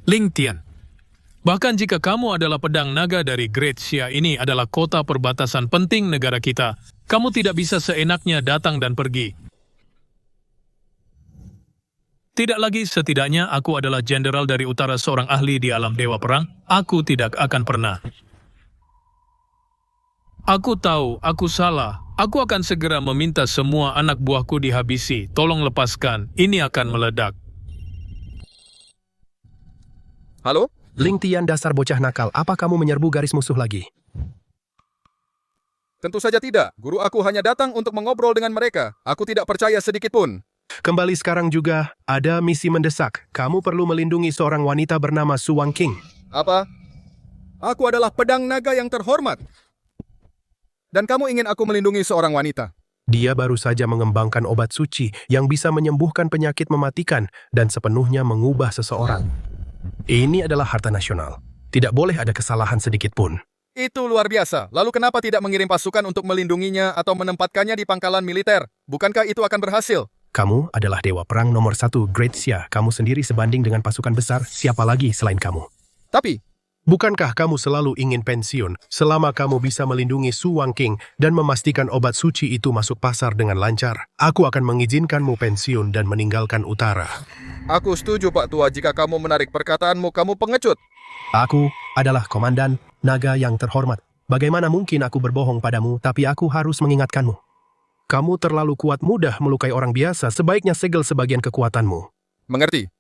Ling Tian. Bahkan jika kamu adalah pedang naga dari Great Xia, ini adalah kota perbatasan penting negara kita. Kamu tidak bisa seenaknya datang dan pergi. Tidak lagi, setidaknya aku adalah jenderal dari utara, seorang ahli di alam dewa perang. Aku tidak akan pernah. Aku tahu, aku salah. Aku akan segera meminta semua anak buahku dihabisi. Tolong lepaskan, ini akan meledak. Halo? Ling Tian, dasar bocah nakal, apa kamu menyerbu garis musuh lagi? Tentu saja tidak. Guru aku hanya datang untuk mengobrol dengan mereka. Aku tidak percaya sedikit pun. Kembali sekarang juga, ada misi mendesak. Kamu perlu melindungi seorang wanita bernama Su Wangqing. Apa? Aku adalah pedang naga yang terhormat. Dan kamu ingin aku melindungi seorang wanita? Dia baru saja mengembangkan obat suci yang bisa menyembuhkan penyakit mematikan dan sepenuhnya mengubah seseorang. Ini adalah harta nasional. Tidak boleh ada kesalahan sedikit pun. Itu luar biasa. Lalu kenapa tidak mengirim pasukan untuk melindunginya atau menempatkannya di pangkalan militer? Bukankah itu akan berhasil? Kamu adalah dewa perang nomor 1 Great Xia. Kamu sendiri sebanding dengan pasukan besar. Siapa lagi selain kamu? Tapi, Bukankah kamu selalu ingin pensiun selama kamu bisa melindungi Su Wangqing dan memastikan obat suci itu masuk pasar dengan lancar? Aku akan mengizinkanmu pensiun dan meninggalkan utara. aku setuju Pak Tua, jika kamu menarik perkataanmu, kamu pengecut. Aku adalah komandan naga yang terhormat. Bagaimana mungkin aku berbohong padamu, tapi aku harus mengingatkanmu. Kamu terlalu kuat, mudah melukai orang biasa, sebaiknya segel sebagian kekuatanmu. Mengerti?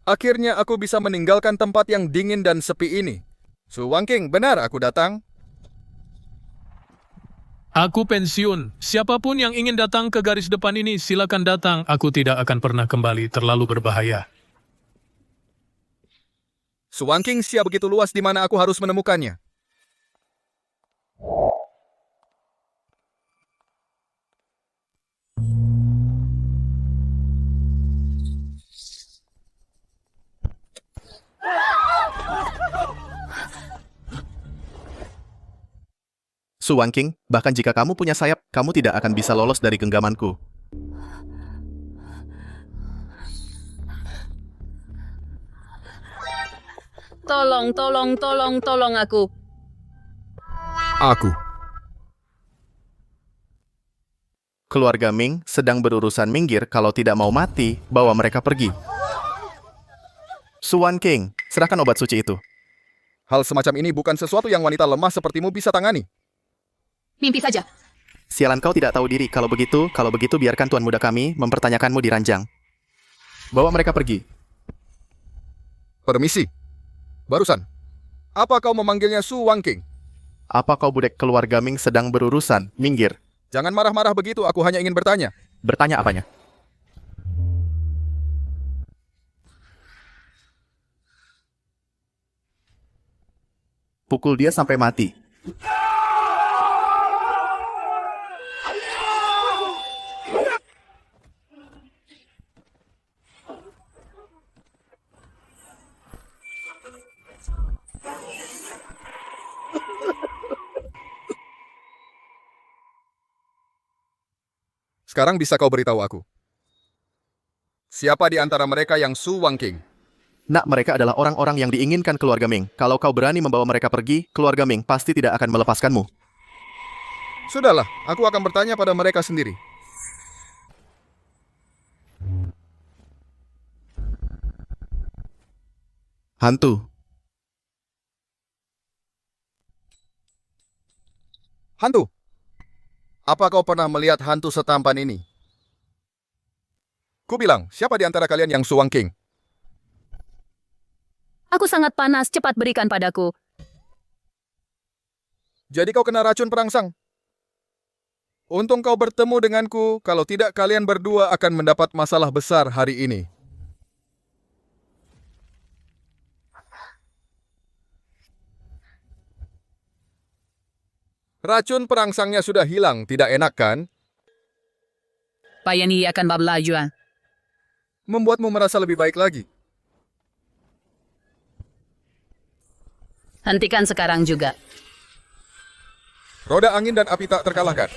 Akhirnya aku bisa meninggalkan tempat yang dingin dan sepi ini. Su Wangqing, benar aku datang. Aku pensiun. Siapapun yang ingin datang ke garis depan ini, silakan datang. Aku tidak akan pernah kembali, terlalu berbahaya. Su Wangqing siap begitu luas di mana aku harus menemukannya. Su Wangqing, bahkan jika kamu punya sayap, kamu tidak akan bisa lolos dari genggamanku. Tolong aku. Aku. Keluarga Ming sedang berurusan, minggir. Kalau tidak mau mati, bawa mereka pergi. Su Wangqing, serahkan obat suci itu. Hal semacam ini bukan sesuatu yang wanita lemah sepertimu bisa tangani. Mimpi saja. Sialan, kau tidak tahu diri. Kalau begitu biarkan tuan muda kami mempertanyakanmu di ranjang. Bawa mereka pergi. Permisi. Barusan. Apa kau memanggilnya Su Wangqing? Apa kau budek keluarga Ming sedang berurusan? Minggir. Jangan marah-marah begitu, aku hanya ingin bertanya. Bertanya apanya? Pukul dia sampai mati. Sekarang bisa kau beritahu aku. Siapa di antara mereka yang Su Wangqing? Nak, mereka adalah orang-orang yang diinginkan keluarga Ming. Kalau kau berani membawa mereka pergi, keluarga Ming pasti tidak akan melepaskanmu. Sudahlah, aku akan bertanya pada mereka sendiri. Hantu. Hantu. Apa kau pernah melihat hantu setampan ini? Ku bilang, siapa di antara kalian yang Su Wangqing? Aku sangat panas, cepat berikan padaku. Jadi kau kena racun perangsang? Untung kau bertemu denganku, kalau tidak kalian berdua akan mendapat masalah besar hari ini. Racun perangsangnya sudah hilang, tidak enak kan? Payani akan bablajuan. Membuatmu merasa lebih baik lagi. Hentikan sekarang juga. Roda angin dan api tak terkalahkan.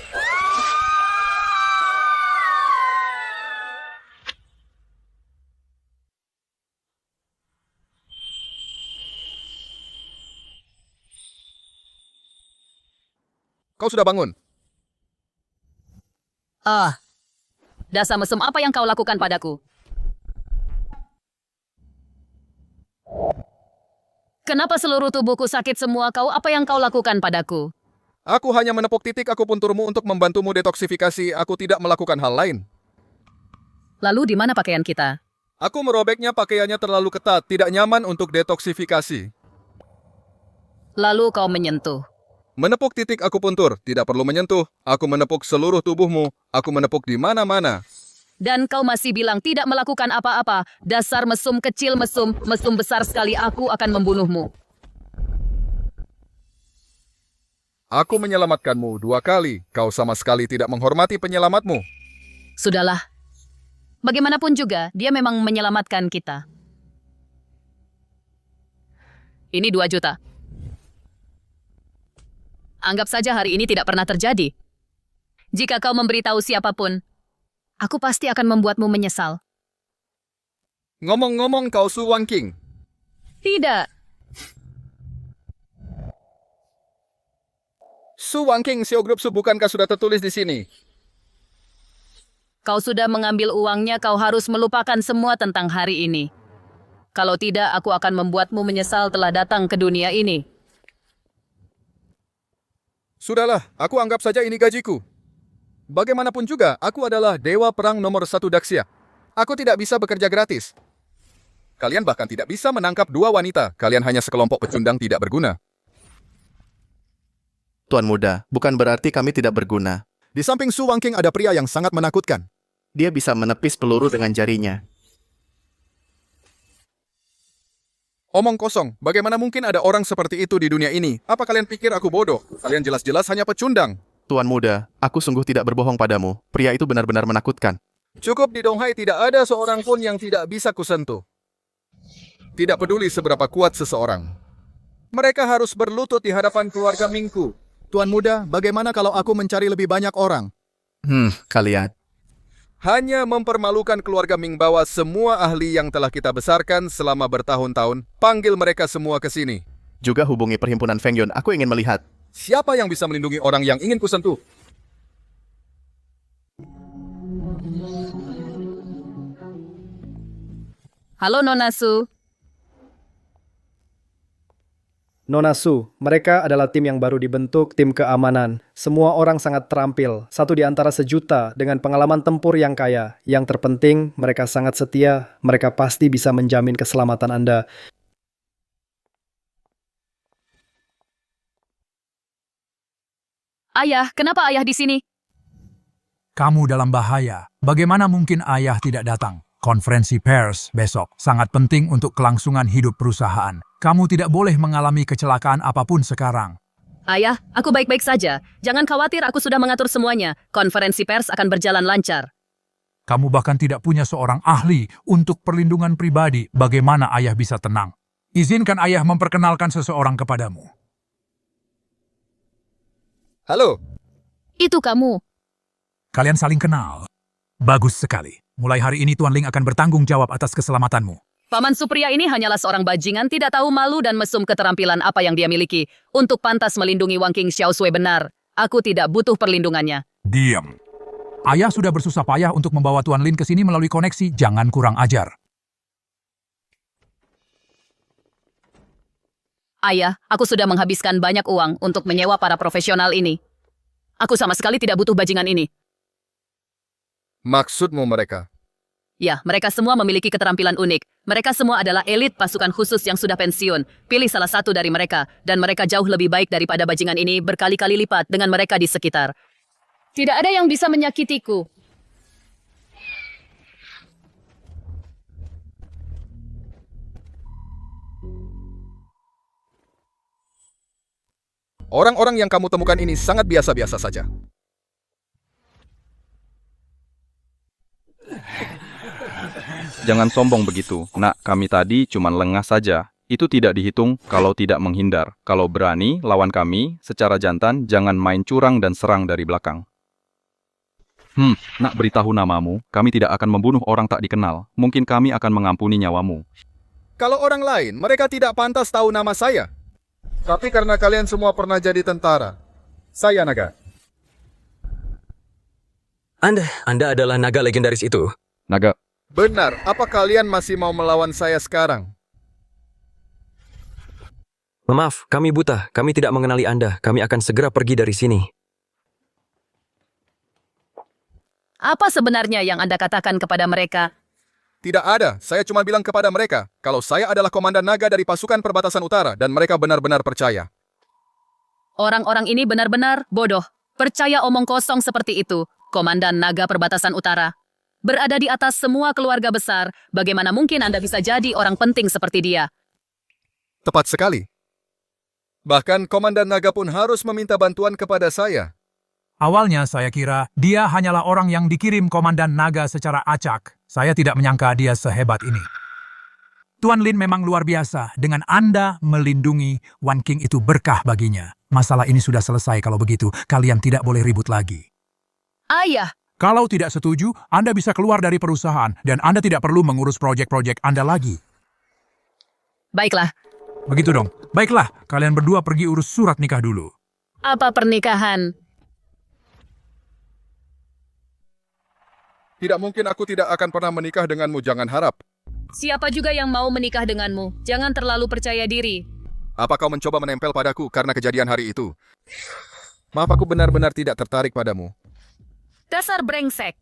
kau sudah bangun. Dasar mesum, apa yang kau lakukan padaku? Kenapa seluruh tubuhku sakit semua? Apa yang kau lakukan padaku? Aku hanya menepuk titik akupunturmu untuk membantumu detoksifikasi. Aku tidak melakukan hal lain. Lalu di mana pakaian kita? Aku merobeknya, pakaiannya terlalu ketat, tidak nyaman untuk detoksifikasi. Lalu kau menyentuh. Menepuk titik akupuntur, tidak perlu menyentuh. Aku menepuk seluruh tubuhmu, aku menepuk di mana-mana. Dan kau masih bilang tidak melakukan apa-apa. Dasar mesum kecil, mesum besar sekali, aku akan membunuhmu. Aku menyelamatkanmu 2 kali, kau sama sekali tidak menghormati penyelamatmu. Sudahlah. Bagaimanapun juga, dia memang menyelamatkan kita. Ini 2 juta. Anggap saja hari ini tidak pernah terjadi. Jika kau memberitahu siapapun, aku pasti akan membuatmu menyesal. Ngomong-ngomong, kau Su Wangking. Tidak. Su Wangking, Xiao Group Su, bukankah sudah tertulis di sini? Kau sudah mengambil uangnya, kau harus melupakan semua tentang hari ini. Kalau tidak, aku akan membuatmu menyesal telah datang ke dunia ini. Sudahlah, aku anggap saja ini gajiku. Bagaimanapun juga, aku adalah dewa perang nomor 1 Daxia. Aku tidak bisa bekerja gratis. Kalian bahkan tidak bisa menangkap 2 wanita. Kalian hanya sekelompok pecundang tidak berguna. Tuan Muda, bukan berarti kami tidak berguna. Di samping Su Wangking ada pria yang sangat menakutkan. Dia bisa menepis peluru dengan jarinya. Omong kosong, bagaimana mungkin ada orang seperti itu di dunia ini? Apa kalian pikir aku bodoh? Kalian jelas-jelas hanya pecundang. Tuan Muda, aku sungguh tidak berbohong padamu. Pria itu benar-benar menakutkan. Cukup di Donghai tidak ada seorang pun yang tidak bisa kusentuh. Tidak peduli seberapa kuat seseorang. Mereka harus berlutut di hadapan keluarga Mingku. Tuan Muda, bagaimana kalau aku mencari lebih banyak orang? Kalian. Hanya mempermalukan keluarga Ming, bawa semua ahli yang telah kita besarkan selama bertahun-tahun. Panggil mereka semua ke sini. Juga hubungi perhimpunan Feng Yun, aku ingin melihat. Siapa yang bisa melindungi orang yang ingin kusentuh? Halo Nona Su. Nona Su, mereka adalah tim yang baru dibentuk, tim keamanan. Semua orang sangat terampil, 1 di antara sejuta dengan pengalaman tempur yang kaya. Yang terpenting, mereka sangat setia, mereka pasti bisa menjamin keselamatan Anda. Ayah, kenapa ayah di sini? Kamu dalam bahaya. Bagaimana mungkin ayah tidak datang? Konferensi pers besok sangat penting untuk kelangsungan hidup perusahaan. Kamu tidak boleh mengalami kecelakaan apapun sekarang. Ayah, aku baik-baik saja. Jangan khawatir, aku sudah mengatur semuanya. Konferensi pers akan berjalan lancar. Kamu bahkan tidak punya seorang ahli untuk perlindungan pribadi. Bagaimana ayah bisa tenang? Izinkan ayah memperkenalkan seseorang kepadamu. Halo. Itu kamu. Kalian saling kenal. Bagus sekali. Mulai hari ini Tuan Ling akan bertanggung jawab atas keselamatanmu. Paman Supriya ini hanyalah seorang bajingan, tidak tahu malu dan mesum keterampilan apa yang dia miliki. Untuk pantas melindungi Wang King Xiao Sui benar. Aku tidak butuh perlindungannya. Diam. Ayah sudah bersusah payah untuk membawa Tuan Lin ke sini melalui koneksi. Jangan kurang ajar. Ayah, aku sudah menghabiskan banyak uang untuk menyewa para profesional ini. Aku sama sekali tidak butuh bajingan ini. Maksudmu mereka? Ya, mereka semua memiliki keterampilan unik. Mereka semua adalah elit pasukan khusus yang sudah pensiun. Pilih salah satu dari mereka, dan mereka jauh lebih baik daripada bajingan ini berkali-kali lipat dengan mereka di sekitar. Tidak ada yang bisa menyakitiku. Orang-orang yang kamu temukan ini sangat biasa-biasa saja. Jangan sombong begitu. Nak, kami tadi cuma lengah saja. Itu tidak dihitung kalau tidak menghindar. Kalau berani lawan kami secara jantan, jangan main curang dan serang dari belakang. Nak, beritahu namamu. Kami tidak akan membunuh orang tak dikenal. Mungkin kami akan mengampuni nyawamu. Kalau orang lain, mereka tidak pantas tahu nama saya. Tapi karena kalian semua pernah jadi tentara, Saya naga. Anda adalah naga legendaris itu. Naga, Benar, apa kalian masih mau melawan saya sekarang? Maaf, kami buta. Kami tidak mengenali Anda. Kami akan segera pergi dari sini. Apa sebenarnya yang Anda katakan kepada mereka? Tidak ada, saya cuma bilang kepada mereka, kalau saya adalah komandan naga dari pasukan perbatasan utara, dan mereka benar-benar percaya. Orang-orang ini benar-benar bodoh. Percaya omong kosong seperti itu. Komandan Naga Perbatasan Utara. Berada di atas semua keluarga besar, bagaimana mungkin Anda bisa jadi orang penting seperti dia? Tepat sekali. Bahkan komandan naga pun harus meminta bantuan kepada saya. Awalnya saya kira dia hanyalah orang yang dikirim Komandan Naga secara acak. Saya tidak menyangka dia sehebat ini. Tuan Lin memang luar biasa. Dengan Anda melindungi Wan King itu berkah baginya. Masalah ini sudah selesai kalau begitu. Kalian tidak boleh ribut lagi. Ayah, Kalau tidak setuju, Anda bisa keluar dari perusahaan dan Anda tidak perlu mengurus proyek-proyek Anda lagi. baiklah. Begitu dong. Baiklah, kalian berdua pergi urus surat nikah dulu. Apa pernikahan? Tidak mungkin aku tidak akan pernah menikah denganmu, jangan harap. Siapa juga yang mau menikah denganmu? Jangan terlalu percaya diri. Apa kau mencoba menempel padaku karena kejadian hari itu? Maaf, aku benar-benar tidak tertarik padamu. Dasar brengsek.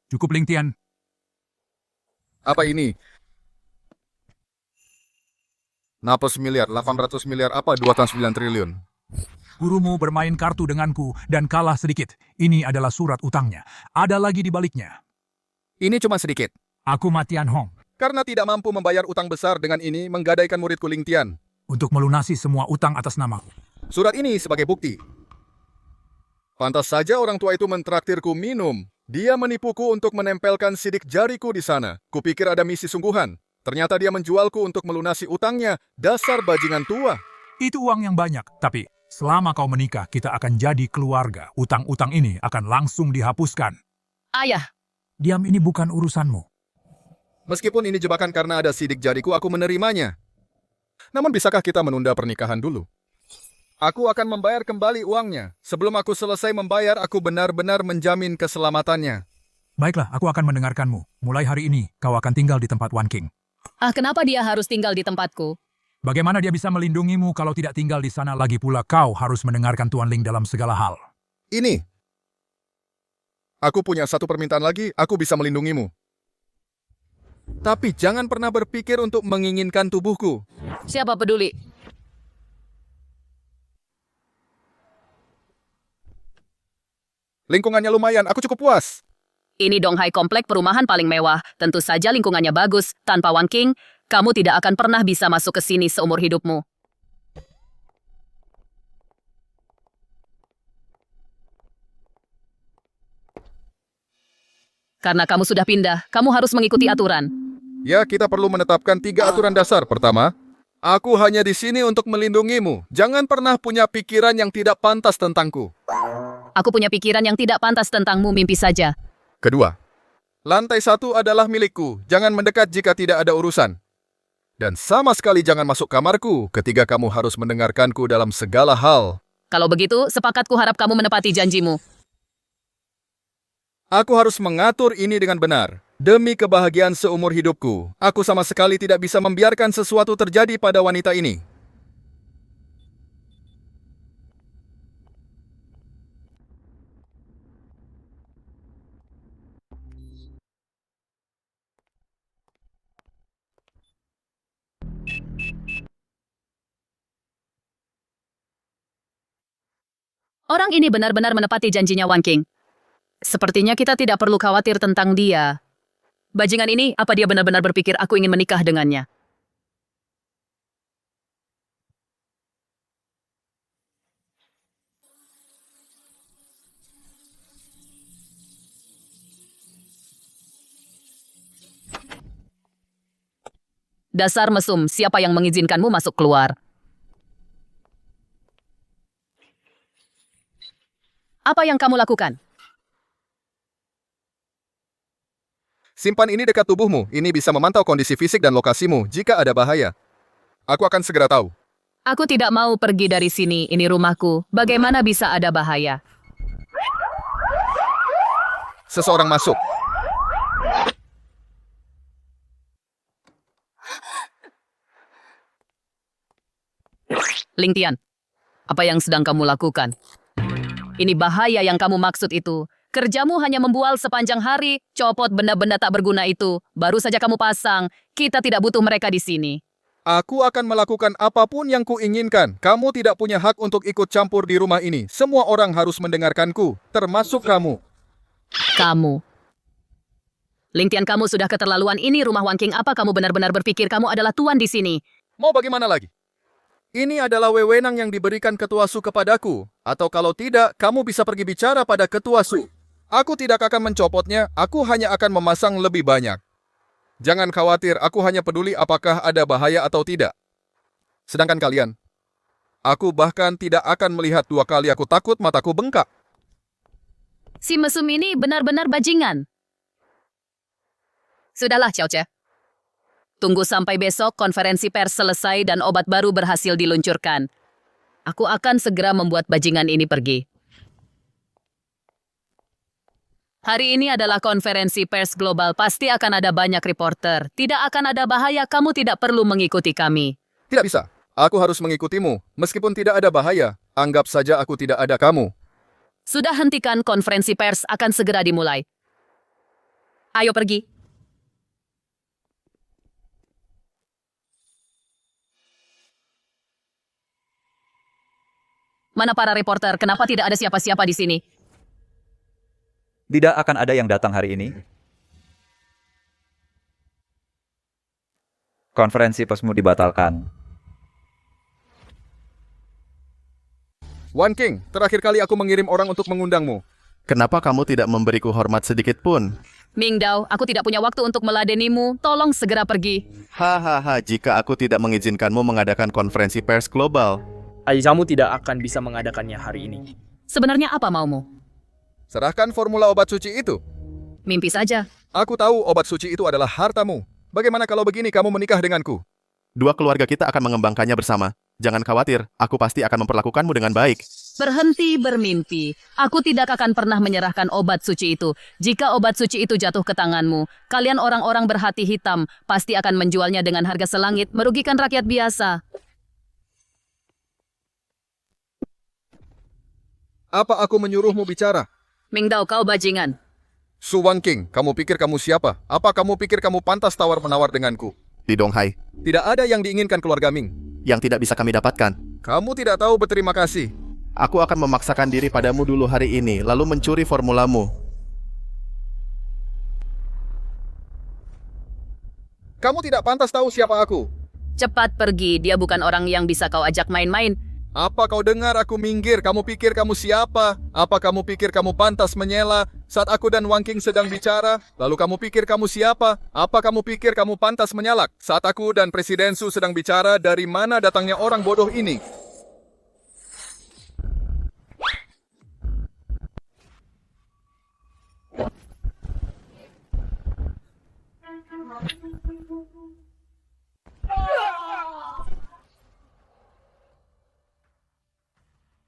Cukup Ling Tian. Apa ini? Napos miliar, 800 miliar apa 2,9 triliun? Gurumu bermain kartu denganku dan kalah sedikit. Ini adalah surat utangnya. Ada lagi di baliknya. Ini cuma sedikit. Aku Matian Hong. Karena tidak mampu membayar utang besar dengan ini, menggadaikan muridku Ling Tian. Untuk melunasi semua utang atas namaku. Surat ini sebagai bukti. Pantas saja orang tua itu mentraktirku minum. Dia menipuku untuk menempelkan sidik jariku di sana. Kupikir ada misi sungguhan. Ternyata dia menjualku untuk melunasi utangnya. Dasar bajingan tua. Itu uang yang banyak, tapi selama kau menikah, kita akan jadi keluarga. Utang-utang ini akan langsung dihapuskan. Ayah, Diam ini bukan urusanmu. Meskipun ini jebakan karena ada sidik jariku, aku menerimanya. Namun bisakah kita menunda pernikahan dulu? Aku akan membayar kembali uangnya. Sebelum aku selesai membayar, aku benar-benar menjamin keselamatannya. Baiklah, aku akan mendengarkanmu. Mulai hari ini, kau akan tinggal di tempat Wan King. kenapa dia harus tinggal di tempatku? Bagaimana dia bisa melindungimu kalau tidak tinggal di sana lagi pula kau harus mendengarkan Tuan Ling dalam segala hal? Ini. Aku punya satu permintaan lagi, aku bisa melindungimu. Tapi jangan pernah berpikir untuk menginginkan tubuhku. Siapa peduli? Lingkungannya lumayan, aku cukup puas. Ini Donghai komplek perumahan paling mewah. Tentu saja lingkungannya bagus. Tanpa Wan King, kamu tidak akan pernah bisa masuk ke sini seumur hidupmu. Karena kamu sudah pindah, kamu harus mengikuti aturan. Ya, kita perlu menetapkan 3 aturan dasar. Pertama, aku hanya di sini untuk melindungimu. Jangan pernah punya pikiran yang tidak pantas tentangku. Aku punya pikiran yang tidak pantas tentangmu, mimpi saja. Kedua, lantai 1 adalah milikku. Jangan mendekat jika tidak ada urusan. Dan sama sekali jangan masuk kamarku. Ketiga, kamu harus mendengarkanku dalam segala hal. Kalau begitu, sepakat ku harap kamu menepati janjimu. Aku harus mengatur ini dengan benar. Demi kebahagiaan seumur hidupku, aku sama sekali tidak bisa membiarkan sesuatu terjadi pada wanita ini. Orang ini benar-benar menepati janjinya Wan King. Sepertinya kita tidak perlu khawatir tentang dia. Bajingan ini, apa dia benar-benar berpikir aku ingin menikah dengannya? Dasar mesum, siapa yang mengizinkanmu masuk keluar? Apa yang kamu lakukan? Simpan ini dekat tubuhmu. Ini bisa memantau kondisi fisik dan lokasimu jika ada bahaya. Aku akan segera tahu. Aku tidak mau pergi dari sini, ini rumahku. Bagaimana bisa ada bahaya? Seseorang masuk. Ling Tian, apa yang sedang kamu lakukan? Ini bahaya yang kamu maksud itu. Kerjamu hanya membual sepanjang hari, copot benda-benda tak berguna itu. Baru saja kamu pasang, kita tidak butuh mereka di sini. Aku akan melakukan apapun yang kuinginkan. Kamu tidak punya hak untuk ikut campur di rumah ini. Semua orang harus mendengarkanku, termasuk kamu. Kamu. Ling Tian, kamu sudah keterlaluan. Ini rumah Wang King. Apa kamu benar-benar berpikir kamu adalah tuan di sini? Mau bagaimana lagi? Ini adalah wewenang yang diberikan Ketua Su kepadaku. Atau kalau tidak, kamu bisa pergi bicara pada Ketua Su. Aku tidak akan mencopotnya, aku hanya akan memasang lebih banyak. Jangan khawatir, aku hanya peduli apakah ada bahaya atau tidak. Sedangkan kalian, aku bahkan tidak akan melihat 2 kali, aku takut mataku bengkak. Si mesum ini benar-benar bajingan. Sudahlah, Xiao Che. Tunggu sampai besok konferensi pers selesai dan obat baru berhasil diluncurkan. Aku akan segera membuat bajingan ini pergi. Hari ini adalah konferensi pers global, pasti akan ada banyak reporter. Tidak akan ada bahaya, kamu tidak perlu mengikuti kami. Tidak bisa, aku harus mengikutimu. Meskipun tidak ada bahaya, anggap saja aku tidak ada kamu. Sudah, hentikan, konferensi pers akan segera dimulai. Ayo pergi. Mana para reporter? Kenapa tidak ada siapa-siapa di sini? Tidak akan ada yang datang hari ini. Konferensi persmu dibatalkan. Wan King, terakhir kali aku mengirim orang untuk mengundangmu. Kenapa kamu tidak memberiku hormat sedikit pun? Ming Dao, aku tidak punya waktu untuk meladenimu. Tolong segera pergi. Hahaha, jika aku tidak mengizinkanmu mengadakan konferensi pers global. Ayahmu tidak akan bisa mengadakannya hari ini. Sebenarnya apa maumu? Serahkan formula obat suci itu. Mimpi saja. Aku tahu obat suci itu adalah hartamu. Bagaimana kalau begini kamu menikah denganku? 2 keluarga kita akan mengembangkannya bersama. Jangan khawatir, aku pasti akan memperlakukanmu dengan baik. Berhenti bermimpi. Aku tidak akan pernah menyerahkan obat suci itu. Jika obat suci itu jatuh ke tanganmu, kalian orang-orang berhati hitam pasti akan menjualnya dengan harga selangit, merugikan rakyat biasa. Apa aku menyuruhmu bicara? Ming Dao, kau bajingan. Su Wan King, kamu pikir kamu siapa? Apa kamu pikir kamu pantas tawar-menawar denganku? Di Donghai, Tidak ada yang diinginkan keluarga Ming. yang tidak bisa kami dapatkan. Kamu tidak tahu berterima kasih. Aku akan memaksakan diri padamu dulu hari ini, lalu mencuri formulamu. Kamu tidak pantas tahu siapa aku. Cepat pergi, dia bukan orang yang bisa kau ajak main-main. Apa kau dengar aku minggir? Kamu pikir kamu siapa? Apa kamu pikir kamu pantas menyela saat aku dan Wang King sedang bicara? Lalu kamu pikir kamu siapa? Apa kamu pikir kamu pantas menyalak saat aku dan Presiden Su sedang bicara? Dari mana datangnya orang bodoh ini?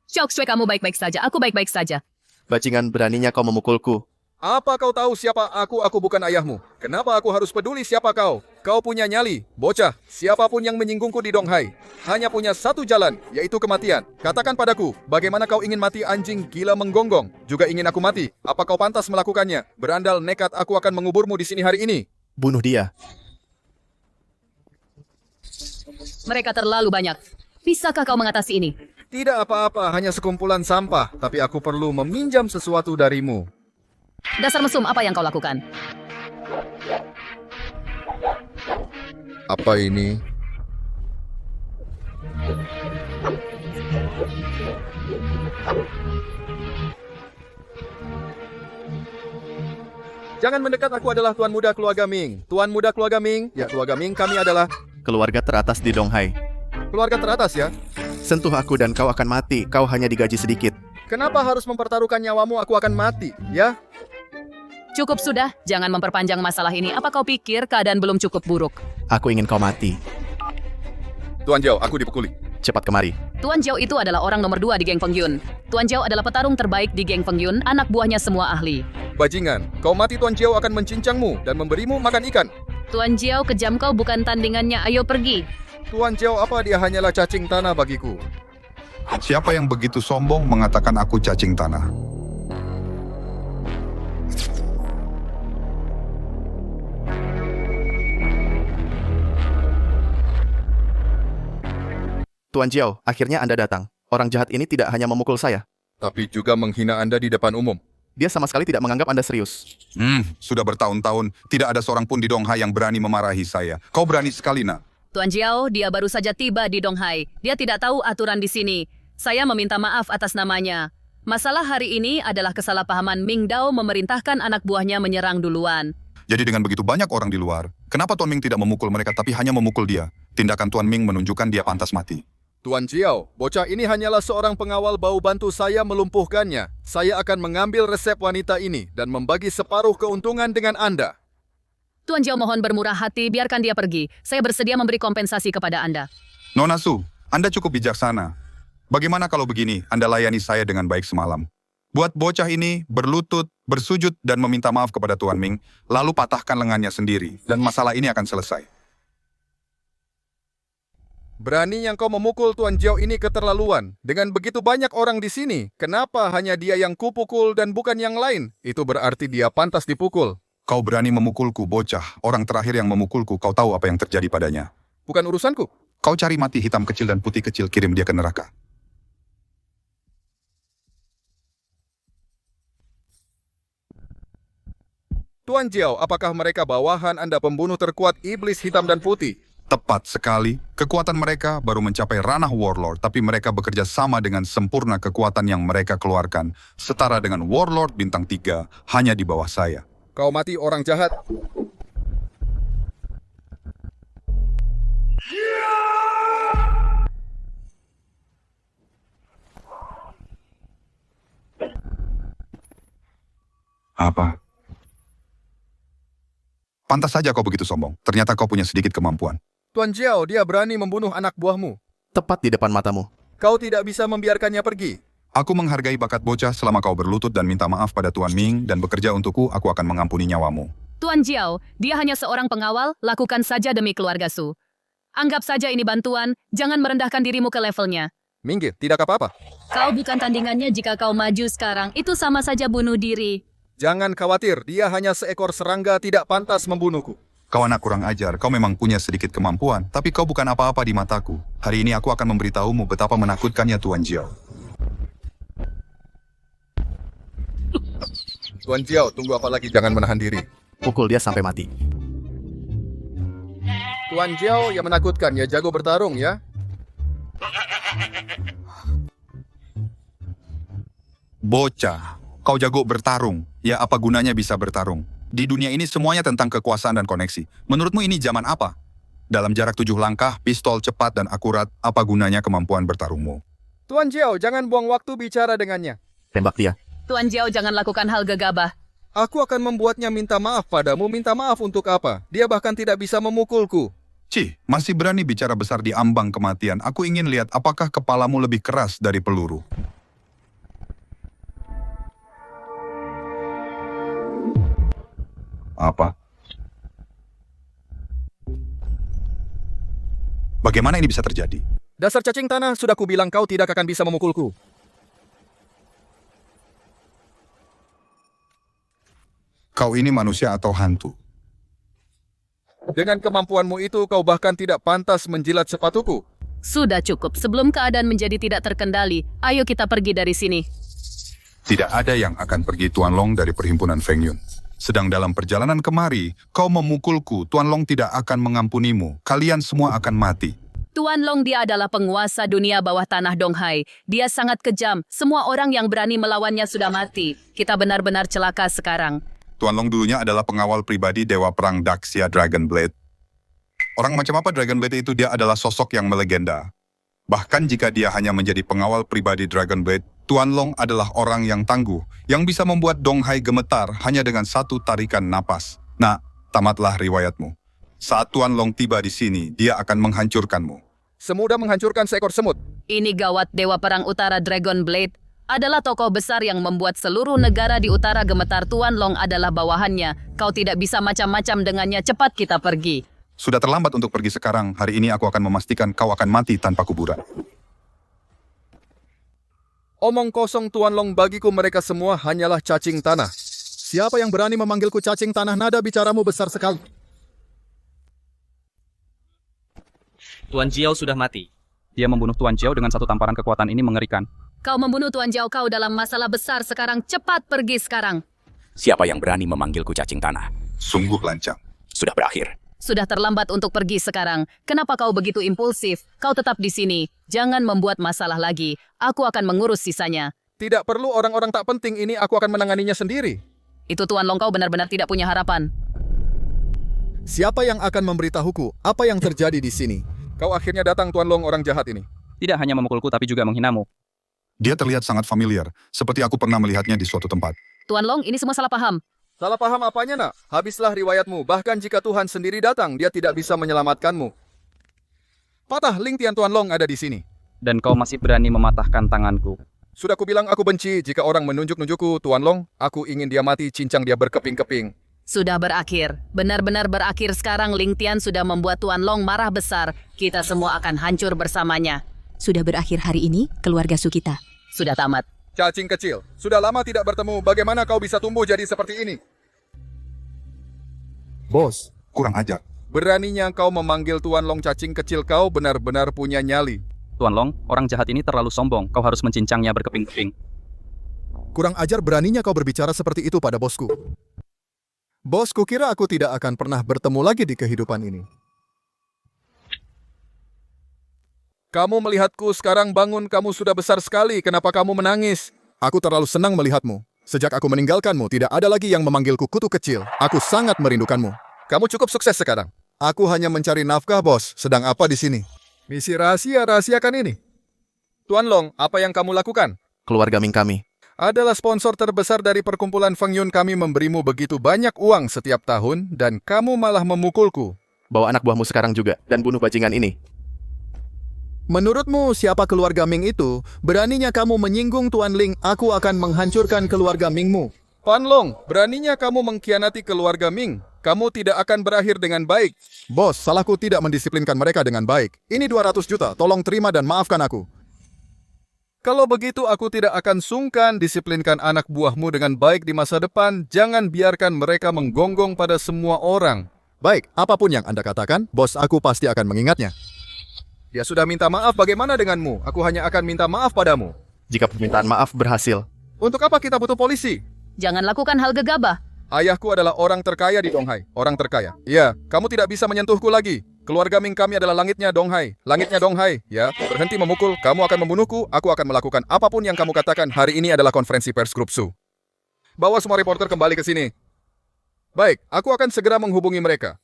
Chok Sui, kamu baik-baik saja. Aku baik-baik saja. Bajingan, beraninya kau memukulku. Apa kau tahu siapa aku? Aku bukan ayahmu. Kenapa aku harus peduli siapa kau? Kau punya nyali, bocah. Siapapun yang menyinggungku di Donghai hanya punya satu jalan, yaitu kematian. Katakan padaku, bagaimana kau ingin mati, anjing gila menggonggong? Juga ingin aku mati? Apa kau pantas melakukannya? Berandal nekat, aku akan menguburmu di sini hari ini. Bunuh dia. Mereka terlalu banyak. Bisakah kau mengatasi ini? Tidak apa-apa, hanya sekumpulan sampah. Tapi aku perlu meminjam sesuatu darimu. Dasar mesum, apa yang kau lakukan? Apa ini? Jangan mendekat, aku adalah Tuan Muda Keluarga Ming. Tuan Muda Keluarga Ming, ya keluarga Ming, kami adalah Keluarga teratas di Donghai. keluarga teratas ya. Sentuh aku dan kau akan mati, kau hanya digaji sedikit. Kenapa harus mempertaruhkan nyawamu? Aku akan mati, ya? Cukup sudah, jangan memperpanjang masalah ini. Apa kau pikir keadaan belum cukup buruk? Aku ingin kau mati. Tuan Zhao, aku dipukuli. cepat kemari. Tuan Jiao itu adalah orang nomor 2 di geng Feng Yun. Tuan Jiao adalah petarung terbaik di geng Feng Yun, anak buahnya semua ahli. Bajingan, kau mati Tuan Jiao akan mencincangmu dan memberimu makan ikan. Tuan Jiao, kejam kau bukan tandingannya, ayo pergi. Tuan Jiao apa dia hanyalah cacing tanah bagiku. Siapa yang begitu sombong mengatakan aku cacing tanah? Tuan Jiao, akhirnya Anda datang. Orang jahat ini tidak hanya memukul saya. Tapi juga menghina Anda di depan umum. Dia sama sekali tidak menganggap Anda serius. Sudah bertahun-tahun, tidak ada seorang pun di Donghai yang berani memarahi saya. Kau berani sekali, nak. Tuan Jiao, dia baru saja tiba di Donghai. Dia tidak tahu aturan di sini. Saya meminta maaf atas namanya. Masalah hari ini adalah kesalahpahaman Ming Dao memerintahkan anak buahnya menyerang duluan. Jadi dengan begitu banyak orang di luar, kenapa Tuan Ming tidak memukul mereka tapi hanya memukul dia? Tindakan Tuan Ming menunjukkan dia pantas mati. Tuan Jiao, bocah ini hanyalah seorang pengawal bau bantu saya melumpuhkannya. Saya akan mengambil resep wanita ini dan membagi separuh keuntungan dengan Anda. Tuan Jiao mohon bermurah hati, biarkan dia pergi. Saya bersedia memberi kompensasi kepada Anda. Nona Su, Anda cukup bijaksana. Bagaimana kalau begini, Anda layani saya dengan baik semalam? Buat bocah ini berlutut, bersujud, dan meminta maaf kepada Tuan Ming, lalu patahkan lengannya sendiri, dan masalah ini akan selesai. Berani yang kau memukul Tuan Jiao ini keterlaluan. Dengan begitu banyak orang di sini, kenapa hanya dia yang kupukul dan bukan yang lain? Itu berarti dia pantas dipukul. Kau berani memukulku, bocah. Orang terakhir yang memukulku, kau tahu apa yang terjadi padanya. Bukan urusanku. Kau cari mati hitam kecil dan putih kecil, kirim dia ke neraka. Tuan Jiao, apakah mereka bawahan Anda pembunuh terkuat iblis hitam dan putih? Tepat sekali. Kekuatan mereka baru mencapai ranah warlord, tapi mereka bekerja sama dengan sempurna kekuatan yang mereka keluarkan, setara dengan warlord bintang 3, hanya di bawah saya. Kau mati orang jahat. Apa? Pantas saja kau begitu sombong. Ternyata kau punya sedikit kemampuan. Tuan Jiao, dia berani membunuh anak buahmu. Tepat di depan matamu. Kau tidak bisa membiarkannya pergi. Aku menghargai bakat bocah selama kau berlutut dan minta maaf pada Tuan Ming dan bekerja untukku, aku akan mengampuni nyawamu. Tuan Jiao, dia hanya seorang pengawal, lakukan saja demi keluarga Su. Anggap saja ini bantuan, jangan merendahkan dirimu ke levelnya. Minggir, tidak apa-apa. Kau bukan tandingannya jika kau maju sekarang, itu sama saja bunuh diri. Jangan khawatir, dia hanya seekor serangga tidak pantas membunuhku. Kau anak kurang ajar, kau memang punya sedikit kemampuan, tapi kau bukan apa-apa di mataku. Hari ini aku akan memberitahumu betapa menakutkannya Tuan Jiao. Tuan Jiao, tunggu apa lagi, jangan menahan diri. Pukul dia sampai mati. Tuan Jiao yang menakutkan, ya jago bertarung ya. Bocah, kau jago bertarung, ya apa gunanya bisa bertarung? Di dunia ini semuanya tentang kekuasaan dan koneksi. Menurutmu ini zaman apa? Dalam jarak 7 langkah, pistol cepat dan akurat, apa gunanya kemampuan bertarungmu? Tuan Jiao, jangan buang waktu bicara dengannya. Tembak dia. Tuan Jiao, jangan lakukan hal gegabah. Aku akan membuatnya minta maaf padamu. Minta maaf untuk apa? Dia bahkan tidak bisa memukulku. Cih, masih berani bicara besar di ambang kematian. Aku ingin lihat apakah kepalamu lebih keras dari peluru. Apa? Bagaimana ini bisa terjadi? Dasar cacing tanah, sudah kubilang kau tidak akan bisa memukulku. Kau ini manusia atau hantu? Dengan kemampuanmu itu, kau bahkan tidak pantas menjilat sepatuku. Sudah cukup, sebelum keadaan menjadi tidak terkendali, ayo kita pergi dari sini. Tidak ada yang akan pergi Tuan Long dari perhimpunan Feng Yun. Sedang dalam perjalanan kemari, kau memukulku, Tuan Long tidak akan mengampunimu. Kalian semua akan mati. Tuan Long dia adalah penguasa dunia bawah tanah Donghai. Dia sangat kejam. Semua orang yang berani melawannya sudah mati. Kita benar-benar celaka sekarang. Tuan Long dulunya adalah pengawal pribadi Dewa Perang Daxia Dragonblade. Orang macam apa Dragonblade itu? Dia adalah sosok yang melegenda. Bahkan jika dia hanya menjadi pengawal pribadi Dragonblade, Tuan Long adalah orang yang tangguh, yang bisa membuat Donghai gemetar hanya dengan satu tarikan napas. Nah, tamatlah riwayatmu. Saat Tuan Long tiba di sini, dia akan menghancurkanmu. semudah menghancurkan seekor semut. Ini gawat. Dewa Perang Utara Dragon Blade adalah tokoh besar yang membuat seluruh negara di utara gemetar. Tuan Long adalah bawahannya. Kau tidak bisa macam-macam dengannya. Cepat kita pergi. Sudah terlambat untuk pergi sekarang. Hari ini aku akan memastikan kau akan mati tanpa kuburan. Omong kosong Tuan Long, bagiku mereka semua hanyalah cacing tanah. Siapa yang berani memanggilku cacing tanah? Nada bicaramu besar sekali. Tuan Jiao sudah mati. Dia membunuh Tuan Jiao dengan satu tamparan kekuatan ini mengerikan. Kau membunuh Tuan Jiao. Kau dalam masalah besar sekarang. Cepat pergi sekarang. Siapa yang berani memanggilku cacing tanah? Sungguh lancang. Sudah berakhir. Sudah terlambat untuk pergi sekarang. Kenapa kau begitu impulsif? Kau tetap di sini. Jangan membuat masalah lagi. Aku akan mengurus sisanya. Tidak perlu orang-orang tak penting ini, aku akan menanganinya sendiri. Itu Tuan Long, kau benar-benar tidak punya harapan. Siapa yang akan memberitahuku apa yang terjadi di sini? Kau akhirnya datang, Tuan Long, orang jahat ini. Tidak hanya memukulku tapi juga menghinamu. Dia terlihat sangat familiar, seperti aku pernah melihatnya di suatu tempat. Tuan Long, ini semua salah paham. Salah paham apanya, nak? Habislah riwayatmu. Bahkan jika Tuhan sendiri datang, dia tidak bisa menyelamatkanmu. Patah Ling Tian, Tuan Long ada di sini. Dan kau masih berani mematahkan tanganku. Sudah kubilang aku benci jika orang menunjuk-nunjukku, Tuan Long. Aku ingin dia mati, cincang dia berkeping-keping. Sudah berakhir. Benar-benar berakhir sekarang. Ling Tian sudah membuat Tuan Long marah besar. Kita semua akan hancur bersamanya. Sudah berakhir hari ini, keluarga Su kita. Sudah tamat. Cacing kecil, sudah lama tidak bertemu. Bagaimana kau bisa tumbuh jadi seperti ini? Bos, kurang ajar. Beraninya kau memanggil Tuan Long cacing kecil, kau benar-benar punya nyali. Tuan Long, orang jahat ini terlalu sombong. Kau harus mencincangnya berkeping-keping. Kurang ajar beraninya kau berbicara seperti itu pada bosku. Bosku kira aku tidak akan pernah bertemu lagi di kehidupan ini. Kamu melihatku sekarang bangun, kamu sudah besar sekali. Kenapa kamu menangis? Aku terlalu senang melihatmu. Sejak aku meninggalkanmu, tidak ada lagi yang memanggilku kutu kecil. Aku sangat merindukanmu. Kamu cukup sukses sekarang. Aku hanya mencari nafkah, bos. Sedang apa di sini? Misi rahasiakan ini. Tuan Long, apa yang kamu lakukan? Keluarga Ming kami Adalah sponsor terbesar dari perkumpulan Feng Yun. Kami memberimu begitu banyak uang setiap tahun, dan kamu malah memukulku. bawa anak buahmu sekarang juga dan bunuh bajingan ini. Menurutmu siapa keluarga Ming itu? Beraninya kamu menyinggung Tuan Ling, aku akan menghancurkan keluarga Mingmu. Pan Long, beraninya kamu mengkhianati keluarga Ming. Kamu tidak akan berakhir dengan baik. Bos, salahku tidak mendisiplinkan mereka dengan baik. Ini 200 juta, tolong terima dan maafkan aku. Kalau begitu aku tidak akan sungkan disiplinkan anak buahmu dengan baik di masa depan. Jangan biarkan mereka menggonggong pada semua orang. Baik, apapun yang Anda katakan, bos aku pasti akan mengingatnya. Dia sudah minta maaf, bagaimana denganmu? Aku hanya akan minta maaf padamu. Jika permintaan maaf berhasil. Untuk apa kita butuh polisi? Jangan lakukan hal gegabah. Ayahku adalah orang terkaya di Donghai. Orang terkaya. Ya, kamu tidak bisa menyentuhku lagi. Keluarga Ming kami adalah langitnya Donghai. Langitnya Donghai. Ya, berhenti memukul. Kamu akan membunuhku. Aku akan melakukan apapun yang kamu katakan. Hari ini adalah konferensi pers grup Su. Bawa semua reporter kembali ke sini. Baik, aku akan segera menghubungi mereka.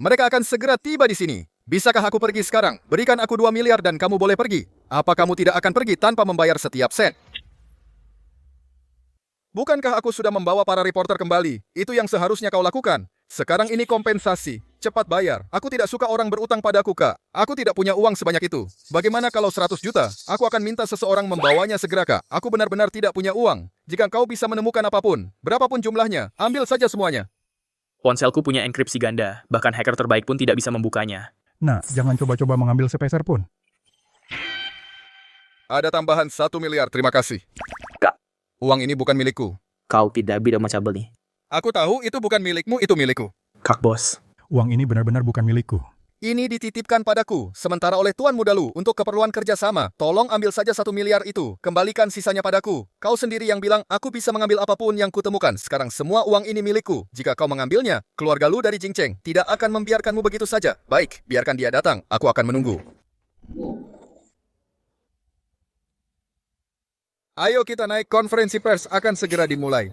Mereka akan segera tiba di sini. Bisakah aku pergi sekarang? Berikan aku 2 miliar dan kamu boleh pergi. Apa kamu tidak akan pergi tanpa membayar setiap sen? Bukankah aku sudah membawa para reporter kembali? Itu yang seharusnya kau lakukan. Sekarang ini kompensasi. Cepat bayar. Aku tidak suka orang berutang padaku, Kak. Aku tidak punya uang sebanyak itu. Bagaimana kalau 100 juta? Aku akan minta seseorang membawanya segera, Kak. Aku benar-benar tidak punya uang. Jika kau bisa menemukan apapun, berapapun jumlahnya, ambil saja semuanya. Ponselku punya enkripsi ganda. Bahkan hacker terbaik pun tidak bisa membukanya. Nah, jangan coba-coba mengambil sepeser pun. Ada tambahan 1 miliar, terima kasih. Kak. Uang ini bukan milikku. Kau tidak bisa mencabel nih. Aku tahu itu bukan milikmu, itu milikku. Kak bos. Uang ini benar-benar bukan milikku. Ini dititipkan padaku, sementara oleh Tuan Muda Lu untuk keperluan kerjasama. Tolong ambil saja 1 miliar itu, kembalikan sisanya padaku. Kau sendiri yang bilang, aku bisa mengambil apapun yang kutemukan. Sekarang semua uang ini milikku. Jika kau mengambilnya, keluarga Lu dari Jingcheng tidak akan membiarkanmu begitu saja. Baik, biarkan dia datang, aku akan menunggu. Ayo kita naik, konferensi pers akan segera dimulai.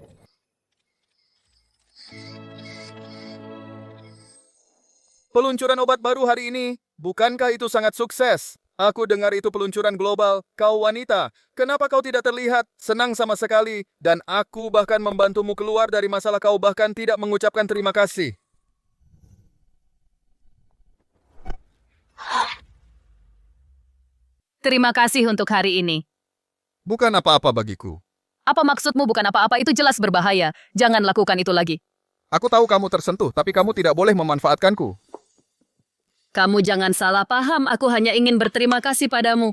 Peluncuran obat baru hari ini, bukankah itu sangat sukses? Aku dengar itu peluncuran global. Kau wanita, kenapa kau tidak terlihat? Senang sama sekali. Dan aku bahkan membantumu keluar dari masalah, kau bahkan tidak mengucapkan terima kasih. Terima kasih untuk hari ini. Bukan apa-apa bagiku. Apa maksudmu bukan apa-apa? Itu jelas berbahaya. Jangan lakukan itu lagi. Aku tahu kamu tersentuh, tapi kamu tidak boleh memanfaatkanku. Kamu jangan salah paham. Aku hanya ingin berterima kasih padamu.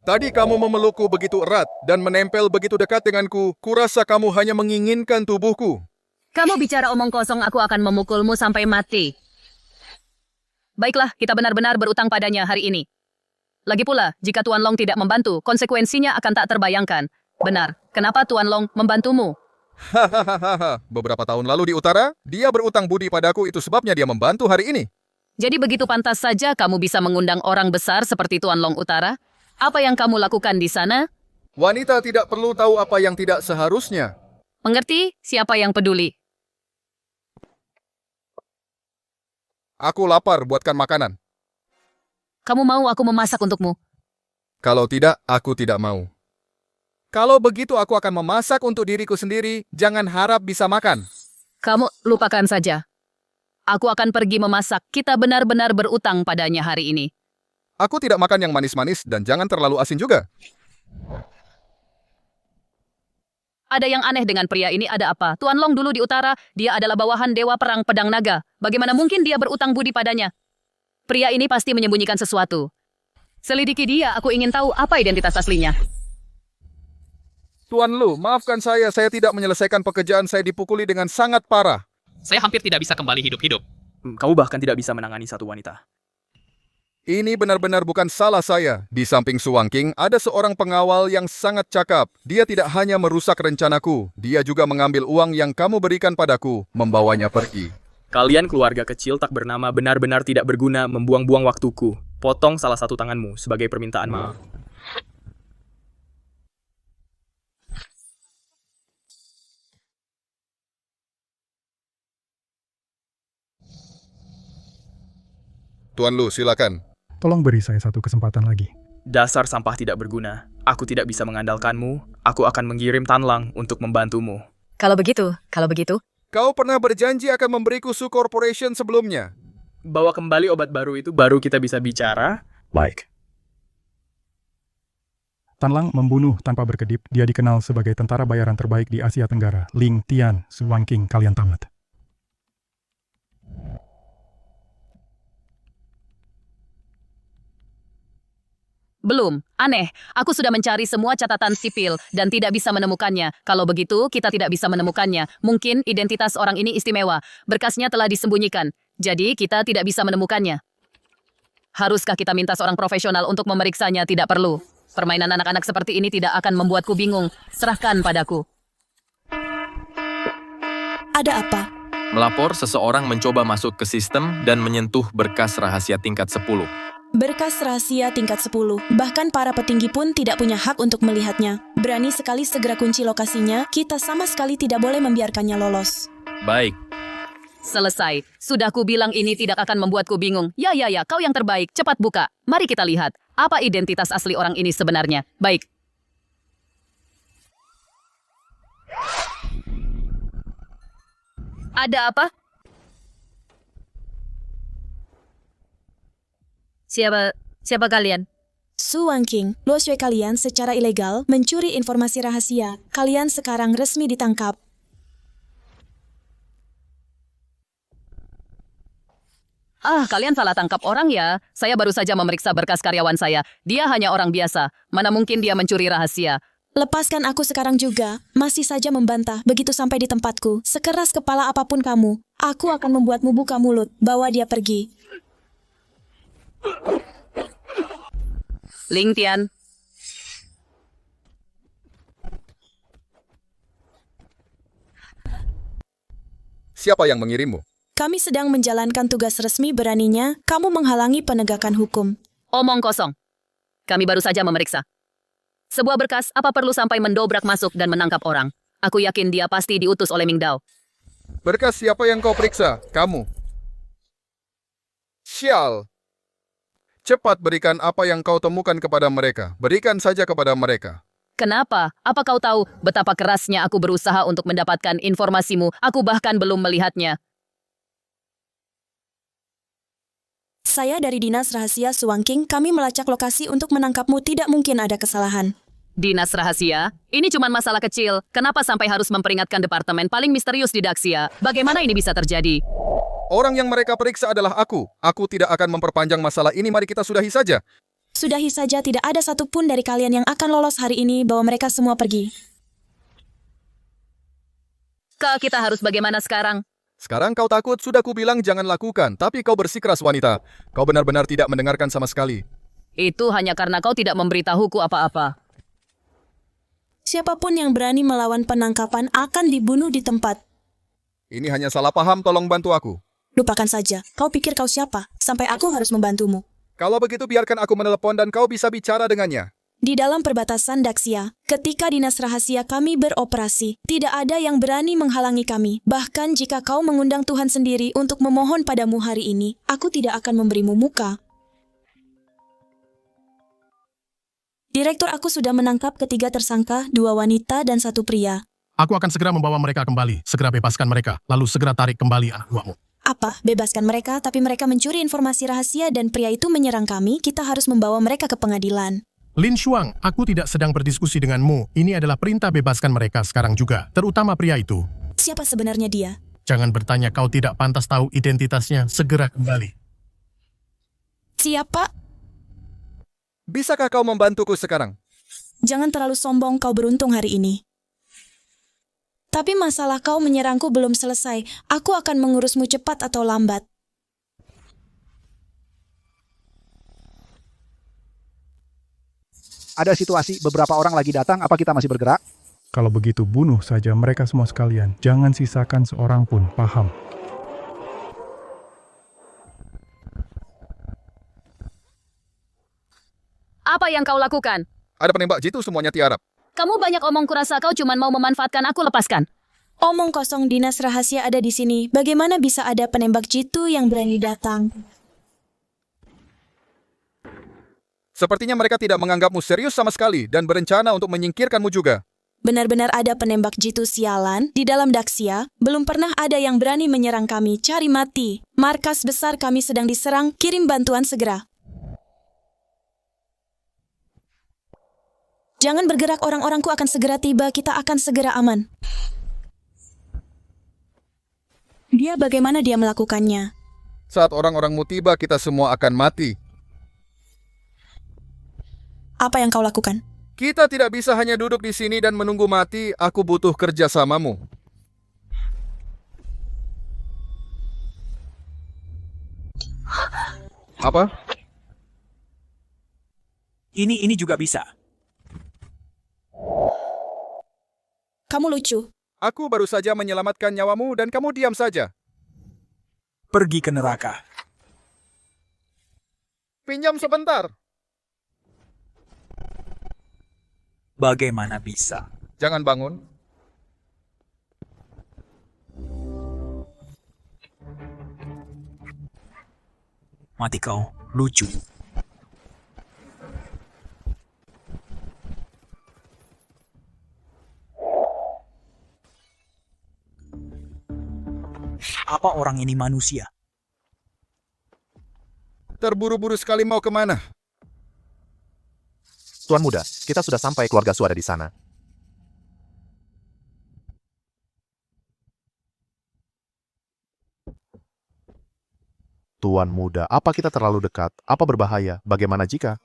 Tadi kamu memelukku begitu erat dan menempel begitu dekat denganku. Kurasa kamu hanya menginginkan tubuhku. Kamu bicara omong kosong, aku akan memukulmu sampai mati. Baiklah, kita benar-benar berutang padanya hari ini. Lagi pula, jika Tuan Long tidak membantu, konsekuensinya akan tak terbayangkan. Benar, kenapa Tuan Long membantumu? Hahaha, beberapa tahun lalu di utara, dia berutang budi padaku, itu sebabnya dia membantu hari ini. Jadi begitu pantas saja kamu bisa mengundang orang besar seperti Tuan Long Utara? Apa yang kamu lakukan di sana? Wanita tidak perlu tahu apa yang tidak seharusnya. Mengerti? Siapa yang peduli? Aku lapar, buatkan makanan. Kamu mau aku memasak untukmu? Kalau tidak, aku tidak mau. Kalau begitu aku akan memasak untuk diriku sendiri, jangan harap bisa makan. Kamu lupakan saja. Aku akan pergi memasak. Kita benar-benar berutang padanya hari ini. Aku tidak makan yang manis-manis dan jangan terlalu asin juga. Ada yang aneh dengan pria ini, ada apa? Tuan Long dulu di utara, dia adalah bawahan dewa perang pedang naga. Bagaimana mungkin dia berutang budi padanya? Pria ini pasti menyembunyikan sesuatu. Selidiki dia, aku ingin tahu apa identitas aslinya. Tuan Lu, maafkan saya tidak menyelesaikan pekerjaan saya dipukuli dengan sangat parah. Saya hampir tidak bisa kembali hidup-hidup. Kamu bahkan tidak bisa menangani satu wanita. Ini benar-benar bukan salah saya. Di samping Su Wangking, ada seorang pengawal yang sangat cakap. Dia tidak hanya merusak rencanaku, dia juga mengambil uang yang kamu berikan padaku, membawanya pergi. Kalian keluarga kecil tak bernama benar-benar tidak berguna membuang-buang waktuku. Potong salah satu tanganmu sebagai permintaan maaf. Tuan Lu, silakan. Tolong beri saya satu kesempatan lagi. Dasar sampah tidak berguna. Aku tidak bisa mengandalkanmu. Aku akan mengirim Tan Lang untuk membantumu. Kalau begitu. Kau pernah berjanji akan memberiku Su Corporation sebelumnya. Bawa kembali obat baru itu, baru kita bisa bicara. Baik. Tan Lang membunuh tanpa berkedip. Dia dikenal sebagai tentara bayaran terbaik di Asia Tenggara. Ling Tian, Su Wangking, kalian tamat. Belum. Aneh. Aku sudah mencari semua catatan sipil dan tidak bisa menemukannya. Kalau begitu, kita tidak bisa menemukannya. Mungkin identitas orang ini istimewa. Berkasnya telah disembunyikan. Jadi, kita tidak bisa menemukannya. Haruskah kita minta seorang profesional untuk memeriksanya? Tidak perlu. Permainan anak-anak seperti ini tidak akan membuatku bingung. Serahkan padaku. Ada apa? Melapor seseorang mencoba masuk ke sistem dan menyentuh berkas rahasia tingkat 10. Berkas rahasia tingkat 10. Bahkan para petinggi pun tidak punya hak untuk melihatnya. Berani sekali segera kunci lokasinya, kita sama sekali tidak boleh membiarkannya lolos. Baik. Selesai. Sudah ku bilang ini tidak akan membuatku bingung. Ya, kau yang terbaik. Cepat buka. Mari kita lihat. Apa identitas asli orang ini sebenarnya? Baik. Ada apa? Siapa kalian? Su Wangking, Luo Shui kalian secara ilegal mencuri informasi rahasia. Kalian sekarang resmi ditangkap. Kalian salah tangkap orang ya. Saya baru saja memeriksa berkas karyawan saya. Dia hanya orang biasa. Mana mungkin dia mencuri rahasia. Lepaskan aku sekarang juga. Masih saja membantah begitu sampai di tempatku. Sekeras kepala apapun kamu, aku akan membuatmu buka mulut. Bawa dia pergi. Ling Tian. Siapa yang mengirimmu? Kami sedang menjalankan tugas resmi, beraninya kamu menghalangi penegakan hukum. Omong kosong. Kami baru saja memeriksa. Sebuah berkas, apa perlu sampai mendobrak masuk dan menangkap orang? Aku yakin dia pasti diutus oleh Ming Dao. Berkas siapa yang kau periksa? Kamu. Sial. Cepat berikan apa yang kau temukan kepada mereka. Berikan saja kepada mereka. Kenapa? Apa kau tahu betapa kerasnya aku berusaha untuk mendapatkan informasimu? Aku bahkan belum melihatnya. Saya dari Dinas Rahasia Suwangking, kami melacak lokasi untuk menangkapmu, tidak mungkin ada kesalahan. Dinas rahasia? Ini cuma masalah kecil. Kenapa sampai harus memperingatkan departemen paling misterius di Daxia? Bagaimana ini bisa terjadi? Orang yang mereka periksa adalah aku. Aku tidak akan memperpanjang masalah ini, mari kita sudahi saja. Sudahi saja, tidak ada satupun dari kalian yang akan lolos hari ini, bawa mereka semua pergi. Kak, kita harus bagaimana sekarang? Sekarang kau takut, sudah kubilang jangan lakukan, tapi kau bersikeras wanita. Kau benar-benar tidak mendengarkan sama sekali. Itu hanya karena kau tidak memberitahuku apa-apa. Siapapun yang berani melawan penangkapan akan dibunuh di tempat. Ini hanya salah paham, tolong bantu aku. Lupakan saja, kau pikir kau siapa? Sampai aku harus membantumu. Kalau begitu biarkan aku menelepon dan kau bisa bicara dengannya. Di dalam perbatasan Daxia, ketika dinas rahasia kami beroperasi, tidak ada yang berani menghalangi kami. Bahkan jika kau mengundang Tuhan sendiri untuk memohon padamu hari ini, aku tidak akan memberimu muka. Direktur, aku sudah menangkap ketiga tersangka, 2 wanita dan 1 pria. Aku akan segera membawa mereka kembali, segera bebaskan mereka, lalu segera tarik kembali anak buahmu. Apa? Bebaskan mereka, tapi mereka mencuri informasi rahasia dan pria itu menyerang kami, kita harus membawa mereka ke pengadilan. Lin Shuang, aku tidak sedang berdiskusi denganmu. Ini adalah perintah bebaskan mereka sekarang juga, terutama pria itu. Siapa sebenarnya dia? Jangan bertanya, kau tidak pantas tahu identitasnya, segera kembali. Siapa? Bisakah kau membantuku sekarang? Jangan terlalu sombong, kau beruntung hari ini. Tapi masalah kau menyerangku belum selesai. Aku akan mengurusmu cepat atau lambat. Ada situasi, beberapa orang lagi datang, apa kita masih bergerak? Kalau begitu, bunuh saja mereka semua sekalian. Jangan sisakan seorang pun, paham? Apa yang kau lakukan? Ada penembak jitu, semuanya tiarap. Kamu banyak omong, kurasa kau cuma mau memanfaatkan aku, lepaskan. Omong kosong, dinas rahasia ada di sini. Bagaimana bisa ada penembak jitu yang berani datang? Sepertinya mereka tidak menganggapmu serius sama sekali dan berencana untuk menyingkirkanmu juga. Benar-benar ada penembak jitu sialan di dalam Daxia. Belum pernah ada yang berani menyerang kami. Cari mati. Markas besar kami sedang diserang. Kirim bantuan segera. Jangan bergerak, orang-orangku akan segera tiba. Kita akan segera aman. Dia bagaimana dia melakukannya? Saat orang-orangmu tiba, kita semua akan mati. Apa yang kau lakukan? Kita tidak bisa hanya duduk di sini dan menunggu mati. Aku butuh kerjasamamu. Apa? Ini juga bisa. Kamu lucu. Aku baru saja menyelamatkan nyawamu dan kamu diam saja. Pergi ke neraka. Pinjam sebentar. Bagaimana bisa? Jangan bangun. Mati kau, lucu. Apa orang ini manusia? Terburu-buru sekali mau kemana? Tuan Muda, kita sudah sampai, keluarga Su ada di sana. Tuan Muda, apa kita terlalu dekat? Apa berbahaya? Bagaimana jika?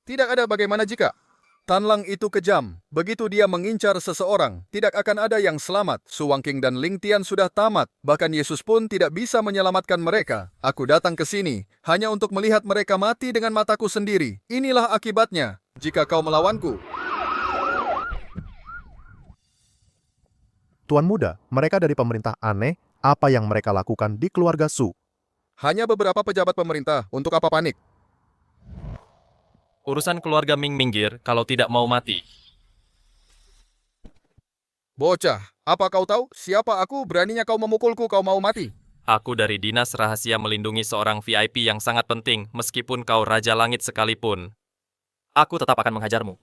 Tidak ada bagaimana jika. Tanlang itu kejam. Begitu dia mengincar seseorang, tidak akan ada yang selamat. Su Wangking dan Ling Tian sudah tamat. Bahkan Yesus pun tidak bisa menyelamatkan mereka. Aku datang ke sini hanya untuk melihat mereka mati dengan mataku sendiri. Inilah akibatnya jika kau melawanku. Tuan Muda, mereka dari pemerintah aneh. Apa yang mereka lakukan di keluarga Su? Hanya beberapa pejabat pemerintah. Untuk apa panik? Urusan keluarga Ming minggir kalau tidak mau mati. Bocah, apa kau tahu siapa aku? Beraninya kau memukulku, kau mau mati. Aku dari Dinas Rahasia melindungi seorang VIP yang sangat penting, meskipun kau Raja Langit sekalipun. Aku tetap akan menghajarmu.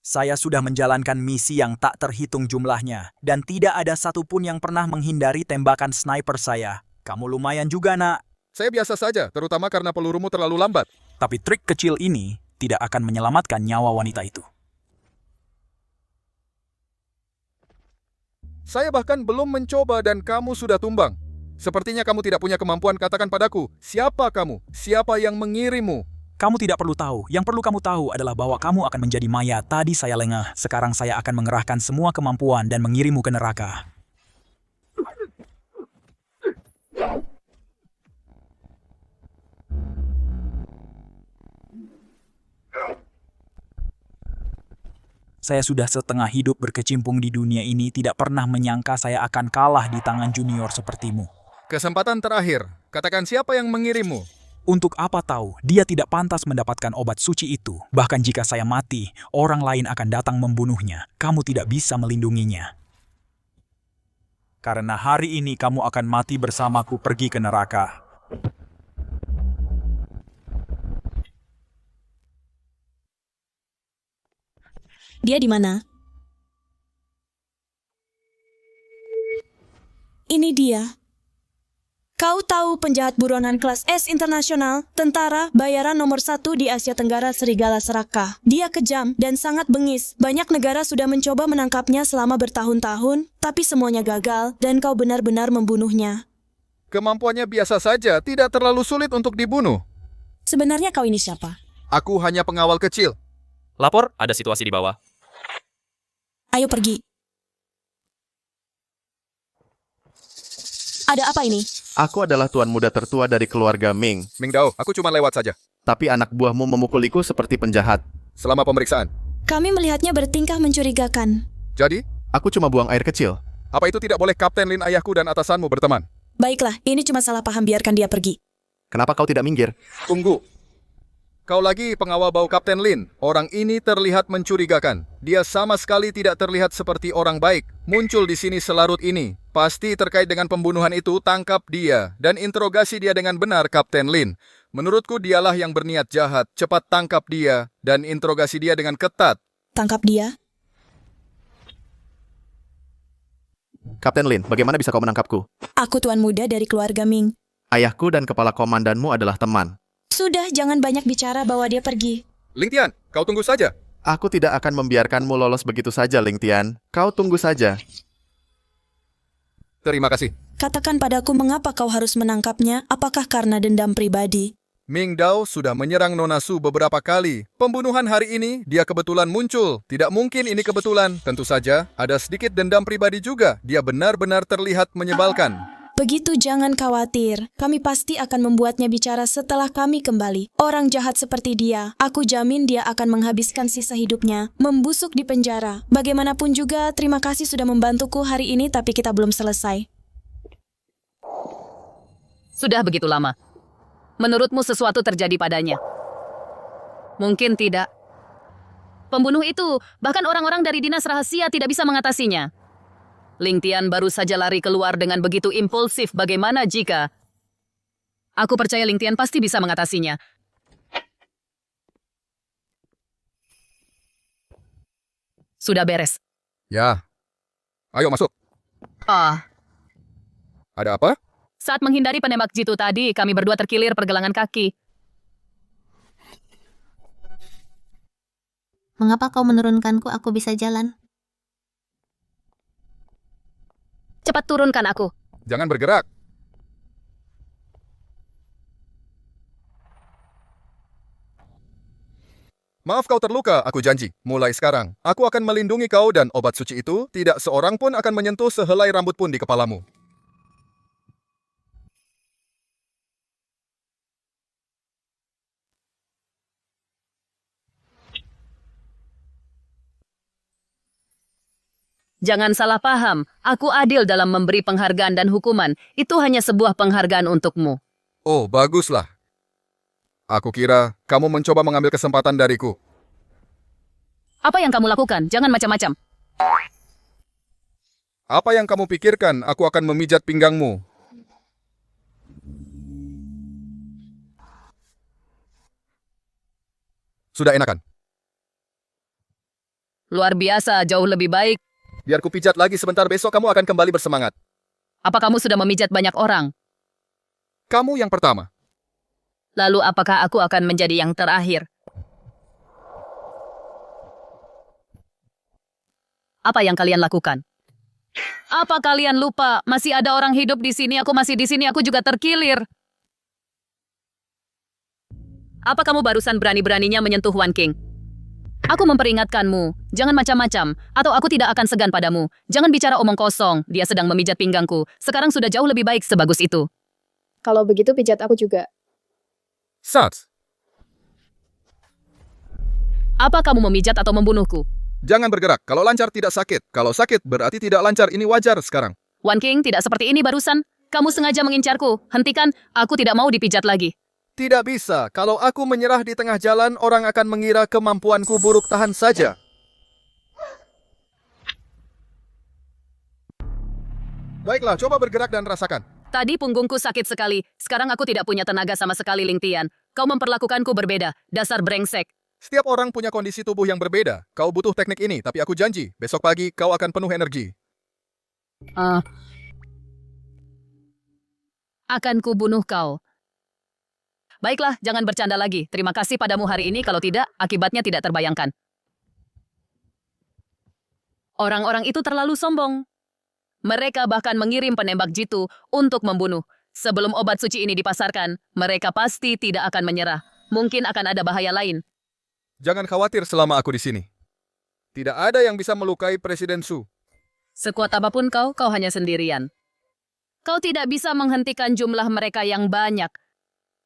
Saya sudah menjalankan misi yang tak terhitung jumlahnya, dan tidak ada satupun yang pernah menghindari tembakan sniper saya. Kamu lumayan juga, nak. Saya biasa saja, terutama karena pelurumu terlalu lambat. Tapi trik kecil ini tidak akan menyelamatkan nyawa wanita itu. Saya bahkan belum mencoba dan kamu sudah tumbang. Sepertinya kamu tidak punya kemampuan. Katakan padaku, siapa kamu? Siapa yang mengirimmu? Kamu tidak perlu tahu. Yang perlu kamu tahu adalah bahwa kamu akan menjadi maya. Tadi saya lengah. Sekarang saya akan mengerahkan semua kemampuan dan mengirimmu ke neraka. Saya sudah setengah hidup berkecimpung di dunia ini, tidak pernah menyangka saya akan kalah di tangan junior sepertimu. Kesempatan terakhir, katakan siapa yang mengirimmu? Untuk apa tahu, dia tidak pantas mendapatkan obat suci itu. Bahkan jika saya mati, orang lain akan datang membunuhnya. Kamu tidak bisa melindunginya. Karena hari ini kamu akan mati bersamaku pergi ke neraka. Dia di mana? Ini dia. Kau tahu penjahat buronan kelas S internasional, tentara, bayaran nomor 1 di Asia Tenggara Serigala Serakah. Dia kejam dan sangat bengis. Banyak negara sudah mencoba menangkapnya selama bertahun-tahun, tapi semuanya gagal dan kau benar-benar membunuhnya. Kemampuannya biasa saja, tidak terlalu sulit untuk dibunuh. Sebenarnya kau ini siapa? Aku hanya pengawal kecil. Lapor, ada situasi di bawah. Ayo pergi. Ada apa ini? Aku adalah tuan muda tertua dari keluarga Ming. Ming Dao, aku cuma lewat saja. Tapi anak buahmu memukuliku seperti penjahat. Selama pemeriksaan. Kami melihatnya bertingkah mencurigakan. Jadi? Aku cuma buang air kecil. Apa itu tidak boleh Kapten Lin ayahku dan atasanmu berteman? Baiklah, ini cuma salah paham, biarkan dia pergi. Kenapa kau tidak minggir? Tunggu. Kau lagi pengawal bau Kapten Lin. Orang ini terlihat mencurigakan. Dia sama sekali tidak terlihat seperti orang baik. Muncul di sini selarut ini. Pasti terkait dengan pembunuhan itu, tangkap dia. Dan interogasi dia dengan benar, Kapten Lin. Menurutku dialah yang berniat jahat. Cepat tangkap dia dan interogasi dia dengan ketat. Tangkap dia? Kapten Lin, bagaimana bisa kau menangkapku? Aku tuan muda dari keluarga Ming. Ayahku dan kepala komandanmu adalah teman. Sudah, jangan banyak bicara, bawa dia pergi. Ling Tian, kau tunggu saja. Aku tidak akan membiarkanmu lolos begitu saja, Ling Tian. Kau tunggu saja. Terima kasih. Katakan padaku mengapa kau harus menangkapnya, apakah karena dendam pribadi? Ming Dao sudah menyerang Nona Su beberapa kali. Pembunuhan hari ini, dia kebetulan muncul. Tidak mungkin ini kebetulan. Tentu saja, ada sedikit dendam pribadi juga. Dia benar-benar terlihat menyebalkan. Begitu, jangan khawatir. Kami pasti akan membuatnya bicara setelah kami kembali. Orang jahat seperti dia, aku jamin dia akan menghabiskan sisa hidupnya membusuk di penjara. Bagaimanapun juga, terima kasih sudah membantuku hari ini, tapi kita belum selesai. Sudah begitu lama. Menurutmu sesuatu terjadi padanya? Mungkin tidak. Pembunuh itu, bahkan orang-orang dari dinas rahasia tidak bisa mengatasinya. Ling Tian baru saja lari keluar dengan begitu impulsif. Bagaimana jika... Aku percaya Ling Tian pasti bisa mengatasinya. Sudah beres. Ya. Ayo masuk. Ada apa? Saat menghindari penembak jitu tadi, kami berdua terkilir pergelangan kaki. Mengapa kau menurunkanku? Aku bisa jalan. Cepat turunkan aku. Jangan bergerak. Maaf kau terluka, aku janji. Mulai sekarang, aku akan melindungi kau dan obat suci itu tidak seorang pun akan menyentuh sehelai rambut pun di kepalamu. Jangan salah paham, aku adil dalam memberi penghargaan dan hukuman. Itu hanya sebuah penghargaan untukmu. Oh, baguslah. Aku kira kamu mencoba mengambil kesempatan dariku. Apa yang kamu lakukan? Jangan macam-macam. Apa yang kamu pikirkan? Aku akan memijat pinggangmu. Sudah enakan? Luar biasa, jauh lebih baik. Biar ku pijat lagi sebentar, besok kamu akan kembali bersemangat. Apa kamu sudah memijat banyak orang? Kamu yang pertama. Lalu apakah aku akan menjadi yang terakhir? Apa yang kalian lakukan? Apa kalian lupa? Masih ada orang hidup di sini, aku masih di sini, aku juga terkilir. Apa kamu barusan berani-beraninya menyentuh Wan King? Aku memperingatkanmu, jangan macam-macam, atau aku tidak akan segan padamu. Jangan bicara omong kosong, dia sedang memijat pinggangku. Sekarang sudah jauh lebih baik sebagus itu. Kalau begitu pijat aku juga. Sats, Apa kamu memijat atau membunuhku? jangan bergerak. Kalau lancar tidak sakit. Kalau sakit berarti tidak lancar. Ini wajar sekarang. Wan King tidak seperti ini barusan. Kamu sengaja mengincarku. Hentikan, aku tidak mau dipijat lagi. Tidak bisa. Kalau aku menyerah di tengah jalan, orang akan mengira kemampuanku buruk. Tahan saja. Baiklah, coba bergerak dan rasakan. Tadi punggungku sakit sekali. Sekarang aku tidak punya tenaga sama sekali, Ling Tian. Kau memperlakukanku berbeda. Dasar brengsek. Setiap orang punya kondisi tubuh yang berbeda. Kau butuh teknik ini, tapi aku janji, besok pagi kau akan penuh energi. Akan kubunuh kau. Baiklah, jangan bercanda lagi. Terima kasih padamu hari ini, kalau tidak, akibatnya tidak terbayangkan. Orang-orang itu terlalu sombong. Mereka bahkan mengirim penembak jitu untuk membunuh. Sebelum obat suci ini dipasarkan, mereka pasti tidak akan menyerah. Mungkin akan ada bahaya lain. Jangan khawatir selama aku di sini. Tidak ada yang bisa melukai Presiden Su. Sekuat apapun kau hanya sendirian. Kau tidak bisa menghentikan jumlah mereka yang banyak.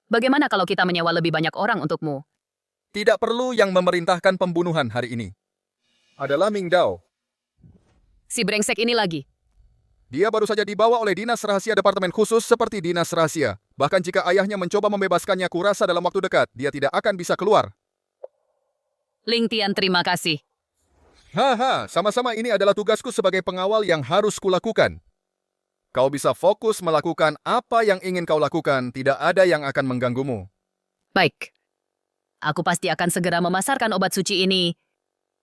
Bagaimana kalau kita menyewa lebih banyak orang untukmu? Tidak perlu yang memerintahkan pembunuhan hari ini. Adalah Ming Dao. Si brengsek ini lagi. Dia baru saja dibawa oleh Dinas Rahasia Departemen Khusus seperti Dinas Rahasia. Bahkan jika ayahnya mencoba membebaskannya, kurasa dalam waktu dekat, dia tidak akan bisa keluar. Ling Tian, terima kasih. Haha, sama-sama ini adalah tugasku sebagai pengawal yang harus kulakukan. Kau bisa fokus melakukan apa yang ingin kau lakukan, tidak ada yang akan mengganggumu. Baik. Aku pasti akan segera memasarkan obat suci ini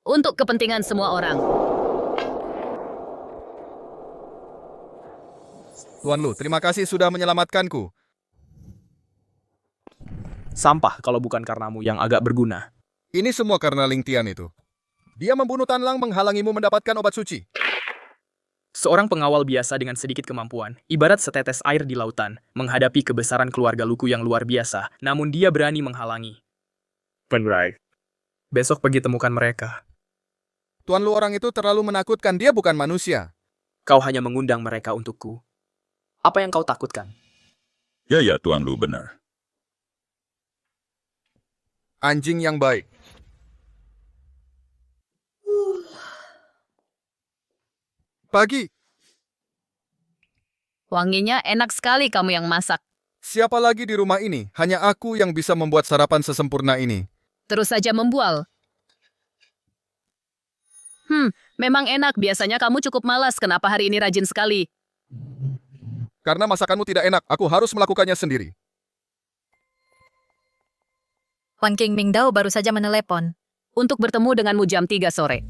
untuk kepentingan semua orang. Tuan Lu, terima kasih sudah menyelamatkanku. Sampah kalau bukan karenamu yang agak berguna. Ini semua karena Ling Tian itu. Dia membunuh Tan Lang menghalangimu mendapatkan obat suci. Seorang pengawal biasa dengan sedikit kemampuan, ibarat setetes air di lautan, menghadapi kebesaran keluarga Luku yang luar biasa, namun dia berani menghalangi. Penrai. Besok pergi temukan mereka. Tuan Lu, orang itu terlalu menakutkan, dia bukan manusia. Kau hanya mengundang mereka untukku. Apa yang kau takutkan? Ya, Tuan Lu, benar. Anjing yang baik. Pagi. Wanginya enak sekali kamu yang masak. Siapa lagi di rumah ini? Hanya aku yang bisa membuat sarapan sesempurna ini. Terus saja membual. Memang enak. Biasanya kamu cukup malas. Kenapa hari ini rajin sekali? Karena masakanmu tidak enak, aku harus melakukannya sendiri. Wan King Ming Dao baru saja menelepon. Untuk bertemu denganmu jam 3 sore.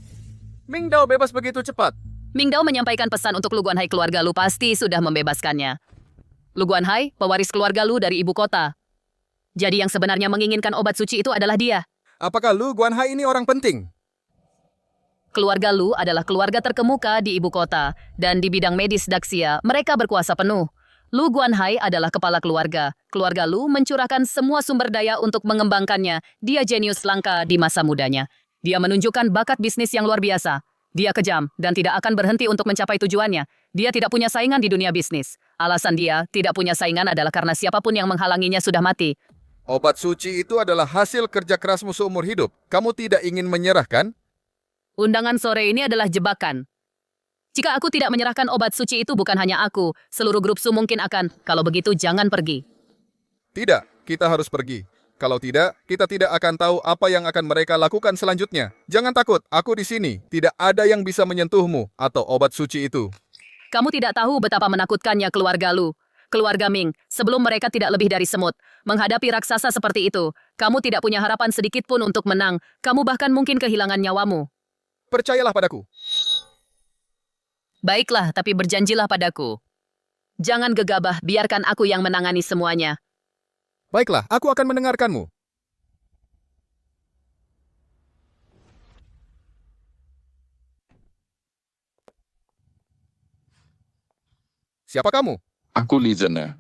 Ming Dao bebas begitu cepat. Ming Dao menyampaikan pesan untuk Lu Guanhai, keluarga Lu pasti sudah membebaskannya. Lu Guanhai, pewaris keluarga Lu dari ibu kota. Jadi yang sebenarnya menginginkan obat suci itu adalah dia. Apakah Lu Guanhai ini orang penting? Keluarga Lu adalah keluarga terkemuka di ibu kota, dan di bidang medis Daxia, mereka berkuasa penuh. Lu Guanhai adalah kepala keluarga. Keluarga Lu mencurahkan semua sumber daya untuk mengembangkannya. Dia jenius langka di masa mudanya. Dia menunjukkan bakat bisnis yang luar biasa. Dia kejam dan tidak akan berhenti untuk mencapai tujuannya. Dia tidak punya saingan di dunia bisnis. Alasan dia tidak punya saingan adalah karena siapapun yang menghalanginya sudah mati. Obat suci itu adalah hasil kerja kerasmu seumur hidup. Kamu tidak ingin menyerah, kan? Undangan sore ini adalah jebakan. Jika aku tidak menyerahkan obat suci itu, bukan hanya aku, seluruh grup Su mungkin akan. Kalau begitu, jangan pergi. Tidak, kita harus pergi. Kalau tidak, kita tidak akan tahu apa yang akan mereka lakukan selanjutnya. Jangan takut, aku di sini. Tidak ada yang bisa menyentuhmu atau obat suci itu. Kamu tidak tahu betapa menakutkannya keluarga Lu. Keluarga Ming, sebelum mereka tidak lebih dari semut. Menghadapi raksasa seperti itu, kamu tidak punya harapan sedikit pun untuk menang. Kamu bahkan mungkin kehilangan nyawamu. percayalah padaku. Baiklah, tapi berjanjilah padaku. Jangan gegabah, biarkan aku yang menangani semuanya. Baiklah, aku akan mendengarkanmu. Siapa kamu? Aku listener.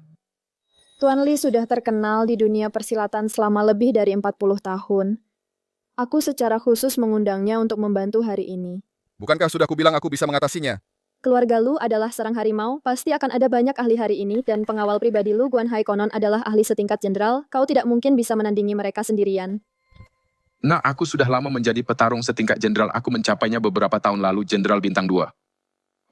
Tuan Lee sudah terkenal di dunia persilatan selama lebih dari 40 tahun. Aku secara khusus mengundangnya untuk membantu hari ini. Bukankah sudah kubilang aku bisa mengatasinya? Keluarga Lu adalah serang harimau, pasti akan ada banyak ahli hari ini, dan pengawal pribadi Lu, Guan Hai konon adalah ahli setingkat jenderal. Kau tidak mungkin bisa menandingi mereka sendirian. Nah, aku sudah lama menjadi petarung setingkat jenderal. Aku mencapainya beberapa tahun lalu, Jenderal Bintang 2.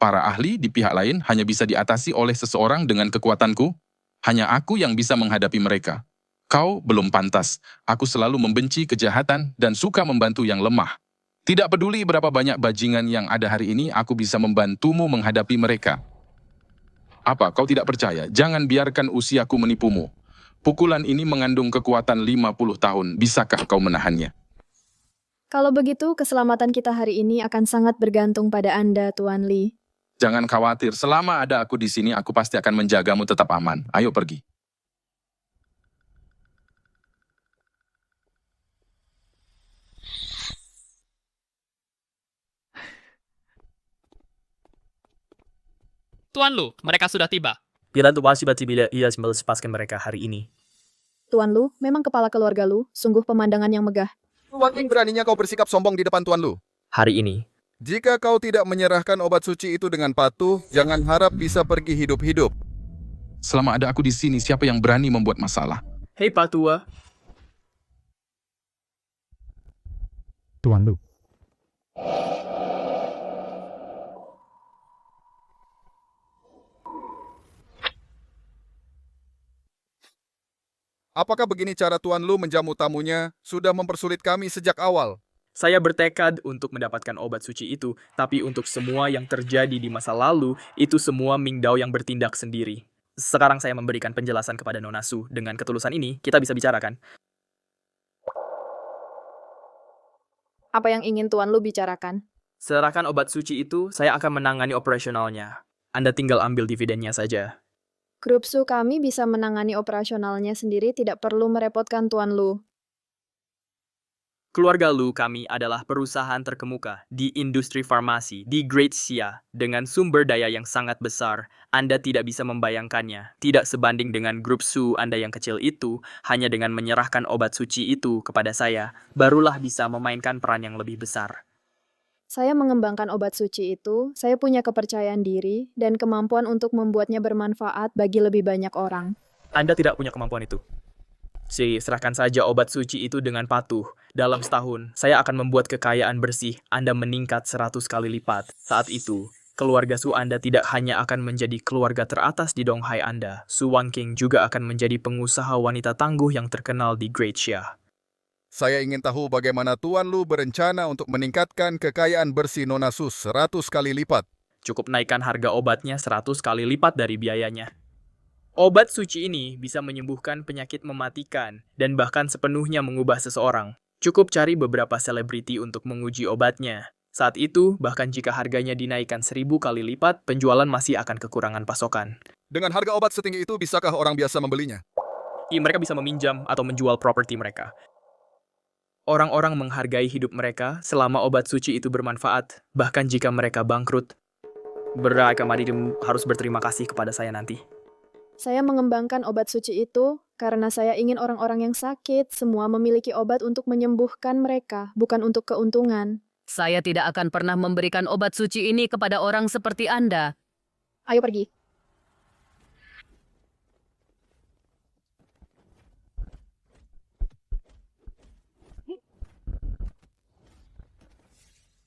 Para ahli di pihak lain hanya bisa diatasi oleh seseorang dengan kekuatanku. Hanya aku yang bisa menghadapi mereka. Kau belum pantas. Aku selalu membenci kejahatan dan suka membantu yang lemah. Tidak peduli berapa banyak bajingan yang ada hari ini, aku bisa membantumu menghadapi mereka. Apa, kau tidak percaya? Jangan biarkan usiaku menipumu. Pukulan ini mengandung kekuatan 50 tahun. Bisakah kau menahannya? Kalau begitu, keselamatan kita hari ini akan sangat bergantung pada Anda, Tuan Lee. Jangan khawatir, selama ada aku di sini, aku pasti akan menjagamu tetap aman. Ayo pergi. Tuan Lu, mereka sudah tiba. Bilantu wasibati bila ia melepaskan mereka hari ini. Tuan Lu, memang kepala keluarga Lu, sungguh pemandangan yang megah. Saking beraninya kau bersikap sombong di depan Tuan Lu. Hari ini, Jika kau tidak menyerahkan obat suci itu dengan patuh, jangan harap bisa pergi hidup-hidup. Selama ada aku di sini, siapa yang berani membuat masalah? hei Pak Tua, Tuan Lu. Apakah begini cara Tuan Lu menjamu tamunya? Sudah mempersulit kami sejak awal. saya bertekad untuk mendapatkan obat suci itu, tapi untuk semua yang terjadi di masa lalu, itu semua Ming Dao yang bertindak sendiri. Sekarang saya memberikan penjelasan kepada Nona Su. Dengan ketulusan ini, kita bisa bicarakan. Apa yang ingin Tuan Lu bicarakan? Serahkan obat suci itu, saya akan menangani operasionalnya. Anda tinggal ambil dividennya saja. Grup Su kami bisa menangani operasionalnya sendiri, tidak perlu merepotkan Tuan Lu. Keluarga Lu kami adalah perusahaan terkemuka di industri farmasi di Great Xia dengan sumber daya yang sangat besar. Anda tidak bisa membayangkannya. Tidak sebanding dengan grup Su Anda yang kecil itu, hanya dengan menyerahkan obat suci itu kepada saya, barulah bisa memainkan peran yang lebih besar. Saya mengembangkan obat suci itu, saya punya kepercayaan diri dan kemampuan untuk membuatnya bermanfaat bagi lebih banyak orang. Anda tidak punya kemampuan itu. Serahkan saja obat suci itu dengan patuh. Dalam setahun, saya akan membuat kekayaan bersih Anda meningkat 100 kali lipat. Saat itu, keluarga Su Anda tidak hanya akan menjadi keluarga teratas di Donghai Anda, Su Wangking juga akan menjadi pengusaha wanita tangguh yang terkenal di Great Xia. Saya ingin tahu bagaimana Tuan Lu berencana untuk meningkatkan kekayaan bersih Nona Su 100 kali lipat. Cukup naikkan harga obatnya 100 kali lipat dari biayanya. Obat suci ini bisa menyembuhkan penyakit mematikan dan bahkan sepenuhnya mengubah seseorang. Cukup cari beberapa selebriti untuk menguji obatnya. Saat itu, bahkan jika harganya dinaikkan 1000 kali lipat, penjualan masih akan kekurangan pasokan. Dengan harga obat setinggi itu, bisakah orang biasa membelinya? Mereka bisa meminjam atau menjual properti mereka. Orang-orang menghargai hidup mereka selama obat suci itu bermanfaat, bahkan jika mereka bangkrut. Mereka harus berterima kasih kepada saya nanti. Saya mengembangkan obat suci itu karena saya ingin orang-orang yang sakit semua memiliki obat untuk menyembuhkan mereka, bukan untuk keuntungan. Saya tidak akan pernah memberikan obat suci ini kepada orang seperti Anda. Ayo pergi.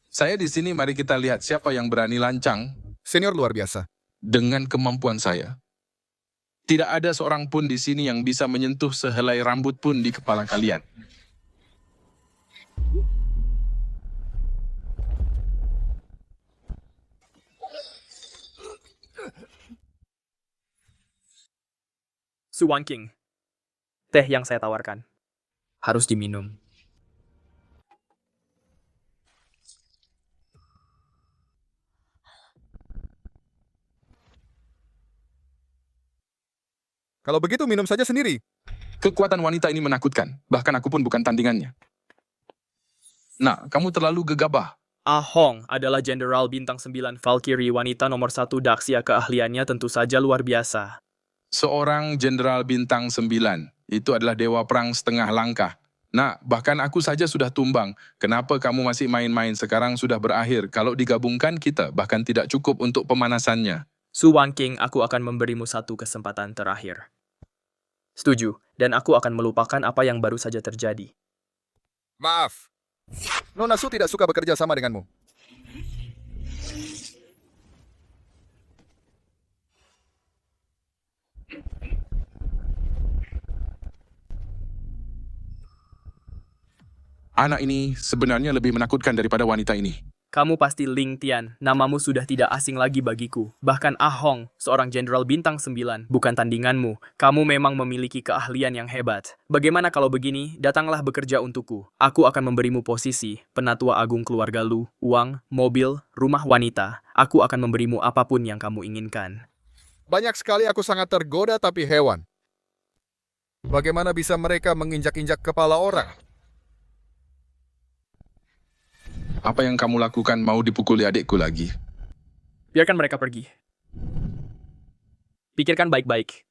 Saya di sini, mari kita lihat siapa yang berani lancang. Senior luar biasa. Dengan kemampuan saya. Tidak ada seorang pun di sini yang bisa menyentuh sehelai rambut pun di kepala kalian. Su Wangking, teh yang saya tawarkan harus diminum. Kalau begitu minum saja sendiri. Kekuatan wanita ini menakutkan. Bahkan aku pun bukan tandingannya. Nak, kamu terlalu gegabah. Ah Hong adalah Jenderal Bintang 9 Valkyrie wanita nomor 1 Daxia. Keahliannya tentu saja luar biasa. Seorang Jenderal Bintang 9. Itu adalah dewa perang setengah langkah. Nak, bahkan aku saja sudah tumbang. Kenapa kamu masih main-main? Sekarang sudah berakhir. Kalau digabungkan kita, bahkan tidak cukup untuk pemanasannya. Su Wanking, aku akan memberimu satu kesempatan terakhir. Setuju, dan aku akan melupakan apa yang baru saja terjadi. Maaf. Nona Su tidak suka bekerja sama denganmu. Anak ini sebenarnya lebih menakutkan daripada wanita ini. Kamu pasti Ling Tian, namamu sudah tidak asing lagi bagiku. Bahkan Ah Hong, seorang Jenderal Bintang 9, bukan tandinganmu. Kamu memang memiliki keahlian yang hebat. Bagaimana kalau begini, datanglah bekerja untukku. Aku akan memberimu posisi, penatua agung keluarga Lu, uang, mobil, rumah wanita. Aku akan memberimu apapun yang kamu inginkan. Banyak sekali aku sangat tergoda tapi hewan. Bagaimana bisa mereka menginjak-injak kepala orang? Apa yang kamu lakukan mau dipukuli adikku lagi? Biarkan mereka pergi. Pikirkan baik-baik.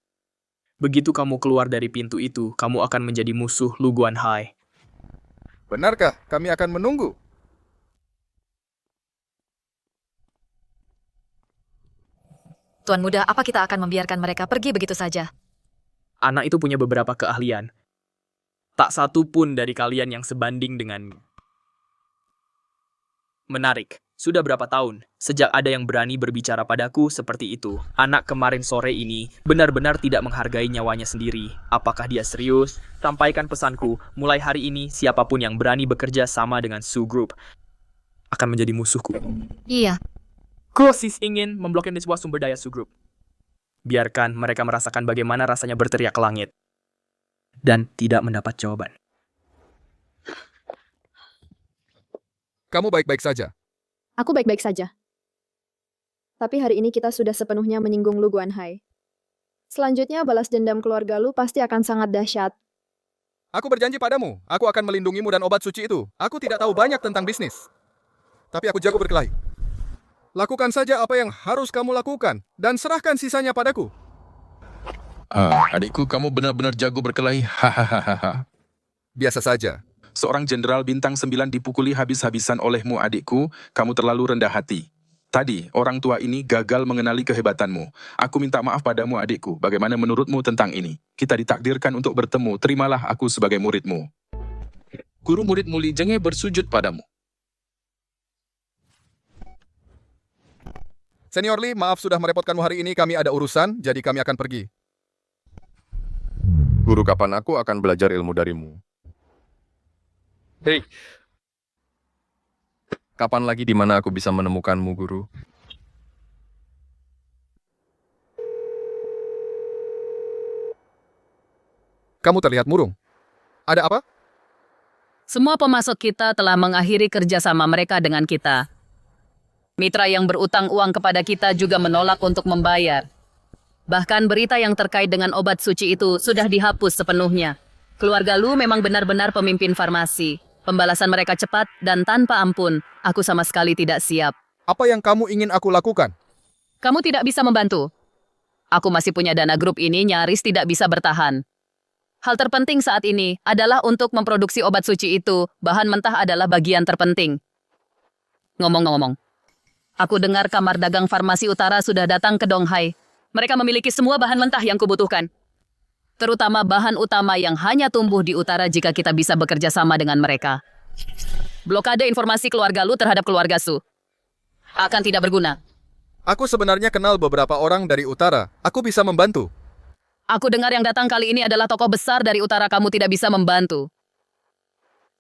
Begitu kamu keluar dari pintu itu, kamu akan menjadi musuh Lu Guanhai. Benarkah? Kami akan menunggu. Tuan Muda, apa kita akan membiarkan mereka pergi begitu saja? Anak itu punya beberapa keahlian. Tak satu pun dari kalian yang sebanding dengan... Menarik. Sudah berapa tahun sejak ada yang berani berbicara padaku seperti itu. Anak kemarin sore ini benar-benar tidak menghargai nyawanya sendiri. Apakah dia serius? Sampaikan pesanku. Mulai hari ini siapapun yang berani bekerja sama dengan Su Group akan menjadi musuhku. Iya. Krosis ingin memblokir sebuah sumber daya Su Group. Biarkan mereka merasakan bagaimana rasanya berteriak ke langit dan tidak mendapat jawaban. Kamu baik-baik saja. Aku baik-baik saja. Tapi hari ini kita sudah sepenuhnya menyinggung Lu Guanhai. Selanjutnya balas dendam keluarga Lu pasti akan sangat dahsyat. Aku berjanji padamu, aku akan melindungimu dan obat suci itu. Aku tidak tahu banyak tentang bisnis. Tapi aku jago berkelahi. Lakukan saja apa yang harus kamu lakukan, dan serahkan sisanya padaku. Adikku, kamu benar-benar jago berkelahi. Hahaha. Biasa saja. Seorang Jenderal Bintang 9 dipukuli habis-habisan olehmu, adikku. Kamu terlalu rendah hati. Tadi, orang tua ini gagal mengenali kehebatanmu. Aku minta maaf padamu, adikku. Bagaimana menurutmu tentang ini? Kita ditakdirkan untuk bertemu. Terimalah aku sebagai muridmu. Guru muridmu Li Zhenge bersujud padamu. Senior Li, maaf sudah merepotkanmu hari ini. Kami ada urusan, jadi kami akan pergi. Guru, kapan aku akan belajar ilmu darimu? Hei. Kapan lagi di mana aku bisa menemukanmu, Guru? Kamu terlihat murung. Ada apa? Semua pemasok kita telah mengakhiri kerjasama mereka dengan kita. Mitra yang berutang uang kepada kita juga menolak untuk membayar. Bahkan berita yang terkait dengan obat suci itu sudah dihapus sepenuhnya. Keluarga Lu memang benar-benar pemimpin farmasi. Pembalasan mereka cepat dan tanpa ampun. Aku sama sekali tidak siap. Apa yang kamu ingin aku lakukan? Kamu tidak bisa membantu. Aku masih punya dana grup ini nyaris tidak bisa bertahan. Hal terpenting saat ini adalah untuk memproduksi obat suci itu. Bahan mentah adalah bagian terpenting. Ngomong-ngomong, aku dengar kamar dagang farmasi utara sudah datang ke Donghai. Mereka memiliki semua bahan mentah yang kubutuhkan. Terutama bahan utama yang hanya tumbuh di utara jika kita bisa bekerja sama dengan mereka. Blokade informasi keluarga Lu terhadap keluarga Su akan tidak berguna. Aku sebenarnya kenal beberapa orang dari utara. Aku bisa membantu. Aku dengar yang datang kali ini adalah tokoh besar dari utara. Kamu tidak bisa membantu.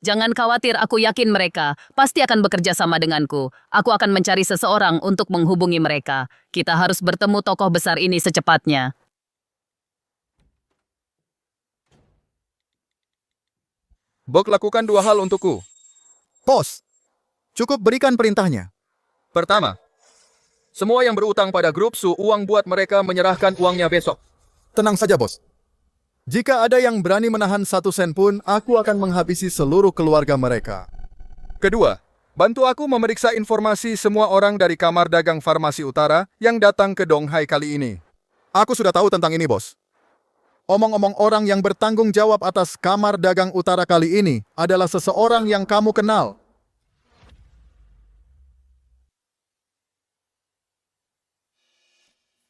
Jangan khawatir, aku yakin mereka pasti akan bekerja sama denganku. Aku akan mencari seseorang untuk menghubungi mereka. Kita harus bertemu tokoh besar ini secepatnya. Bok lakukan 2 hal untukku. Bos, cukup berikan perintahnya. Pertama, semua yang berutang pada grup Su uang buat mereka menyerahkan uangnya besok. Tenang saja, bos. Jika ada yang berani menahan 1 sen pun, aku akan menghabisi seluruh keluarga mereka. Kedua, bantu aku memeriksa informasi semua orang dari kamar dagang farmasi utara yang datang ke Donghai kali ini. Aku sudah tahu tentang ini, bos. Omong-omong, orang yang bertanggung jawab atas kamar dagang utara kali ini adalah seseorang yang kamu kenal.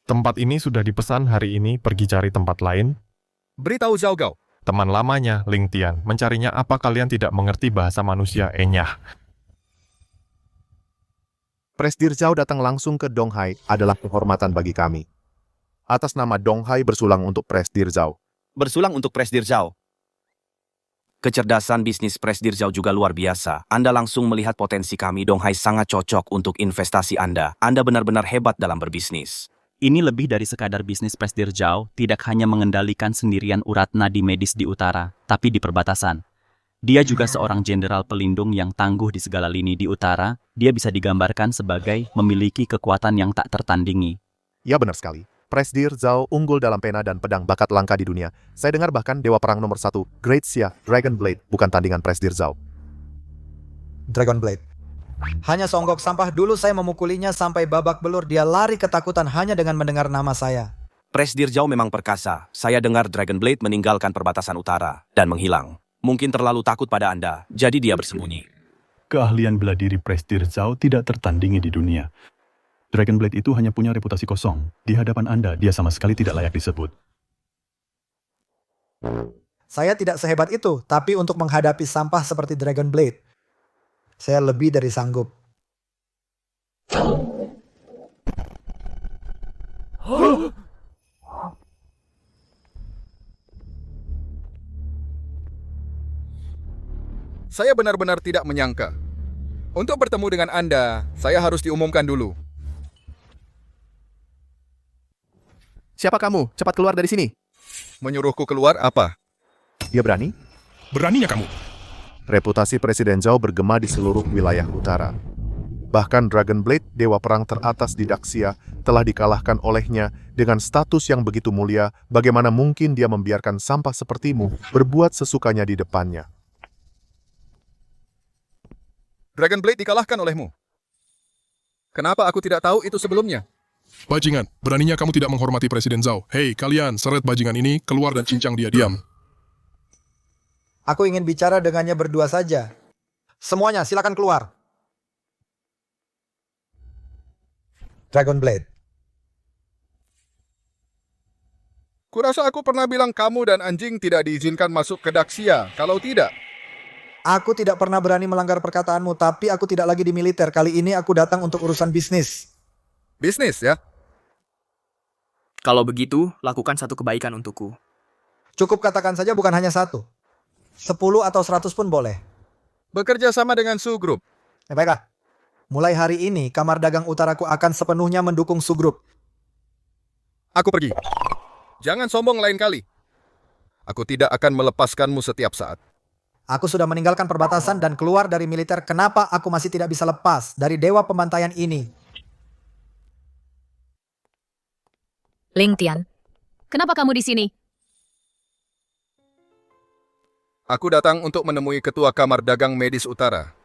Tempat ini sudah dipesan hari ini pergi cari tempat lain. Beritahu Zhao Gao. Teman lamanya, Ling Tian, mencarinya apa kalian tidak mengerti bahasa manusia enyah. Presdir Zhao datang langsung ke Donghai adalah kehormatan bagi kami. Atas nama Donghai bersulang untuk Presdir Zhao. Bersulang untuk Presdir Zhao. Kecerdasan bisnis Presdir Zhao juga luar biasa. Anda langsung melihat potensi kami. Donghai sangat cocok untuk investasi Anda. Anda benar-benar hebat dalam berbisnis. Ini lebih dari sekadar bisnis Presdir Zhao, tidak hanya mengendalikan sendirian urat nadi medis di utara, tapi di perbatasan. Dia juga seorang jenderal pelindung yang tangguh di segala lini di utara. Dia bisa digambarkan sebagai memiliki kekuatan yang tak tertandingi. Ya, benar sekali. Presdir Zhao unggul dalam pena dan pedang bakat langka di dunia. Saya dengar bahkan Dewa Perang nomor 1, Great Xia, Dragon Blade, bukan tandingan Presdir Zhao. Dragon Blade. Hanya songgok sampah dulu saya memukulinya sampai babak belur. Dia lari ketakutan hanya dengan mendengar nama saya. Presdir Zhao memang perkasa. Saya dengar Dragon Blade meninggalkan perbatasan utara dan menghilang. Mungkin terlalu takut pada Anda, jadi dia bersembunyi. Keahlian bela diri Presdir Zhao tidak tertandingi di dunia. Dragon Blade itu hanya punya reputasi kosong. Di hadapan Anda, dia sama sekali tidak layak disebut. Saya tidak sehebat itu, tapi untuk menghadapi sampah seperti Dragon Blade, saya lebih dari sanggup. Saya benar-benar tidak menyangka. Untuk bertemu dengan Anda, saya harus diumumkan dulu. Siapa kamu? Cepat keluar dari sini. Menyuruhku keluar apa? Dia berani? Beraninya kamu. Reputasi Presiden Zhao bergema di seluruh wilayah utara. Bahkan Dragon Blade, dewa perang teratas di Daxia, telah dikalahkan olehnya dengan status yang begitu mulia. Bagaimana mungkin dia membiarkan sampah sepertimu berbuat sesukanya di depannya? Dragon Blade dikalahkan olehmu. Kenapa aku tidak tahu itu sebelumnya? Bajingan, beraninya kamu tidak menghormati Presiden Zhao. Hei, kalian, seret bajingan ini, keluar dan cincang dia, diam. Aku ingin bicara dengannya berdua saja. Semuanya, silakan keluar. Dragon Blade. Kurasa aku pernah bilang kamu dan anjing tidak diizinkan masuk ke Daxia. Kalau tidak, aku tidak pernah berani melanggar perkataanmu, tapi aku tidak lagi di militer. Kali ini aku datang untuk urusan bisnis. Bisnis, ya? Kalau begitu, lakukan satu kebaikan untukku. Cukup katakan saja bukan hanya 1. 10 atau 100 pun boleh. Bekerja sama dengan Su Group. Baiklah. Mulai hari ini, Kamar Dagang Utaraku akan sepenuhnya mendukung Su Group. Aku pergi. Jangan sombong lain kali. Aku tidak akan melepaskanmu setiap saat. Aku sudah meninggalkan perbatasan dan keluar dari militer. Kenapa aku masih tidak bisa lepas dari dewa pembantaian ini? Ling Tian, kenapa kamu di sini? Aku datang untuk menemui Ketua Kamar Dagang Medis Utara.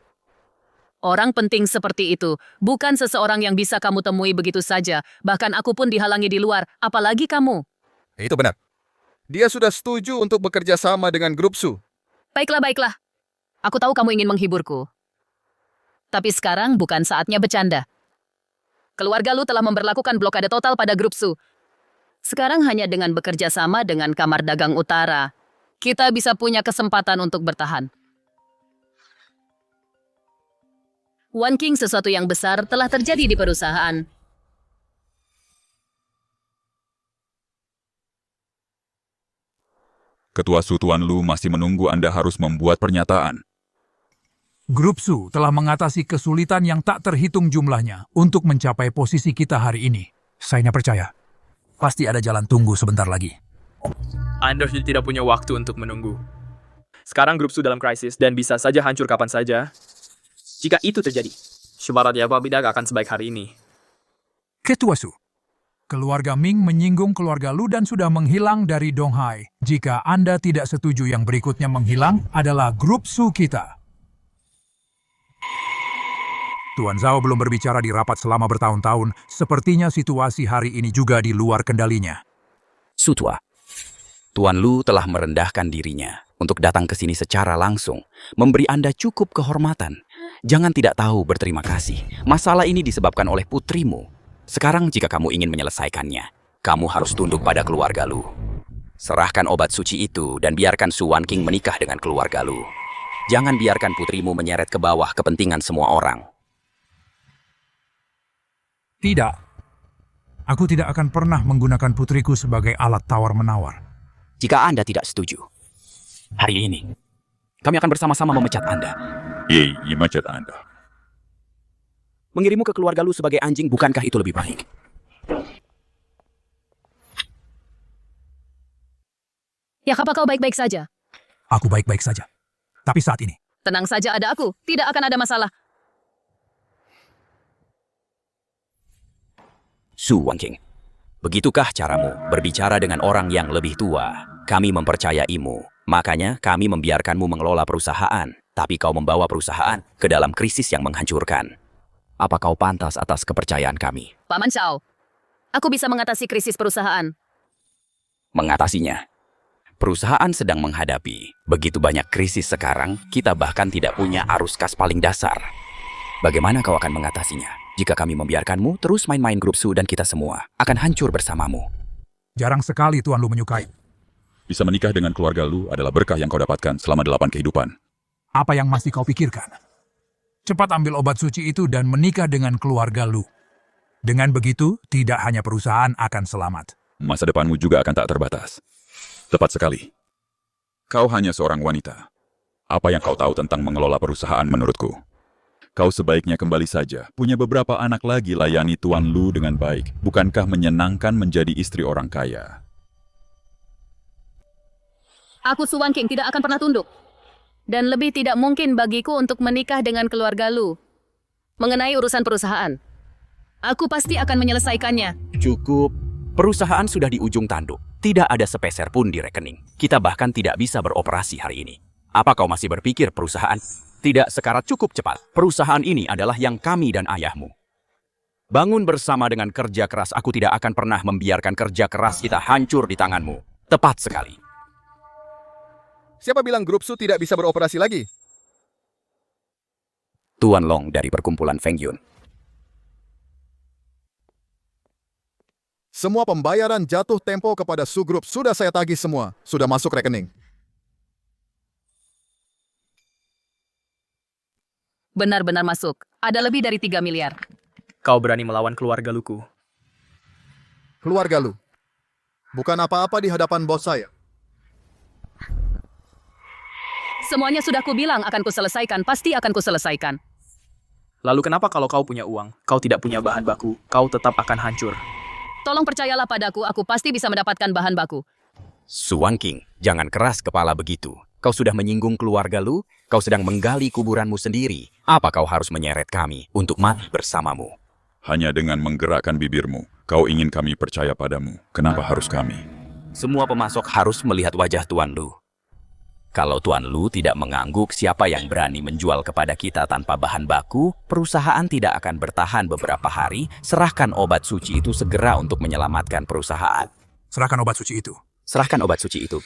Orang penting seperti itu, bukan seseorang yang bisa kamu temui begitu saja. Bahkan aku pun dihalangi di luar, apalagi kamu. Itu benar. Dia sudah setuju untuk bekerja sama dengan grup Su. Baiklah. Aku tahu kamu ingin menghiburku. Tapi sekarang bukan saatnya bercanda. Keluarga Lu telah memberlakukan blokade total pada grup Su. Sekarang hanya dengan bekerja sama dengan Kamar Dagang Utara, kita bisa punya kesempatan untuk bertahan. One King, sesuatu yang besar telah terjadi di perusahaan. Ketua Su Tuan Lu masih menunggu Anda harus membuat pernyataan. Grup Su telah mengatasi kesulitan yang tak terhitung jumlahnya untuk mencapai posisi kita hari ini. Saya percaya. Pasti ada jalan tunggu sebentar lagi. Anda sudah tidak punya waktu untuk menunggu. Sekarang grup Su dalam krisis dan bisa saja hancur kapan saja. Jika itu terjadi, Syubarat Yaba tidak akan sebaik hari ini. Ketua Su, Keluarga Ming menyinggung keluarga Lu dan sudah menghilang dari Donghai. Jika Anda tidak setuju, yang berikutnya menghilang adalah grup Su kita. Tuan Zhao belum berbicara di rapat selama bertahun-tahun. Sepertinya situasi hari ini juga di luar kendalinya. Sutua, Tuan Lu telah merendahkan dirinya untuk datang ke sini secara langsung, memberi Anda cukup kehormatan. Jangan tidak tahu berterima kasih. Masalah ini disebabkan oleh putrimu. Sekarang jika kamu ingin menyelesaikannya, kamu harus tunduk pada keluarga Lu. Serahkan obat suci itu dan biarkan Su Wanqing menikah dengan keluarga Lu. Jangan biarkan putrimu menyeret ke bawah kepentingan semua orang. Tidak. Aku tidak akan pernah menggunakan putriku sebagai alat tawar-menawar. Jika Anda tidak setuju, hari ini kami akan bersama-sama memecat Anda. Memecat Anda. Mengirimmu ke keluarga Lu sebagai anjing, bukankah itu lebih baik? Ya, apa kau baik-baik saja? Aku baik-baik saja. Tapi saat ini, Tenang saja, ada aku. Tidak akan ada masalah. Su Wanqing, begitukah caramu berbicara dengan orang yang lebih tua? Kami mempercayaimu, makanya kami membiarkanmu mengelola perusahaan, tapi kau membawa perusahaan ke dalam krisis yang menghancurkan. Apa kau pantas atas kepercayaan kami? Paman Xiao, aku bisa mengatasi krisis perusahaan. Mengatasinya. Perusahaan sedang menghadapi begitu banyak krisis sekarang, kita bahkan tidak punya arus kas paling dasar. Bagaimana kau akan mengatasinya? Jika kami membiarkanmu terus main-main grup Su dan kita semua akan hancur bersamamu. Jarang sekali Tuan Lu menyukai. Bisa menikah dengan keluarga Lu adalah berkah yang kau dapatkan selama 8 kehidupan. Apa yang masih kau pikirkan? Cepat ambil obat suci itu dan menikah dengan keluarga Lu. Dengan begitu, tidak hanya perusahaan akan selamat. Masa depanmu juga akan tak terbatas. Tepat sekali. Kau hanya seorang wanita. Apa yang kau tahu tentang mengelola perusahaan menurutku? Kau sebaiknya kembali saja. Punya beberapa anak lagi, layani Tuan Lu dengan baik. Bukankah menyenangkan menjadi istri orang kaya? Aku Su Wanqing tidak akan pernah tunduk. Dan lebih tidak mungkin bagiku untuk menikah dengan keluarga Lu. Mengenai urusan perusahaan, aku pasti akan menyelesaikannya. Cukup. Perusahaan sudah di ujung tanduk. Tidak ada sepeser pun di rekening. Kita bahkan tidak bisa beroperasi hari ini. Apa kau masih berpikir perusahaan? Tidak sekarat cukup cepat. Perusahaan ini adalah yang kami dan ayahmu. Bangun bersama dengan kerja keras. Aku tidak akan pernah membiarkan kerja keras kita hancur di tanganmu. Tepat sekali. Siapa bilang grup Su tidak bisa beroperasi lagi? Tuan Long dari perkumpulan Feng Yun. Semua pembayaran jatuh tempo kepada Su Group sudah saya tagih semua. Sudah masuk rekening. Benar-benar masuk. Ada lebih dari 3 miliar. Kau berani melawan keluarga Luku. Keluarga Lu. Bukan apa-apa di hadapan bos saya. Semuanya sudah kubilang akan kuselesaikan. Pasti akan kuselesaikan. Lalu kenapa kalau kau punya uang, kau tidak punya bahan baku, kau tetap akan hancur? Tolong percayalah padaku, aku pasti bisa mendapatkan bahan baku. Su Wanqing, jangan keras kepala begitu. Kau sudah menyinggung keluarga Lu, kau sedang menggali kuburanmu sendiri. Apa kau harus menyeret kami untuk mati bersamamu? Hanya dengan menggerakkan bibirmu, kau ingin kami percaya padamu. Kenapa harus kami? Semua pemasok harus melihat wajah Tuan Lu. Kalau Tuan Lu tidak mengangguk siapa yang berani menjual kepada kita tanpa bahan baku, perusahaan tidak akan bertahan beberapa hari. Serahkan obat suci itu segera untuk menyelamatkan perusahaan. Serahkan obat suci itu. Serahkan obat suci itu.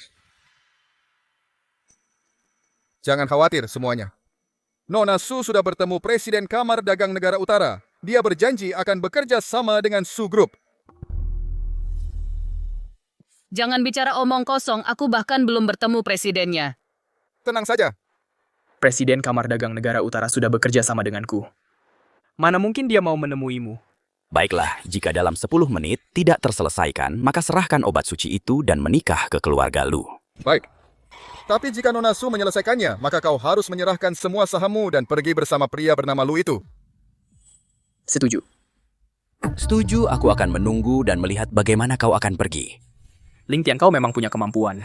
Jangan khawatir semuanya. Nona Su sudah bertemu Presiden Kamar Dagang Negara Utara. Dia berjanji akan bekerja sama dengan Su Group. Jangan bicara omong kosong, aku bahkan belum bertemu presidennya. Tenang saja. Presiden Kamar Dagang Negara Utara sudah bekerja sama denganku. Mana mungkin dia mau menemuimu? Baiklah, jika dalam 10 menit tidak terselesaikan, maka serahkan obat suci itu dan menikah ke keluarga Lu. Baik. Tapi jika Nona Su menyelesaikannya, maka kau harus menyerahkan semua sahammu dan pergi bersama pria bernama Lu itu. Setuju. Setuju, aku akan menunggu dan melihat bagaimana kau akan pergi. Ling Tian, kau memang punya kemampuan.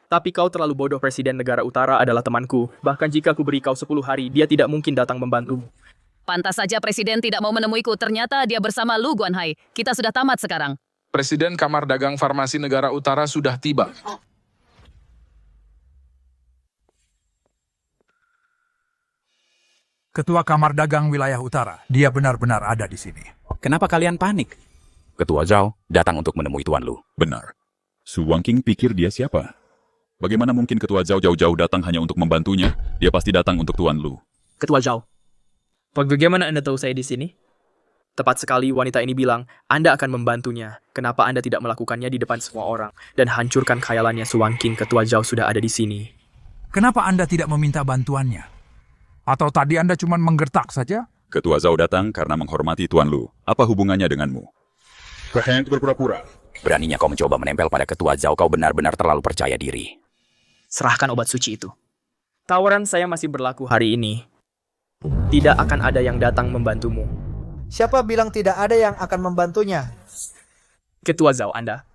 Tapi kau terlalu bodoh. Presiden Negara Utara adalah temanku. Bahkan jika ku beri kau 10 hari, dia tidak mungkin datang membantumu. Pantas saja Presiden tidak mau menemuiku. Ternyata dia bersama Lu Guanhai. Kita sudah tamat sekarang. Presiden Kamar Dagang Farmasi Negara Utara sudah tiba. Ketua Kamar Dagang Wilayah Utara, dia benar-benar ada di sini. Kenapa kalian panik? Ketua Zhao datang untuk menemui Tuan Lu. Benar. Su Wangqing pikir dia siapa? Bagaimana mungkin Ketua Zhao jauh-jauh datang hanya untuk membantunya? Dia pasti datang untuk Tuan Lu. Ketua Zhao, bagaimana Anda tahu saya di sini? Tepat sekali wanita ini bilang, Anda akan membantunya. Kenapa Anda tidak melakukannya di depan semua orang dan hancurkan khayalannya Su Wangqing? Ketua Zhao sudah ada di sini. Kenapa Anda tidak meminta bantuannya? Atau tadi Anda cuma menggertak saja? Ketua Zhao datang karena menghormati Tuan Lu. Apa hubungannya denganmu? Kalian berpura-pura. Beraninya kau mencoba menempel pada Ketua Zhao, kau benar-benar terlalu percaya diri. Serahkan obat suci itu. Tawaran saya masih berlaku hari ini. Tidak akan ada yang datang membantumu. Siapa bilang tidak ada yang akan membantunya? Ketua Zhao, Anda.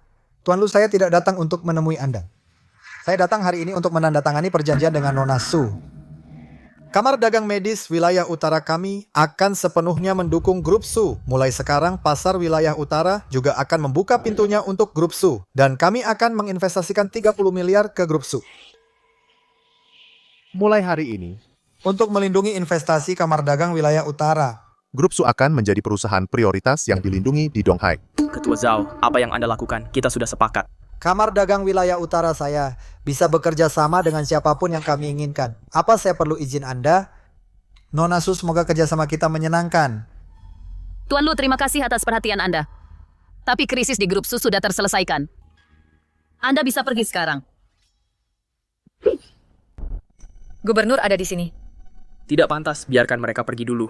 Tuan Lu, saya tidak datang untuk menemui Anda. Saya datang hari ini untuk menandatangani perjanjian dengan Nona Su. Kamar Dagang Medis Wilayah Utara kami akan sepenuhnya mendukung Grup Su. Mulai sekarang, Pasar Wilayah Utara juga akan membuka pintunya untuk Grup Su. Dan kami akan menginvestasikan 30 miliar ke Grup Su. Mulai hari ini, Untuk melindungi investasi Kamar Dagang Wilayah Utara. Grup Su akan menjadi perusahaan prioritas yang dilindungi di Donghai. Ketua Zhao, apa yang Anda lakukan? Kita sudah sepakat. Kamar Dagang Wilayah Utara saya bisa bekerja sama dengan siapapun yang kami inginkan. Apa saya perlu izin Anda? Nona Su, semoga kerjasama kita menyenangkan. Tuan Lu, terima kasih atas perhatian Anda. Tapi krisis di Grup Su sudah terselesaikan. Anda bisa pergi sekarang. Gubernur ada di sini. Tidak pantas, biarkan mereka pergi dulu.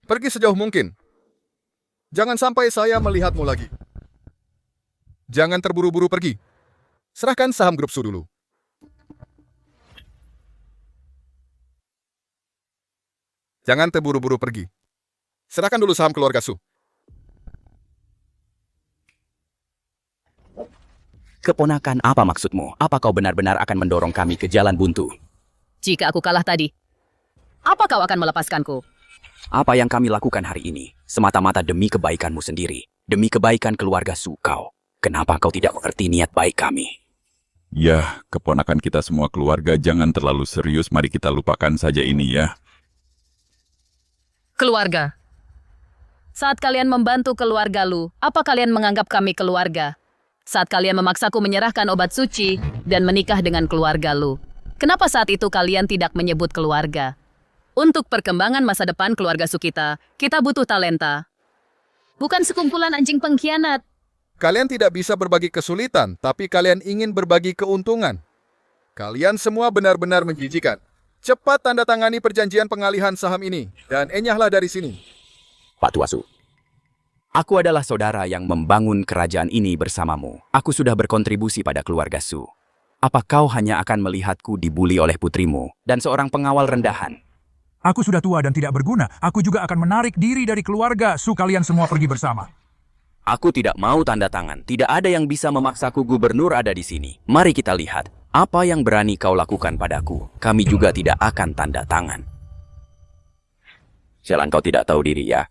Pergi sejauh mungkin. Jangan sampai saya melihatmu lagi. Jangan terburu-buru pergi. Serahkan saham Grup Su dulu. Jangan terburu-buru pergi. Serahkan dulu saham keluarga Su. Keponakan, apa maksudmu? Apa kau benar-benar akan mendorong kami ke jalan buntu? Jika aku kalah tadi, apa kau akan melepaskanku? Apa yang kami lakukan hari ini semata-mata demi kebaikanmu sendiri, demi kebaikan keluarga Su kau. Kenapa kau tidak mengerti niat baik kami? Ya, keponakan kita semua keluarga, jangan terlalu serius. Mari kita lupakan saja ini ya. Keluarga. Saat kalian membantu keluarga Lu, apa kalian menganggap kami keluarga? Saat kalian memaksaku menyerahkan obat suci dan menikah dengan keluarga Lu, kenapa saat itu kalian tidak menyebut keluarga? Untuk perkembangan masa depan keluarga Su kita butuh talenta. Bukan sekumpulan anjing pengkhianat. Kalian tidak bisa berbagi kesulitan, tapi kalian ingin berbagi keuntungan. Kalian semua benar-benar menjijikan. Cepat tanda tangani perjanjian pengalihan saham ini, dan enyahlah dari sini. Pak Tua Su, aku adalah saudara yang membangun kerajaan ini bersamamu. Aku sudah berkontribusi pada keluarga Su. Apa kau hanya akan melihatku dibuli oleh putrimu dan seorang pengawal rendahan? Aku sudah tua dan tidak berguna. Aku juga akan menarik diri dari keluarga Su. Kalian semua pergi bersama. Aku tidak mau tanda tangan. Tidak ada yang bisa memaksaku. Gubernur ada di sini. Mari kita lihat. Apa yang berani kau lakukan padaku? Kami juga tidak akan tanda tangan. Jalan kau tidak tahu diri ya.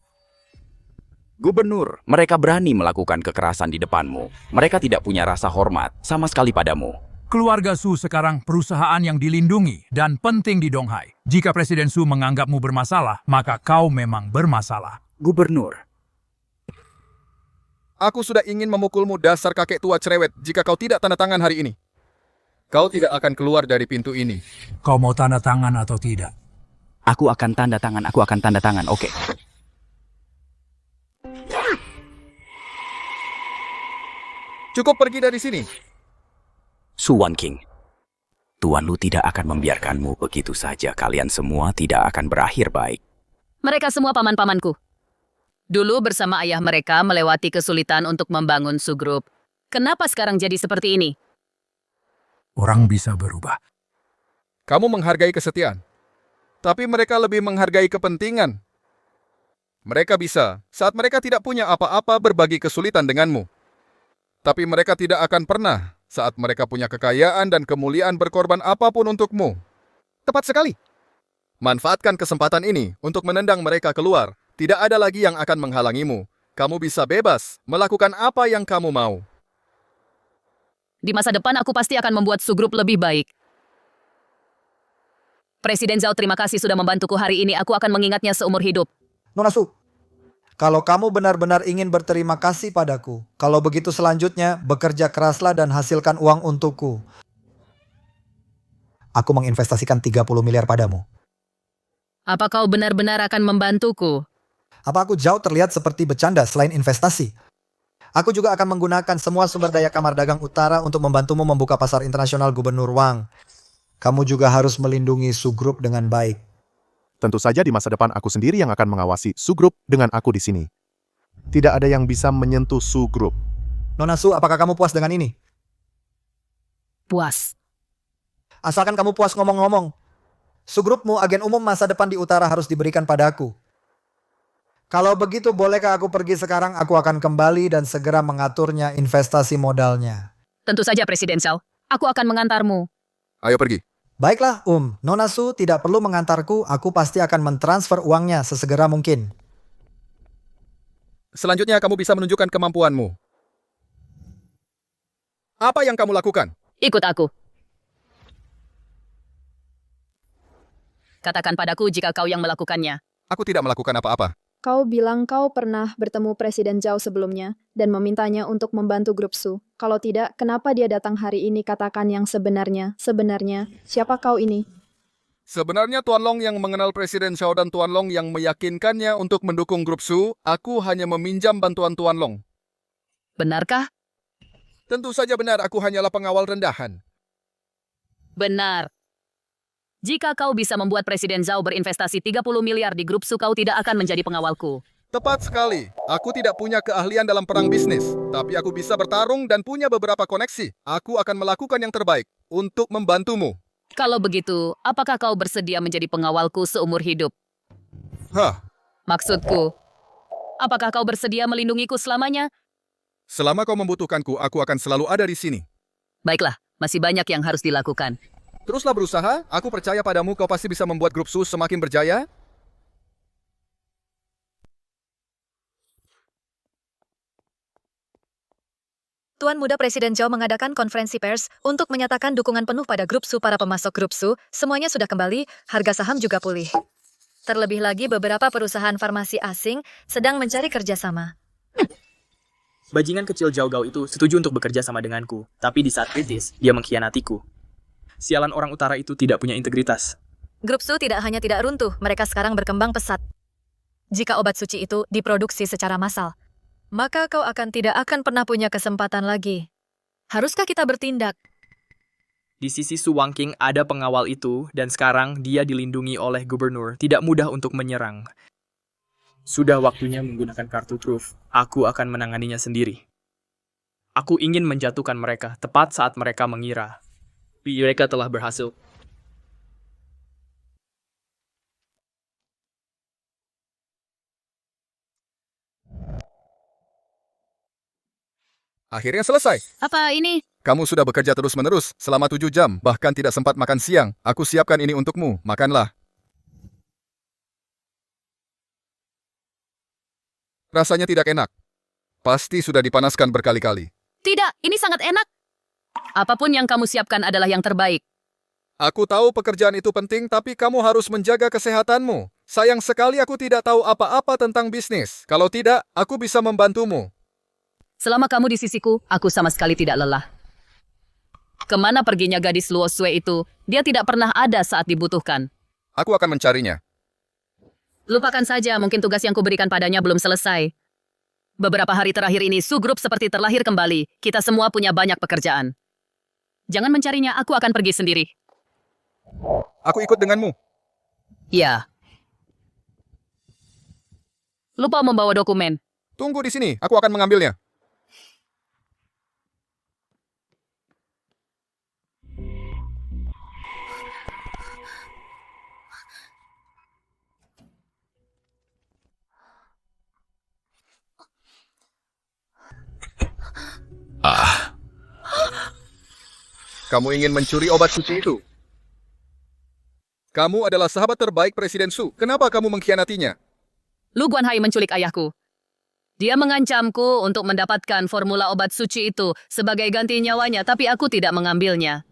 Gubernur, mereka berani melakukan kekerasan di depanmu. Mereka tidak punya rasa hormat sama sekali padamu. Keluarga Su sekarang perusahaan yang dilindungi dan penting di Donghai. Jika Presiden Su menganggapmu bermasalah, maka kau memang bermasalah. Gubernur. Aku sudah ingin memukulmu dasar kakek tua cerewet jika kau tidak tanda tangan hari ini. Kau tidak akan keluar dari pintu ini. Kau mau tanda tangan atau tidak? Aku akan tanda tangan, oke. Cukup pergi dari sini. Su Wangqing, Tuan Lu tidak akan membiarkanmu begitu saja. Kalian semua tidak akan berakhir baik. Mereka semua paman-pamanku. Dulu bersama ayah mereka melewati kesulitan untuk membangun Su Group. Kenapa sekarang jadi seperti ini? Orang bisa berubah. Kamu menghargai kesetiaan. Tapi mereka lebih menghargai kepentingan. Mereka bisa, saat mereka tidak punya apa-apa, berbagi kesulitan denganmu. Tapi mereka tidak akan pernah, saat mereka punya kekayaan dan kemuliaan, berkorban apapun untukmu. Tepat sekali. Manfaatkan kesempatan ini untuk menendang mereka keluar. Tidak ada lagi yang akan menghalangimu. Kamu bisa bebas melakukan apa yang kamu mau. Di masa depan aku pasti akan membuat Sugrup lebih baik. Presiden Zhao, terima kasih sudah membantuku hari ini. Aku akan mengingatnya seumur hidup. Nona Su, kalau kamu benar-benar ingin berterima kasih padaku, kalau begitu selanjutnya bekerja keraslah dan hasilkan uang untukku. Aku menginvestasikan 30 miliar padamu. Apa kau benar-benar akan membantuku? Apa aku jauh terlihat seperti bercanda selain investasi? Aku juga akan menggunakan semua sumber daya Kamar Dagang Utara untuk membantumu membuka pasar internasional Gubernur Wang. Kamu juga harus melindungi Sugrup dengan baik. Tentu saja di masa depan aku sendiri yang akan mengawasi Sugrup dengan aku di sini. Tidak ada yang bisa menyentuh Sugrup. Nona Su, apakah kamu puas dengan ini? Puas. Asalkan kamu puas ngomong-ngomong. Sugrupmu, agen umum masa depan di utara harus diberikan padaku. Kalau begitu, bolehkah aku pergi sekarang? Aku akan kembali dan segera mengaturnya investasi modalnya. Tentu saja, Presiden Zhao. Aku akan mengantarmu. Ayo pergi. Baiklah, Nona Su tidak perlu mengantarku. Aku pasti akan mentransfer uangnya sesegera mungkin. Selanjutnya kamu bisa menunjukkan kemampuanmu. Apa yang kamu lakukan? Ikut aku. Katakan padaku jika kau yang melakukannya. Aku tidak melakukan apa-apa. Kau bilang kau pernah bertemu Presiden Zhao sebelumnya dan memintanya untuk membantu grup Su. Kalau tidak, kenapa dia datang hari ini? Katakan yang sebenarnya. Sebenarnya, siapa kau ini? Sebenarnya Tuan Long yang mengenal Presiden Zhao dan Tuan Long yang meyakinkannya untuk mendukung grup Su. Aku hanya meminjam bantuan Tuan Long. Benarkah? Tentu saja benar, aku hanyalah pengawal rendahan. Benar. Jika kau bisa membuat Presiden Zhao berinvestasi 30 miliar di grup Su, kau tidak akan menjadi pengawalku. Tepat sekali. Aku tidak punya keahlian dalam perang bisnis, tapi aku bisa bertarung dan punya beberapa koneksi. Aku akan melakukan yang terbaik untuk membantumu. Kalau begitu, apakah kau bersedia menjadi pengawalku seumur hidup? Hah? Maksudku, apakah kau bersedia melindungiku selamanya? Selama kau membutuhkanku, aku akan selalu ada di sini. Baiklah, masih banyak yang harus dilakukan. Teruslah berusaha, aku percaya padamu kau pasti bisa membuat grup Su semakin berjaya. Tuan Muda Presiden Zhao mengadakan konferensi pers untuk menyatakan dukungan penuh pada grup Su. Para pemasok grup Su, semuanya sudah kembali, harga saham juga pulih. Terlebih lagi beberapa perusahaan farmasi asing sedang mencari kerjasama. Bajingan kecil Zhao Gao itu setuju untuk bekerja sama denganku, tapi di saat kritis, dia mengkhianatiku. Sialan orang utara itu tidak punya integritas. Grup Su tidak hanya tidak runtuh, mereka sekarang berkembang pesat. Jika obat suci itu diproduksi secara massal, maka kau tidak akan pernah punya kesempatan lagi. Haruskah kita bertindak? Di sisi Su Wangqing ada pengawal itu, dan sekarang dia dilindungi oleh gubernur. Tidak mudah untuk menyerang. Sudah waktunya menggunakan kartu truf. Aku akan menanganinya sendiri. Aku ingin menjatuhkan mereka tepat saat mereka mengira mereka telah berhasil. Akhirnya selesai. Apa ini? Kamu sudah bekerja terus-menerus selama 7 jam, bahkan tidak sempat makan siang. Aku siapkan ini untukmu, makanlah. Rasanya tidak enak. Pasti sudah dipanaskan berkali-kali. Tidak, ini sangat enak. Apapun yang kamu siapkan adalah yang terbaik. Aku tahu pekerjaan itu penting, tapi kamu harus menjaga kesehatanmu. Sayang sekali aku tidak tahu apa-apa tentang bisnis. Kalau tidak, aku bisa membantumu. Selama kamu di sisiku, aku sama sekali tidak lelah. Kemana perginya gadis Luo Sui itu? Dia tidak pernah ada saat dibutuhkan. Aku akan mencarinya. Lupakan saja, mungkin tugas yang kuberikan padanya belum selesai. Beberapa hari terakhir ini, Su Group seperti terlahir kembali. Kita semua punya banyak pekerjaan. Jangan mencarinya, aku akan pergi sendiri. Aku ikut denganmu. Ya. Lupa membawa dokumen. Tunggu di sini, aku akan mengambilnya. Kamu ingin mencuri obat suci itu? Kamu adalah sahabat terbaik Presiden Su. Kenapa kamu mengkhianatinya? Lu Guanhai menculik ayahku. Dia mengancamku untuk mendapatkan formula obat suci itu sebagai ganti nyawanya, tapi aku tidak mengambilnya.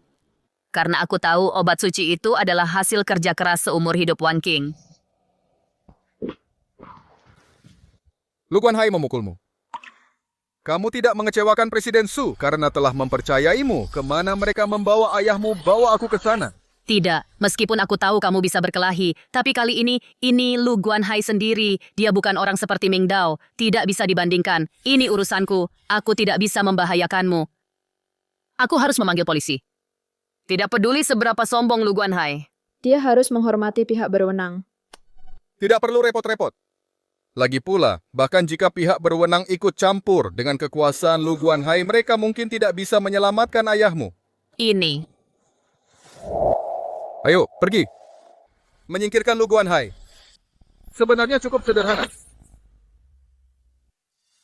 Karena aku tahu obat suci itu adalah hasil kerja keras seumur hidup Wan King. Lu Guanhai memukulmu. Kamu tidak mengecewakan Presiden Su karena telah mempercayaimu. Kemana mereka membawa ayahmu, bawa aku ke sana. Tidak, meskipun aku tahu kamu bisa berkelahi, tapi kali ini Lu Guanhai sendiri. Dia bukan orang seperti Ming Dao. Tidak bisa dibandingkan. Ini urusanku. Aku tidak bisa membahayakanmu. Aku harus memanggil polisi. Tidak peduli seberapa sombong Lu Guanhai. Dia harus menghormati pihak berwenang. Tidak perlu repot-repot. Lagi pula, bahkan jika pihak berwenang ikut campur dengan kekuasaan Lu Guanhai, mereka mungkin tidak bisa menyelamatkan ayahmu. Ini. Ayo, pergi. Menyingkirkan Lu Guanhai. Sebenarnya cukup sederhana.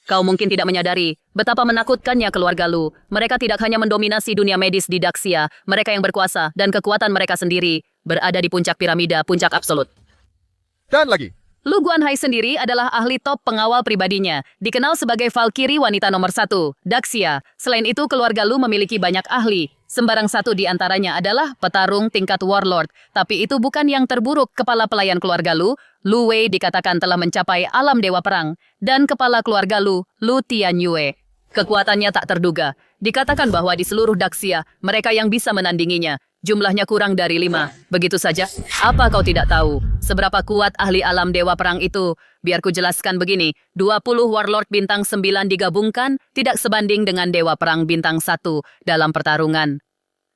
Kau mungkin tidak menyadari betapa menakutkannya keluarga Lu. Mereka tidak hanya mendominasi dunia medis di Daxia, mereka yang berkuasa dan kekuatan mereka sendiri berada di puncak piramida, puncak absolut. Dan lagi. Lu Guanhai sendiri adalah ahli top pengawal pribadinya, dikenal sebagai Valkyrie wanita nomor 1, Daxia. Selain itu, keluarga Lu memiliki banyak ahli. Sembarang satu di antaranya adalah petarung tingkat warlord. Tapi itu bukan yang terburuk. Kepala pelayan keluarga Lu, Lu Wei dikatakan telah mencapai alam dewa perang. Dan kepala keluarga Lu Tianyue. Kekuatannya tak terduga. Dikatakan bahwa di seluruh Daxia, mereka yang bisa menandinginya. Jumlahnya kurang dari 5. Begitu saja. Apa kau tidak tahu seberapa kuat ahli alam dewa perang itu? Biar ku jelaskan begini. 20 warlord bintang 9 digabungkan tidak sebanding dengan dewa perang bintang 1 dalam pertarungan.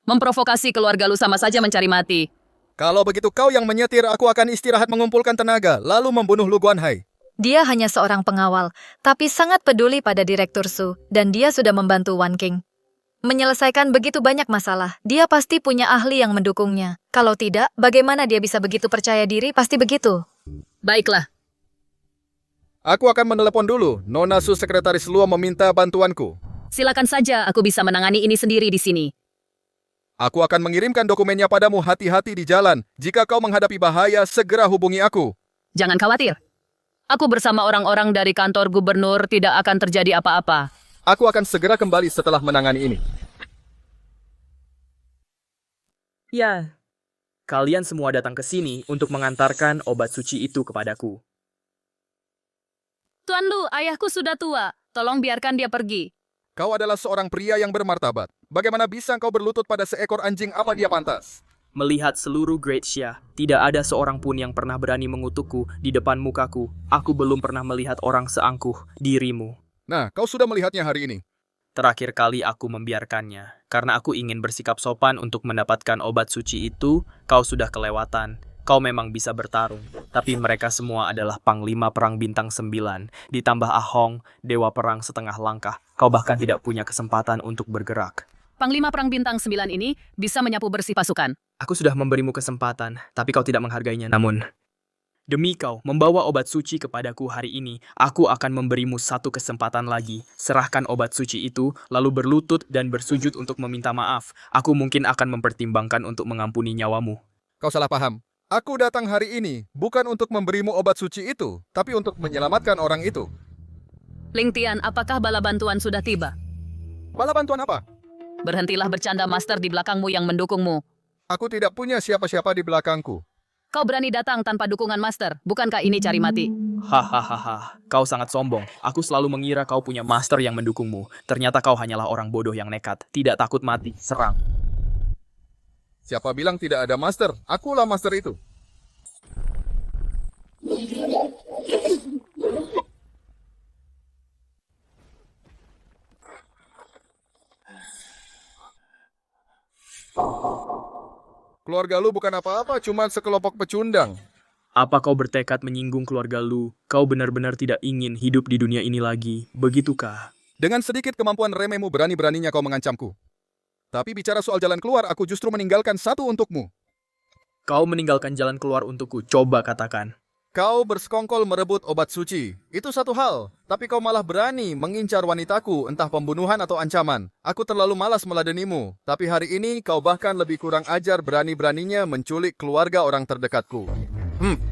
Memprovokasi keluarga Lu sama saja mencari mati. Kalau begitu kau yang menyetir, aku akan istirahat mengumpulkan tenaga, lalu membunuh Lu Guanhai. Dia hanya seorang pengawal, tapi sangat peduli pada Direktur Su, dan dia sudah membantu Wan King menyelesaikan begitu banyak masalah. Dia pasti punya ahli yang mendukungnya. Kalau tidak, bagaimana dia bisa begitu percaya diri? Pasti begitu. Baiklah. Aku akan menelepon dulu. Nona Su Sekretaris Luo meminta bantuanku. Silakan saja, aku bisa menangani ini sendiri di sini. Aku akan mengirimkan dokumennya padamu. Hati-hati di jalan. Jika kau menghadapi bahaya, segera hubungi aku. Jangan khawatir. Aku bersama orang-orang dari kantor gubernur, tidak akan terjadi apa-apa. Aku akan segera kembali setelah menangani ini. Ya, kalian semua datang ke sini untuk mengantarkan obat suci itu kepadaku. Tuan Lu, ayahku sudah tua. Tolong biarkan dia pergi. Kau adalah seorang pria yang bermartabat. Bagaimana bisa kau berlutut pada seekor anjing? Apa dia pantas? Melihat seluruh Great Xia, tidak ada seorang pun yang pernah berani mengutukku di depan mukaku. Aku belum pernah melihat orang seangkuh dirimu. Nah, kau sudah melihatnya hari ini. Terakhir kali aku membiarkannya, karena aku ingin bersikap sopan untuk mendapatkan obat suci itu. Kau sudah kelewatan. Kau memang bisa bertarung, tapi mereka semua adalah Panglima Perang Bintang 9, ditambah Ahong, Dewa Perang setengah langkah. Kau bahkan tidak punya kesempatan untuk bergerak. Panglima Perang Bintang 9 ini bisa menyapu bersih pasukan. Aku sudah memberimu kesempatan, tapi kau tidak menghargainya. Namun, demi kau membawa obat suci kepadaku hari ini, aku akan memberimu satu kesempatan lagi. Serahkan obat suci itu, lalu berlutut dan bersujud untuk meminta maaf. Aku mungkin akan mempertimbangkan untuk mengampuni nyawamu. Kau salah paham. Aku datang hari ini bukan untuk memberimu obat suci itu, tapi untuk menyelamatkan orang itu. Ling Tian, apakah bala bantuan sudah tiba? Bala bantuan apa? Berhentilah bercanda master di belakangmu yang mendukungmu. Aku tidak punya siapa-siapa di belakangku. Kau berani datang tanpa dukungan master. Bukankah ini cari mati? Hahaha, kau sangat sombong. Aku selalu mengira kau punya master yang mendukungmu. Ternyata kau hanyalah orang bodoh yang nekat. Tidak takut mati, serang. Siapa bilang tidak ada master? Akulah master itu. Keluarga Lu bukan apa-apa, cuma sekelompok pecundang. Apa kau bertekad menyinggung keluarga Lu? Kau benar-benar tidak ingin hidup di dunia ini lagi, begitukah? Dengan sedikit kemampuan remehmu, berani-beraninya kau mengancamku. Tapi bicara soal jalan keluar, aku justru meninggalkan satu untukmu. Kau meninggalkan jalan keluar untukku, coba katakan. Kau bersekongkol merebut obat suci. Itu satu hal. Tapi kau malah berani mengincar wanitaku, entah pembunuhan atau ancaman. Aku terlalu malas meladenimu. Tapi hari ini kau bahkan lebih kurang ajar berani-beraninya menculik keluarga orang terdekatku.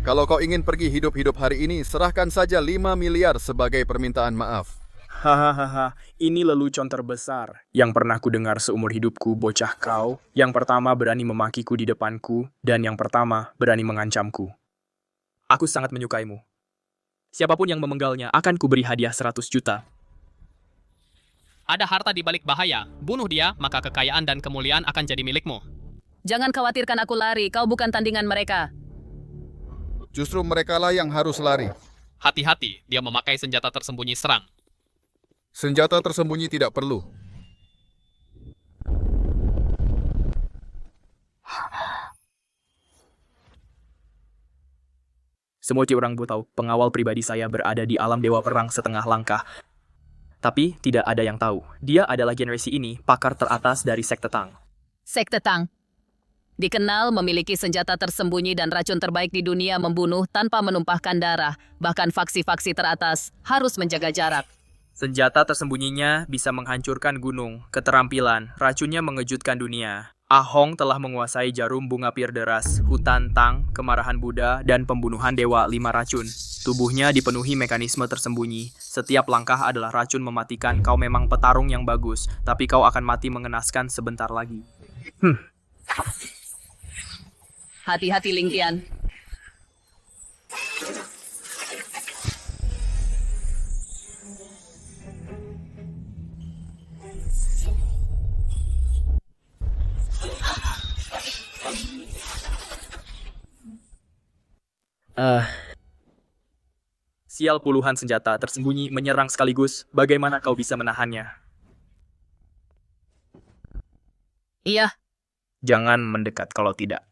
Kalau kau ingin pergi hidup-hidup hari ini, serahkan saja 5 miliar sebagai permintaan maaf. Hahaha, ini lelucon terbesar yang pernah ku dengar seumur hidupku, bocah kau. Yang pertama berani memakiku di depanku, dan yang pertama berani mengancamku. Aku sangat menyukaimu. Siapapun yang memenggalnya akan kuberi hadiah 100 juta. Ada harta di balik bahaya. Bunuh dia, maka kekayaan dan kemuliaan akan jadi milikmu. Jangan khawatirkan aku lari, kau bukan tandingan mereka. Justru merekalah yang harus lari. Hati-hati, dia memakai senjata tersembunyi serang. Senjata tersembunyi tidak perlu. Semua orang tahu, pengawal pribadi saya berada di alam dewa perang setengah langkah. Tapi tidak ada yang tahu, dia adalah generasi ini pakar teratas dari sekte Tang. Sekte Tang dikenal memiliki senjata tersembunyi dan racun terbaik di dunia, membunuh tanpa menumpahkan darah. Bahkan faksi-faksi teratas harus menjaga jarak. Senjata tersembunyinya bisa menghancurkan gunung, keterampilan, racunnya mengejutkan dunia. Ahong telah menguasai jarum bunga pir deras, hutan Tang, kemarahan Buddha, dan pembunuhan dewa 5 racun. Tubuhnya dipenuhi mekanisme tersembunyi. Setiap langkah adalah racun mematikan. Kau memang petarung yang bagus, tapi kau akan mati mengenaskan sebentar lagi. Hati-hati, Ling Tian. Sial, puluhan senjata tersembunyi menyerang sekaligus. Bagaimana kau bisa menahannya? Iya. Jangan mendekat kalau tidak.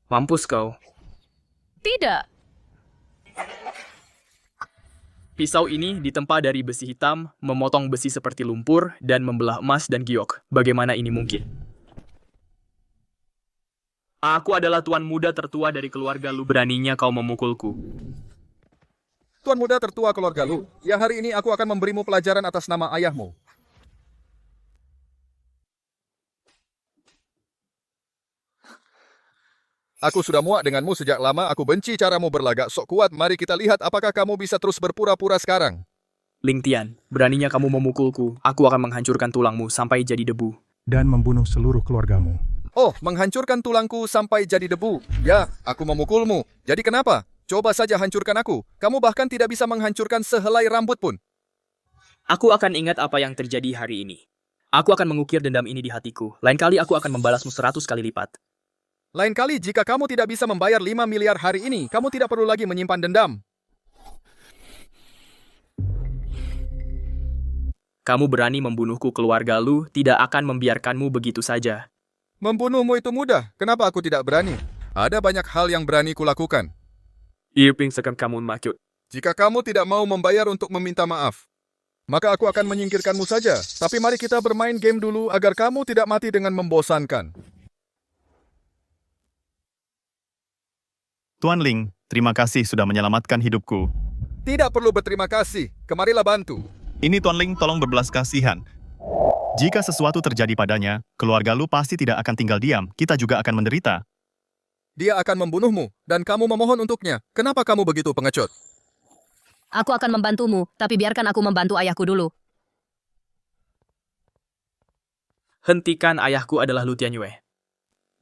Mampus kau. Tidak. Pisau ini ditempa dari besi hitam, memotong besi seperti lumpur, dan membelah emas dan giok. Bagaimana ini mungkin? Aku adalah tuan muda tertua dari keluarga Lu. Beraninya kau memukulku. Tuan muda tertua keluarga Lu, yang hari ini aku akan memberimu pelajaran atas nama ayahmu. Aku sudah muak denganmu sejak lama, aku benci caramu berlagak sok kuat. Mari kita lihat apakah kamu bisa terus berpura-pura sekarang. Ling Tian, beraninya kamu memukulku, aku akan menghancurkan tulangmu sampai jadi debu. Dan membunuh seluruh keluargamu. Oh, menghancurkan tulangku sampai jadi debu. Ya, aku memukulmu. Jadi kenapa? Coba saja hancurkan aku. Kamu bahkan tidak bisa menghancurkan sehelai rambut pun. Aku akan ingat apa yang terjadi hari ini. Aku akan mengukir dendam ini di hatiku. Lain kali aku akan membalasmu 100 kali lipat. Lain kali jika kamu tidak bisa membayar 5 miliar hari ini, kamu tidak perlu lagi menyimpan dendam. Kamu berani membunuhku, keluarga Lu tidak akan membiarkanmu begitu saja. Membunuhmu itu mudah. Kenapa aku tidak berani? Ada banyak hal yang berani kulakukan. Ipingsakan kamu makut. Jika kamu tidak mau membayar untuk meminta maaf, maka aku akan menyingkirkanmu saja. Tapi mari kita bermain game dulu agar kamu tidak mati dengan membosankan. Tuan Ling, terima kasih sudah menyelamatkan hidupku. Tidak perlu berterima kasih. Kemarilah bantu. Ini Tuan Ling, tolong berbelas kasihan. Jika sesuatu terjadi padanya, keluarga Lu pasti tidak akan tinggal diam. Kita juga akan menderita. Dia akan membunuhmu, dan kamu memohon untuknya. Kenapa kamu begitu pengecut? Aku akan membantumu, tapi biarkan aku membantu ayahku dulu. Hentikan, ayahku adalah Lu Tianyue.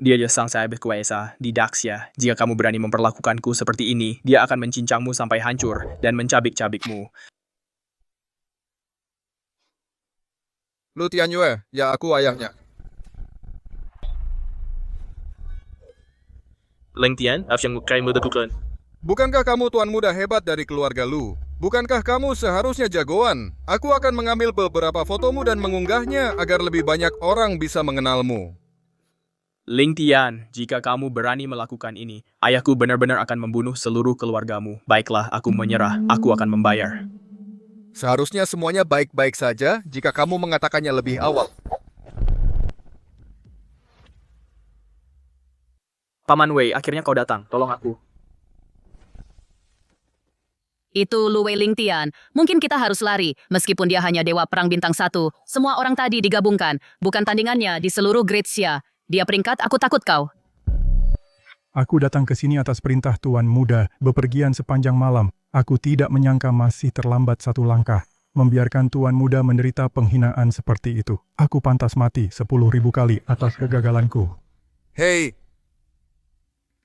Dia sang sahabat kuasa di Daxia. Jika kamu berani memperlakukanku seperti ini, dia akan mencincangmu sampai hancur dan mencabik-cabikmu. Lu Tianyue, ya aku ayahnya. Ling Tian, apa yang kamu lakukan? Bukankah kamu tuan muda hebat dari keluarga Lu? Bukankah kamu seharusnya jagoan? Aku akan mengambil beberapa fotomu dan mengunggahnya agar lebih banyak orang bisa mengenalmu. Ling Tian, jika kamu berani melakukan ini, ayahku benar-benar akan membunuh seluruh keluargamu. Baiklah, aku menyerah. Aku akan membayar. Seharusnya semuanya baik-baik saja jika kamu mengatakannya lebih awal. Paman Wei, akhirnya kau datang. Tolong aku. Itu Lu Wei Lingtian. Mungkin kita harus lari. Meskipun dia hanya Dewa Perang Bintang 1, semua orang tadi digabungkan. Bukan tandingannya di seluruh Great Xia. Dia peringkat, aku takut kau. Aku datang ke sini atas perintah Tuan Muda, bepergian sepanjang malam. Aku tidak menyangka masih terlambat satu langkah. Membiarkan Tuan Muda menderita penghinaan seperti itu. Aku pantas mati 10.000 kali atas kegagalanku. Hei,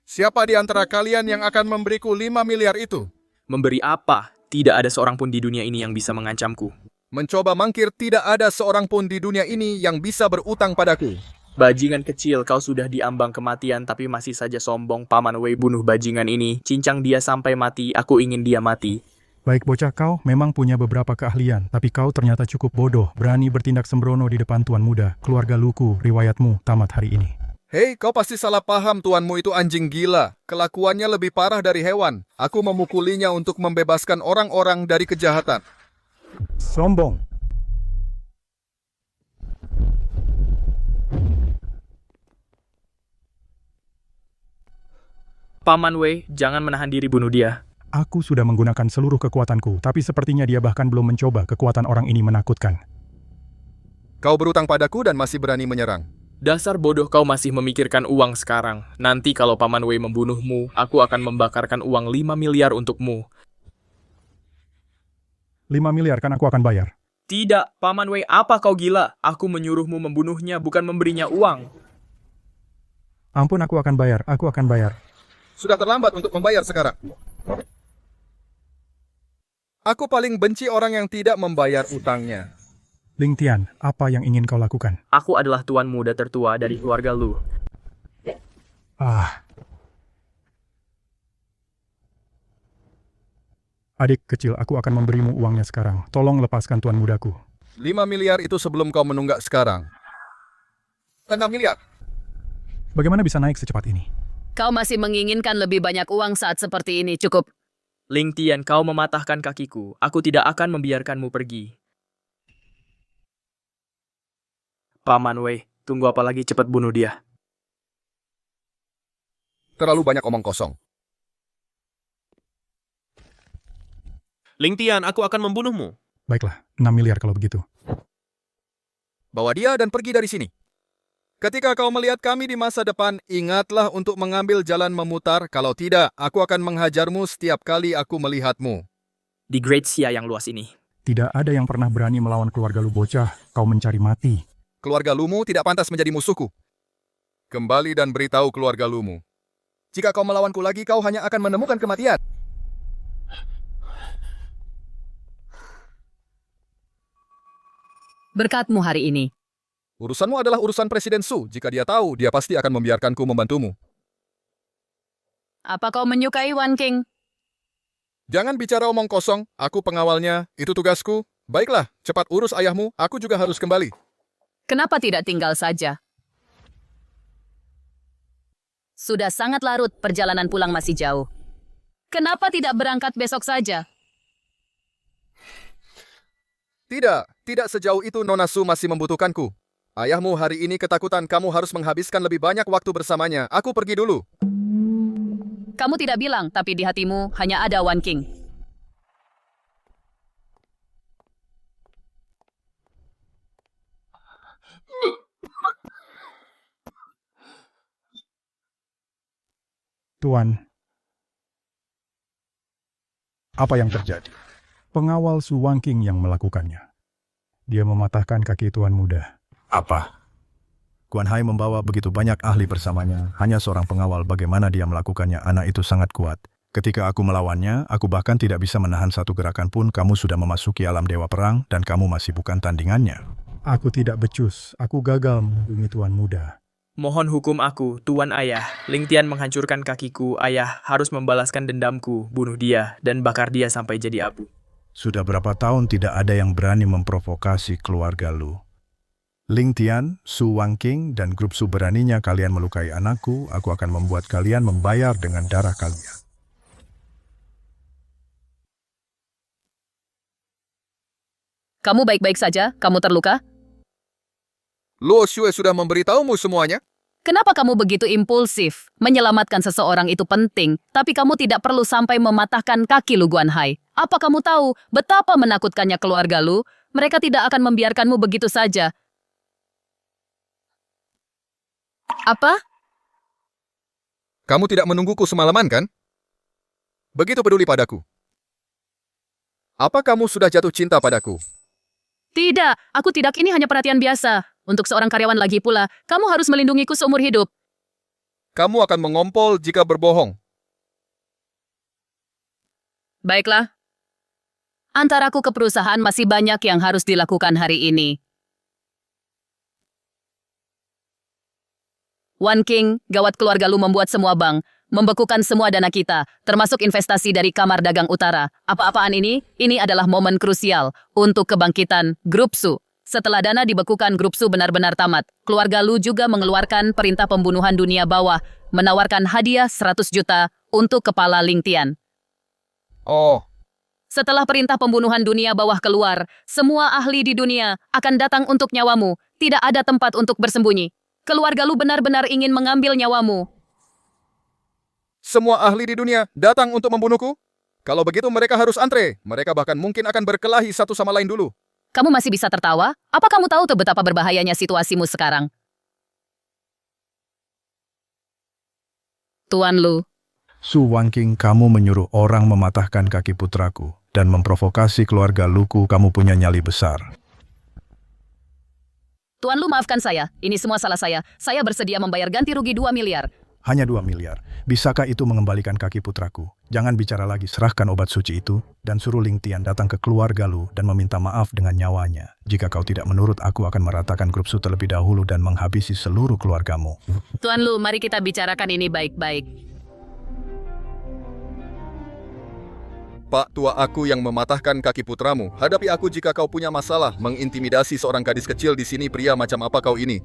siapa di antara kalian yang akan memberiku 5 miliar itu? Memberi apa? Tidak ada seorang pun di dunia ini yang bisa mengancamku. Mencoba mangkir, tidak ada seorang pun di dunia ini yang bisa berutang padaku. Bajingan kecil, kau sudah diambang kematian tapi masih saja sombong. Paman Wei bunuh bajingan ini, cincang dia sampai mati, aku ingin dia mati. Baik bocah, kau memang punya beberapa keahlian, tapi kau ternyata cukup bodoh, berani bertindak sembrono di depan Tuan Muda. Keluarga Luku, riwayatmu tamat hari ini. Hei, kau pasti salah paham, tuanmu itu anjing gila. Kelakuannya lebih parah dari hewan. Aku memukulinya untuk membebaskan orang-orang dari kejahatan. Sombong. Paman Wei, jangan menahan diri bunuh dia. Aku sudah menggunakan seluruh kekuatanku, tapi sepertinya dia bahkan belum mencoba. Kekuatan orang ini menakutkan. Kau berutang padaku dan masih berani menyerang. Dasar bodoh, kau masih memikirkan uang sekarang. Nanti kalau Paman Wei membunuhmu, aku akan membakarkan uang 5 miliar untukmu. 5 miliar kan aku akan bayar. Tidak, Paman Wei, apa kau gila? Aku menyuruhmu membunuhnya, bukan memberinya uang. Ampun, aku akan bayar, aku akan bayar. Sudah terlambat untuk membayar sekarang. Aku paling benci orang yang tidak membayar utangnya. Lingtian, apa yang ingin kau lakukan? Aku adalah tuan muda tertua dari keluarga Lu. Adik kecil, aku akan memberimu uangnya sekarang. Tolong lepaskan tuan mudaku. 5 miliar itu sebelum kau menunggak sekarang. 6 miliar. Bagaimana bisa naik secepat ini? Kau masih menginginkan lebih banyak uang saat seperti ini, cukup. Lingtian, kau mematahkan kakiku. Aku tidak akan membiarkanmu pergi. Paman Wei, tunggu apa lagi, cepat bunuh dia. Terlalu banyak omong kosong. Lingtian, aku akan membunuhmu. Baiklah, 6 miliar kalau begitu. Bawa dia dan pergi dari sini. Ketika kau melihat kami di masa depan, ingatlah untuk mengambil jalan memutar. Kalau tidak, aku akan menghajarmu setiap kali aku melihatmu. Di Great Xia yang luas ini. Tidak ada yang pernah berani melawan keluarga lu bocah. Kau mencari mati. Keluarga Lumu tidak pantas menjadi musuhku. Kembali dan beritahu keluarga Lumu. Jika kau melawanku lagi, kau hanya akan menemukan kematian. Berkatmu hari ini. Urusanmu adalah urusan Presiden Su. Jika dia tahu, dia pasti akan membiarkanku membantumu. Apa kau menyukai Wan King? Jangan bicara omong kosong. Aku pengawalnya. Itu tugasku. Baiklah, cepat urus ayahmu. Aku juga harus kembali. Kenapa tidak tinggal saja? Sudah sangat larut, perjalanan pulang masih jauh. Kenapa tidak berangkat besok saja? Tidak sejauh itu Nona Su masih membutuhkanku. Ayahmu hari ini ketakutan, kamu harus menghabiskan lebih banyak waktu bersamanya. Aku pergi dulu. Kamu tidak bilang, tapi di hatimu hanya ada Wan King. Tuan, apa yang terjadi? Pengawal Su Wangking yang melakukannya. Dia mematahkan kaki tuan muda. Apa? Guan Hai membawa begitu banyak ahli bersamanya. Hanya seorang pengawal, bagaimana dia melakukannya? Anak itu sangat kuat. Ketika aku melawannya, aku bahkan tidak bisa menahan satu gerakan pun. Kamu sudah memasuki alam dewa perang dan kamu masih bukan tandingannya. Aku tidak becus. Aku gagal melindungi tuan muda. Mohon hukum aku, Tuan Ayah. Lingtian menghancurkan kakiku. Ayah harus membalaskan dendamku, bunuh dia, dan bakar dia sampai jadi abu. Sudah berapa tahun tidak ada yang berani memprovokasi keluarga Lu. Lingtian, Su Wangking, dan grup Su beraninya kalian melukai anakku, aku akan membuat kalian membayar dengan darah kalian. Kamu baik-baik saja? Kamu terluka? Luo Xue sudah memberitahumu semuanya? Kenapa kamu begitu impulsif? Menyelamatkan seseorang itu penting, tapi kamu tidak perlu sampai mematahkan kaki Lu Guanhai. Apa kamu tahu betapa menakutkannya keluarga Lu? Mereka tidak akan membiarkanmu begitu saja. Apa? Kamu tidak menungguku semalaman, kan? Begitu peduli padaku. Apa kamu sudah jatuh cinta padaku? Tidak, aku tidak. Ini hanya perhatian biasa. Untuk seorang karyawan lagi pula, kamu harus melindungiku seumur hidup. Kamu akan mengompol jika berbohong. Baiklah. Antaraku ke perusahaan masih banyak yang harus dilakukan hari ini. One King, gawat keluarga Lu membuat semua bank, membekukan semua dana kita, termasuk investasi dari Kamar Dagang Utara. Apa-apaan ini? Ini adalah momen krusial untuk kebangkitan Grup Su. Setelah dana dibekukan, Grup Su benar-benar tamat. Keluarga Lu juga mengeluarkan perintah pembunuhan dunia bawah, menawarkan hadiah 100 juta untuk kepala Ling Tian. Oh. Setelah perintah pembunuhan dunia bawah keluar, semua ahli di dunia akan datang untuk nyawamu. Tidak ada tempat untuk bersembunyi. Keluarga Lu benar-benar ingin mengambil nyawamu. Semua ahli di dunia datang untuk membunuhku? Kalau begitu mereka harus antre. Mereka bahkan mungkin akan berkelahi satu sama lain dulu. Kamu masih bisa tertawa? Apa kamu tahu tuh betapa berbahayanya situasimu sekarang? Tuan Lu. Su Wanking, kamu menyuruh orang mematahkan kaki putraku dan memprovokasi keluarga Luku. Kamu punya nyali besar. Tuan Lu, maafkan saya. Ini semua salah saya. Saya bersedia membayar ganti rugi 2 miliar. Hanya 2 miliar. Bisakah itu mengembalikan kaki putraku? Jangan bicara lagi, serahkan obat suci itu dan suruh Ling Tian datang ke keluarga Lu dan meminta maaf dengan nyawanya. Jika kau tidak menurut, aku akan meratakan Grup Su terlebih dahulu dan menghabisi seluruh keluargamu. Tuan Lu, mari kita bicarakan ini baik-baik. Pak tua aku yang mematahkan kaki putramu. Hadapi aku jika kau punya masalah mengintimidasi seorang gadis kecil di sini. Pria macam apa kau ini?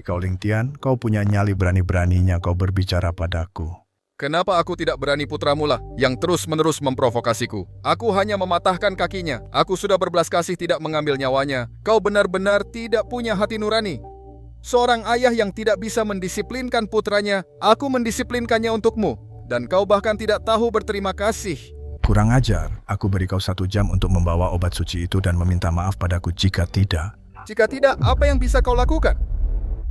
Kau Ling Tian, kau punya nyali, berani-beraninya kau berbicara padaku. Kenapa aku tidak berani putramu lah yang terus-menerus memprovokasiku? Aku hanya mematahkan kakinya. Aku sudah berbelas kasih tidak mengambil nyawanya. Kau benar-benar tidak punya hati nurani. Seorang ayah yang tidak bisa mendisiplinkan putranya, aku mendisiplinkannya untukmu. Dan kau bahkan tidak tahu berterima kasih. Kurang ajar, aku beri kau 1 jam untuk membawa obat suci itu dan meminta maaf padaku jika tidak. Jika tidak, apa yang bisa kau lakukan?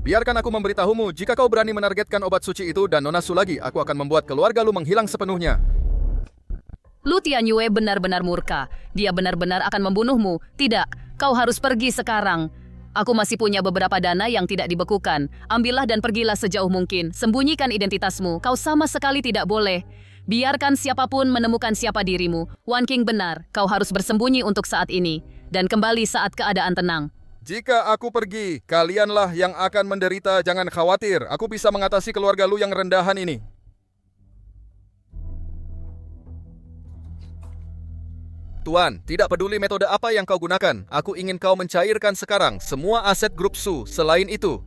Biarkan aku memberitahumu, jika kau berani menargetkan obat suci itu dan Nona Su lagi, aku akan membuat keluarga Lu menghilang sepenuhnya. Lu Tianyue benar-benar murka. Dia benar-benar akan membunuhmu. Tidak, kau harus pergi sekarang. Aku masih punya beberapa dana yang tidak dibekukan. Ambillah dan pergilah sejauh mungkin. Sembunyikan identitasmu. Kau sama sekali tidak boleh. Biarkan siapapun menemukan siapa dirimu. Wan King benar, kau harus bersembunyi untuk saat ini. Dan kembali saat keadaan tenang. Jika aku pergi, kalianlah yang akan menderita. Jangan khawatir, aku bisa mengatasi keluarga Lu yang rendahan ini. Tuan, tidak peduli metode apa yang kau gunakan. Aku ingin kau mencairkan sekarang semua aset Grup Su. Selain itu,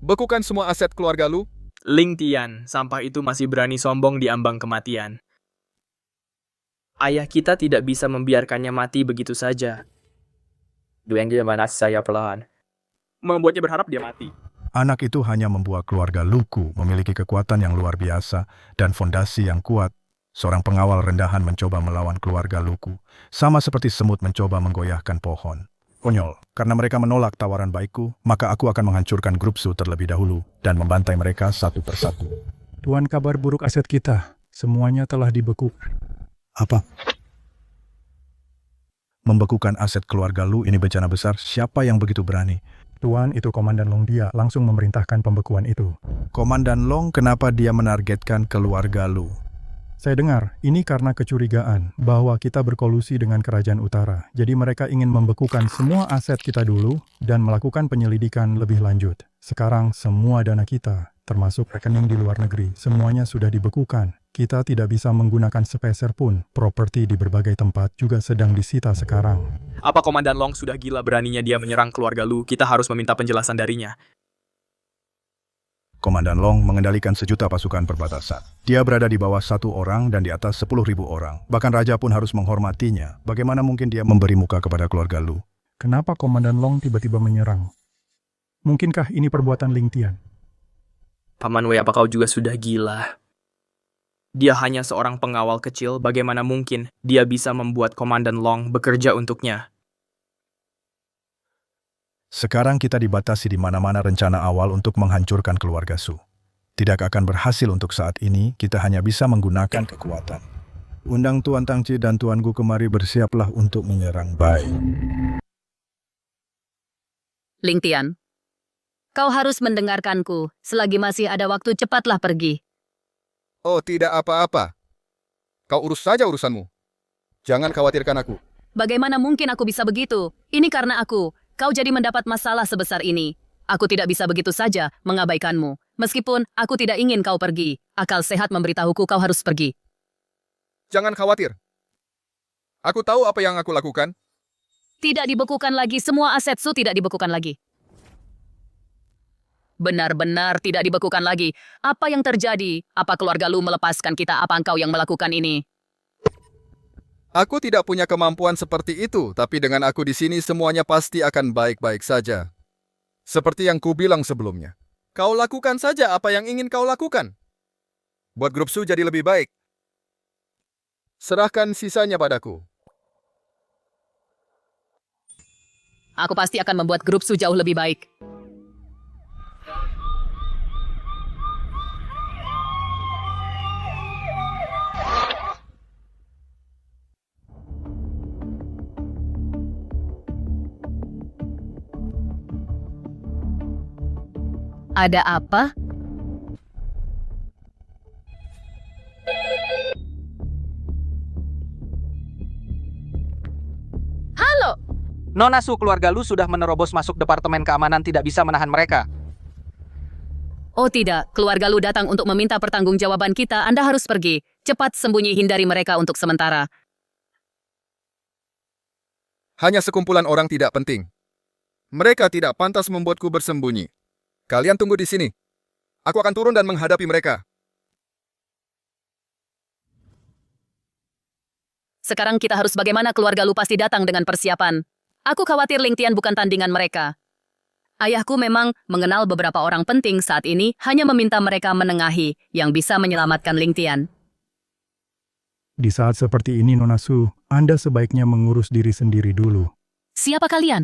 bekukan semua aset keluarga Lu. Ling Tian, sampah itu masih berani sombong di ambang kematian. Ayah kita tidak bisa membiarkannya mati begitu saja. Saya perlahan. Membuatnya berharap dia mati. Anak itu hanya membuat keluarga Luku memiliki kekuatan yang luar biasa dan fondasi yang kuat. Seorang pengawal rendahan mencoba melawan keluarga Luku, sama seperti semut mencoba menggoyahkan pohon. Konyol, karena mereka menolak tawaran baikku, maka aku akan menghancurkan Grup Su terlebih dahulu dan membantai mereka satu persatu. Tuan, kabar buruk aset kita. Semuanya telah dibekukan. Apa? Membekukan aset keluarga Lu ini bencana besar. Siapa yang begitu berani? Tuan, itu Komandan Long. Dia langsung memerintahkan pembekuan itu. Komandan Long, kenapa dia menargetkan keluarga Lu? Saya dengar, ini karena kecurigaan bahwa kita berkolusi dengan Kerajaan Utara. Jadi mereka ingin membekukan semua aset kita dulu dan melakukan penyelidikan lebih lanjut. Sekarang semua dana kita, termasuk rekening di luar negeri, semuanya sudah dibekukan. Kita tidak bisa menggunakan sepeser pun. Properti di berbagai tempat juga sedang disita sekarang. Apa Komandan Long sudah gila beraninya dia menyerang keluarga Lu? Kita harus meminta penjelasan darinya. Komandan Long mengendalikan 1 juta pasukan perbatasan. Dia berada di bawah 1 orang dan di atas 10.000 orang. Bahkan raja pun harus menghormatinya. Bagaimana mungkin dia memberi muka kepada keluarga Lu? Kenapa Komandan Long tiba-tiba menyerang? Mungkinkah ini perbuatan Ling Tian? Paman Wei, apa kau juga sudah gila? Dia hanya seorang pengawal kecil, bagaimana mungkin dia bisa membuat Komandan Long bekerja untuknya? Sekarang kita dibatasi di mana-mana rencana awal untuk menghancurkan keluarga Su. Tidak akan berhasil untuk saat ini, kita hanya bisa menggunakan kekuatan. Undang Tuan Tangci dan Tuan Gu kemari, bersiaplah untuk menyerang Bai. Ling Tian, kau harus mendengarkanku. Selagi masih ada waktu, cepatlah pergi. Oh, tidak apa-apa. Kau urus saja urusanmu. Jangan khawatirkan aku. Bagaimana mungkin aku bisa begitu? Ini karena aku. Kau jadi mendapat masalah sebesar ini. Aku tidak bisa begitu saja mengabaikanmu. Meskipun aku tidak ingin kau pergi. Akal sehat memberitahuku kau harus pergi. Jangan khawatir. Aku tahu apa yang aku lakukan. Tidak dibekukan lagi. Semua aset Su tidak dibekukan lagi. Benar-benar tidak dibekukan lagi. Apa yang terjadi? Apa keluarga Lu melepaskan kita? Apa engkau yang melakukan ini? Aku tidak punya kemampuan seperti itu, tapi dengan aku di sini semuanya pasti akan baik-baik saja. Seperti yang ku bilang sebelumnya. Kau lakukan saja apa yang ingin kau lakukan. Buat grup Su jadi lebih baik. Serahkan sisanya padaku. Aku pasti akan membuat grup Su jauh lebih baik. Ada apa? Halo! Nona Su, keluarga Lu sudah menerobos masuk departemen keamanan, tidak bisa menahan mereka. Oh tidak, keluarga Lu datang untuk meminta pertanggungjawaban kita. Anda harus pergi. Cepat sembunyi, hindari mereka untuk sementara. Hanya sekumpulan orang tidak penting. Mereka tidak pantas membuatku bersembunyi. Kalian tunggu di sini. Aku akan turun dan menghadapi mereka. Sekarang kita harus bagaimana? Keluarga Lu pasti datang dengan persiapan. Aku khawatir Ling Tian bukan tandingan mereka. Ayahku memang mengenal beberapa orang penting saat ini, hanya meminta mereka menengahi yang bisa menyelamatkan Ling Tian. Di saat seperti ini, Nona Su, Anda sebaiknya mengurus diri sendiri dulu. Siapa kalian?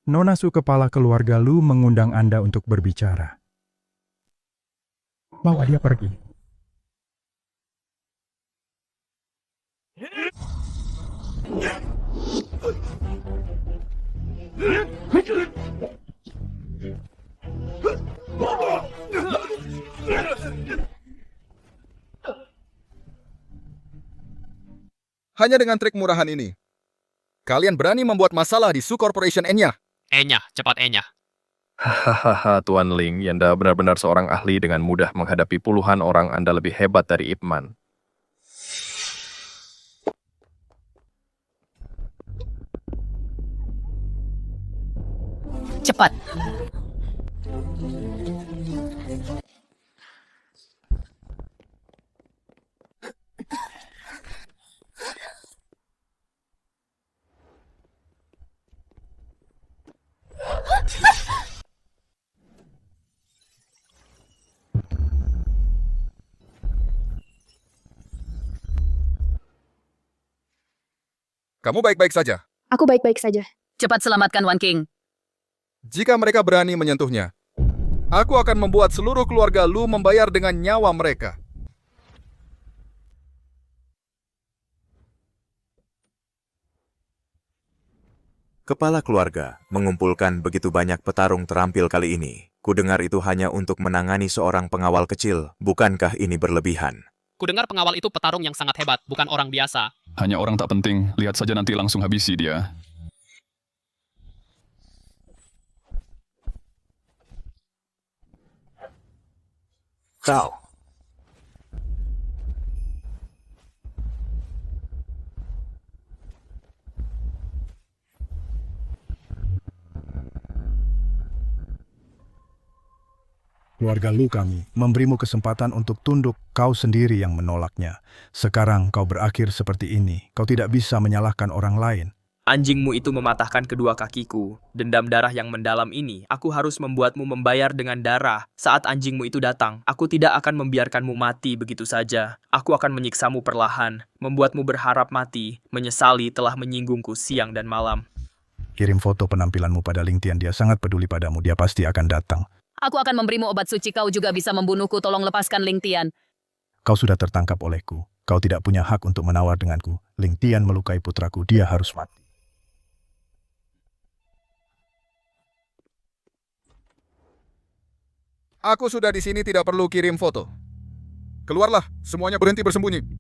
Nona Su, kepala keluarga Lu, mengundang Anda untuk berbicara. Bawa dia pergi. Hanya dengan trik murahan ini, kalian berani membuat masalah di Su Corporation Enya. E-nya, cepat E-nya. Hahaha, Tuan Ling, Anda benar-benar seorang ahli dengan mudah menghadapi puluhan orang. Anda lebih hebat dari Ip Man. Cepat. Kamu baik-baik saja. Aku baik-baik saja. Cepat selamatkan Wan King. Jika mereka berani menyentuhnya, aku akan membuat seluruh keluarga Lu membayar dengan nyawa mereka. Kepala keluarga mengumpulkan begitu banyak petarung terampil kali ini. Kudengar itu hanya untuk menangani seorang pengawal kecil. Bukankah ini berlebihan? Kudengar pengawal itu petarung yang sangat hebat, bukan orang biasa. Hanya orang tak penting, lihat saja nanti langsung habisi dia. Kau. Keluarga Lu kami memberimu kesempatan untuk tunduk, kau sendiri yang menolaknya. Sekarang kau berakhir seperti ini, kau tidak bisa menyalahkan orang lain. Anjingmu itu mematahkan kedua kakiku. Dendam darah yang mendalam ini, aku harus membuatmu membayar dengan darah. Saat anjingmu itu datang, aku tidak akan membiarkanmu mati begitu saja. Aku akan menyiksamu perlahan, membuatmu berharap mati, menyesali telah menyinggungku siang dan malam. Kirim foto penampilanmu pada LinkedIn, dia sangat peduli padamu, dia pasti akan datang. Aku akan memberimu obat suci, kau juga bisa membunuhku, tolong lepaskan Ling Tian. Kau sudah tertangkap olehku. Kau tidak punya hak untuk menawar denganku. Ling Tian melukai putraku, dia harus mati. Aku sudah di sini, tidak perlu kirim foto. Keluarlah, semuanya berhenti bersembunyi.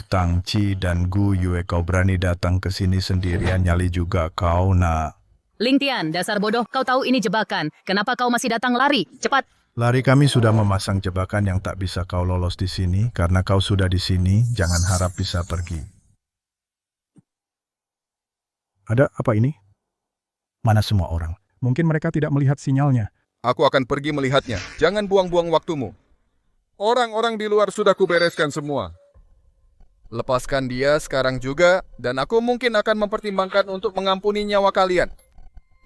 Tang Chi dan Gu Yue, kau berani datang ke sini sendirian, nyali juga kau, nak. Ling Tian, dasar bodoh, kau tahu ini jebakan. Kenapa kau masih datang lari? Cepat! Lari, kami sudah memasang jebakan yang tak bisa kau lolos di sini. Karena kau sudah di sini, jangan harap bisa pergi. Ada apa ini? Mana semua orang? Mungkin mereka tidak melihat sinyalnya. Aku akan pergi melihatnya. Jangan buang-buang waktumu. Orang-orang di luar sudah kubereskan semua. Lepaskan dia sekarang juga, dan aku mungkin akan mempertimbangkan untuk mengampuni nyawa kalian.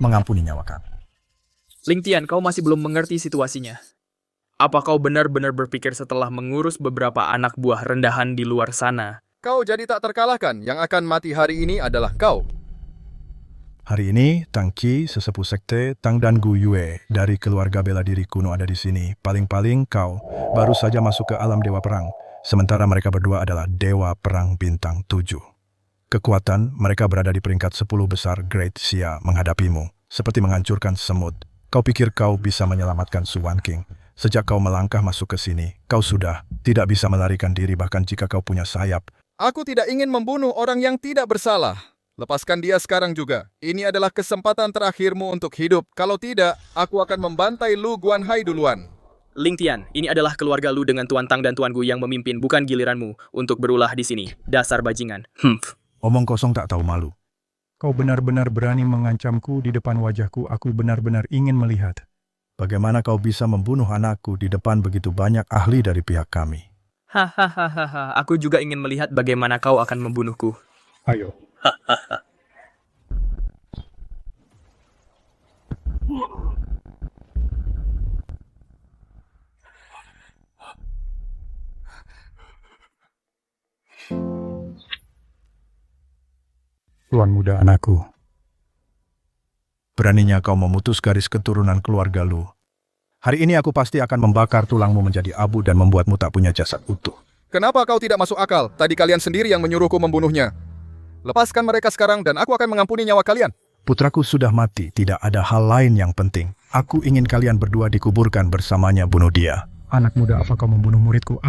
Mengampuni nyawa kami. Ling Tian, kau masih belum mengerti situasinya. Apa kau benar-benar berpikir setelah mengurus beberapa anak buah rendahan di luar sana? Kau jadi tak terkalahkan. Yang akan mati hari ini adalah kau. Hari ini, Tang Qi, sesepuh sekte, Tang dan Gu Yue dari keluarga bela diri kuno ada di sini. Paling-paling kau baru saja masuk ke alam Dewa Perang. Sementara mereka berdua adalah Dewa Perang Bintang 7. Kekuatan mereka berada di peringkat 10 besar Great Xia menghadapimu. Seperti menghancurkan semut. Kau pikir kau bisa menyelamatkan Su Wan King. Sejak kau melangkah masuk ke sini, kau sudah tidak bisa melarikan diri bahkan jika kau punya sayap. Aku tidak ingin membunuh orang yang tidak bersalah. Lepaskan dia sekarang juga. Ini adalah kesempatan terakhirmu untuk hidup. Kalau tidak, aku akan membantai Lu Guanhai duluan. Ling Tian, ini adalah keluarga Lu dengan Tuan Tang dan Tuan Gu yang memimpin, bukan giliranmu untuk berulah di sini. Dasar bajingan. Omong kosong tak tahu malu. Kau benar-benar berani mengancamku di depan wajahku. Aku benar-benar ingin melihat. Bagaimana kau bisa membunuh anakku di depan begitu banyak ahli dari pihak kami? Hahaha, aku juga ingin melihat bagaimana kau akan membunuhku. Ayo. Tuan muda anakku. Beraninya kau memutus garis keturunan keluarga Lu. Hari ini aku pasti akan membakar tulangmu menjadi abu dan membuatmu tak punya jasad utuh. Kenapa kau tidak masuk akal? Tadi kalian sendiri yang menyuruhku membunuhnya. Lepaskan mereka sekarang dan aku akan mengampuni nyawa kalian. Putraku sudah mati, tidak ada hal lain yang penting. Aku ingin kalian berdua dikuburkan bersamanya, bunuh dia. Anak muda, apa kau membunuh muridku?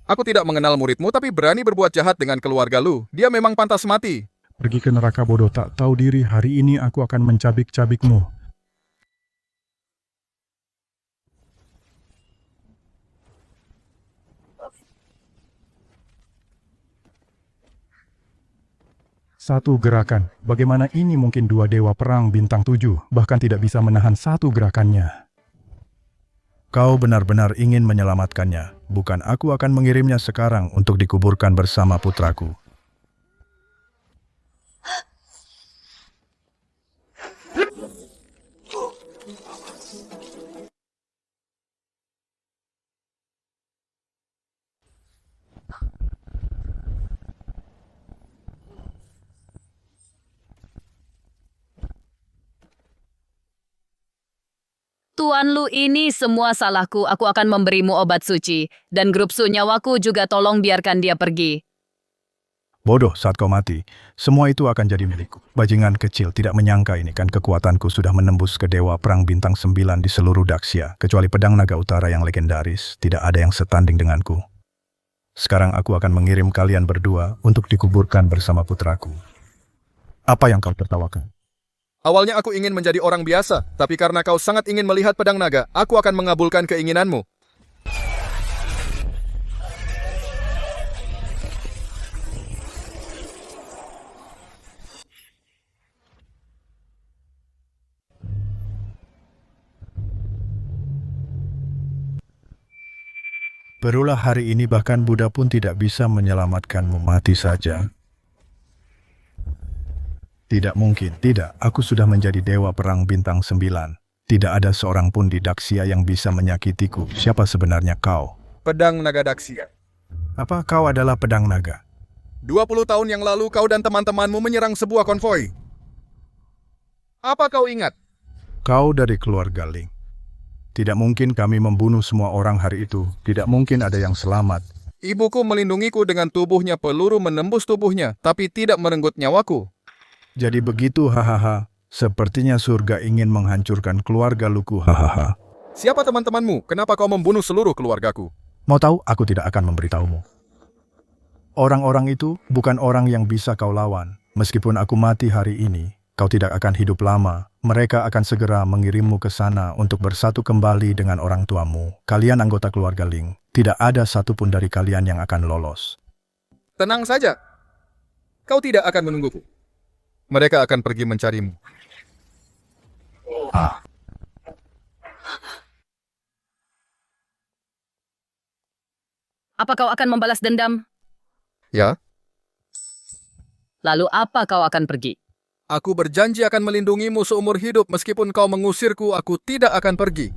Aku tidak mengenal muridmu tapi berani berbuat jahat dengan keluarga Lu. Dia memang pantas mati. Pergi ke neraka bodoh, tak tahu diri. Hari ini aku akan mencabik-cabikmu. Satu gerakan. Bagaimana ini mungkin dua dewa perang bintang 7, bahkan tidak bisa menahan satu gerakannya. Kau benar-benar ingin menyelamatkannya. Bukan, aku akan mengirimnya sekarang untuk dikuburkan bersama putraku. Tuan Lu, ini semua salahku. Aku akan memberimu obat suci. Dan grup Su nyawaku juga, tolong biarkan dia pergi. Bodoh, saat kau mati, semua itu akan jadi milikku. Bajingan kecil, tidak menyangka ini kan kekuatanku sudah menembus ke Dewa Perang Bintang 9 di seluruh Daxia. Kecuali pedang naga utara yang legendaris, tidak ada yang setanding denganku. Sekarang aku akan mengirim kalian berdua untuk dikuburkan bersama putraku. Apa yang kau tertawakan? Awalnya aku ingin menjadi orang biasa, tapi karena kau sangat ingin melihat pedang naga, aku akan mengabulkan keinginanmu. Berulah hari ini bahkan Buddha pun tidak bisa menyelamatkanmu, mati saja. Tidak mungkin, tidak. Aku sudah menjadi dewa perang bintang 9. Tidak ada seorang pun di Daxia yang bisa menyakitiku. Siapa sebenarnya kau? Pedang naga Daxia. Apa kau adalah pedang naga? 20 tahun yang lalu kau dan teman-temanmu menyerang sebuah konvoi. Apa kau ingat? Kau dari keluarga Ling. Tidak mungkin kami membunuh semua orang hari itu. Tidak mungkin ada yang selamat. Ibuku melindungiku dengan tubuhnya, peluru menembus tubuhnya, tapi tidak merenggut nyawaku. Jadi begitu, hahaha. Sepertinya surga ingin menghancurkan keluarga Luku, hahaha. Siapa teman-temanmu? Kenapa kau membunuh seluruh keluargaku? Mau tahu? Aku tidak akan memberitahumu. Orang-orang itu bukan orang yang bisa kau lawan. Meskipun aku mati hari ini, kau tidak akan hidup lama. Mereka akan segera mengirimmu ke sana untuk bersatu kembali dengan orang tuamu. Kalian anggota keluarga Ling. Tidak ada satupun dari kalian yang akan lolos. Tenang saja. Kau tidak akan menungguku. Mereka akan pergi mencarimu. Apa kau akan membalas dendam? Ya, Lalu apa kau akan pergi? aku berjanji akan melindungimu seumur hidup. Meskipun kau mengusirku, aku tidak akan pergi.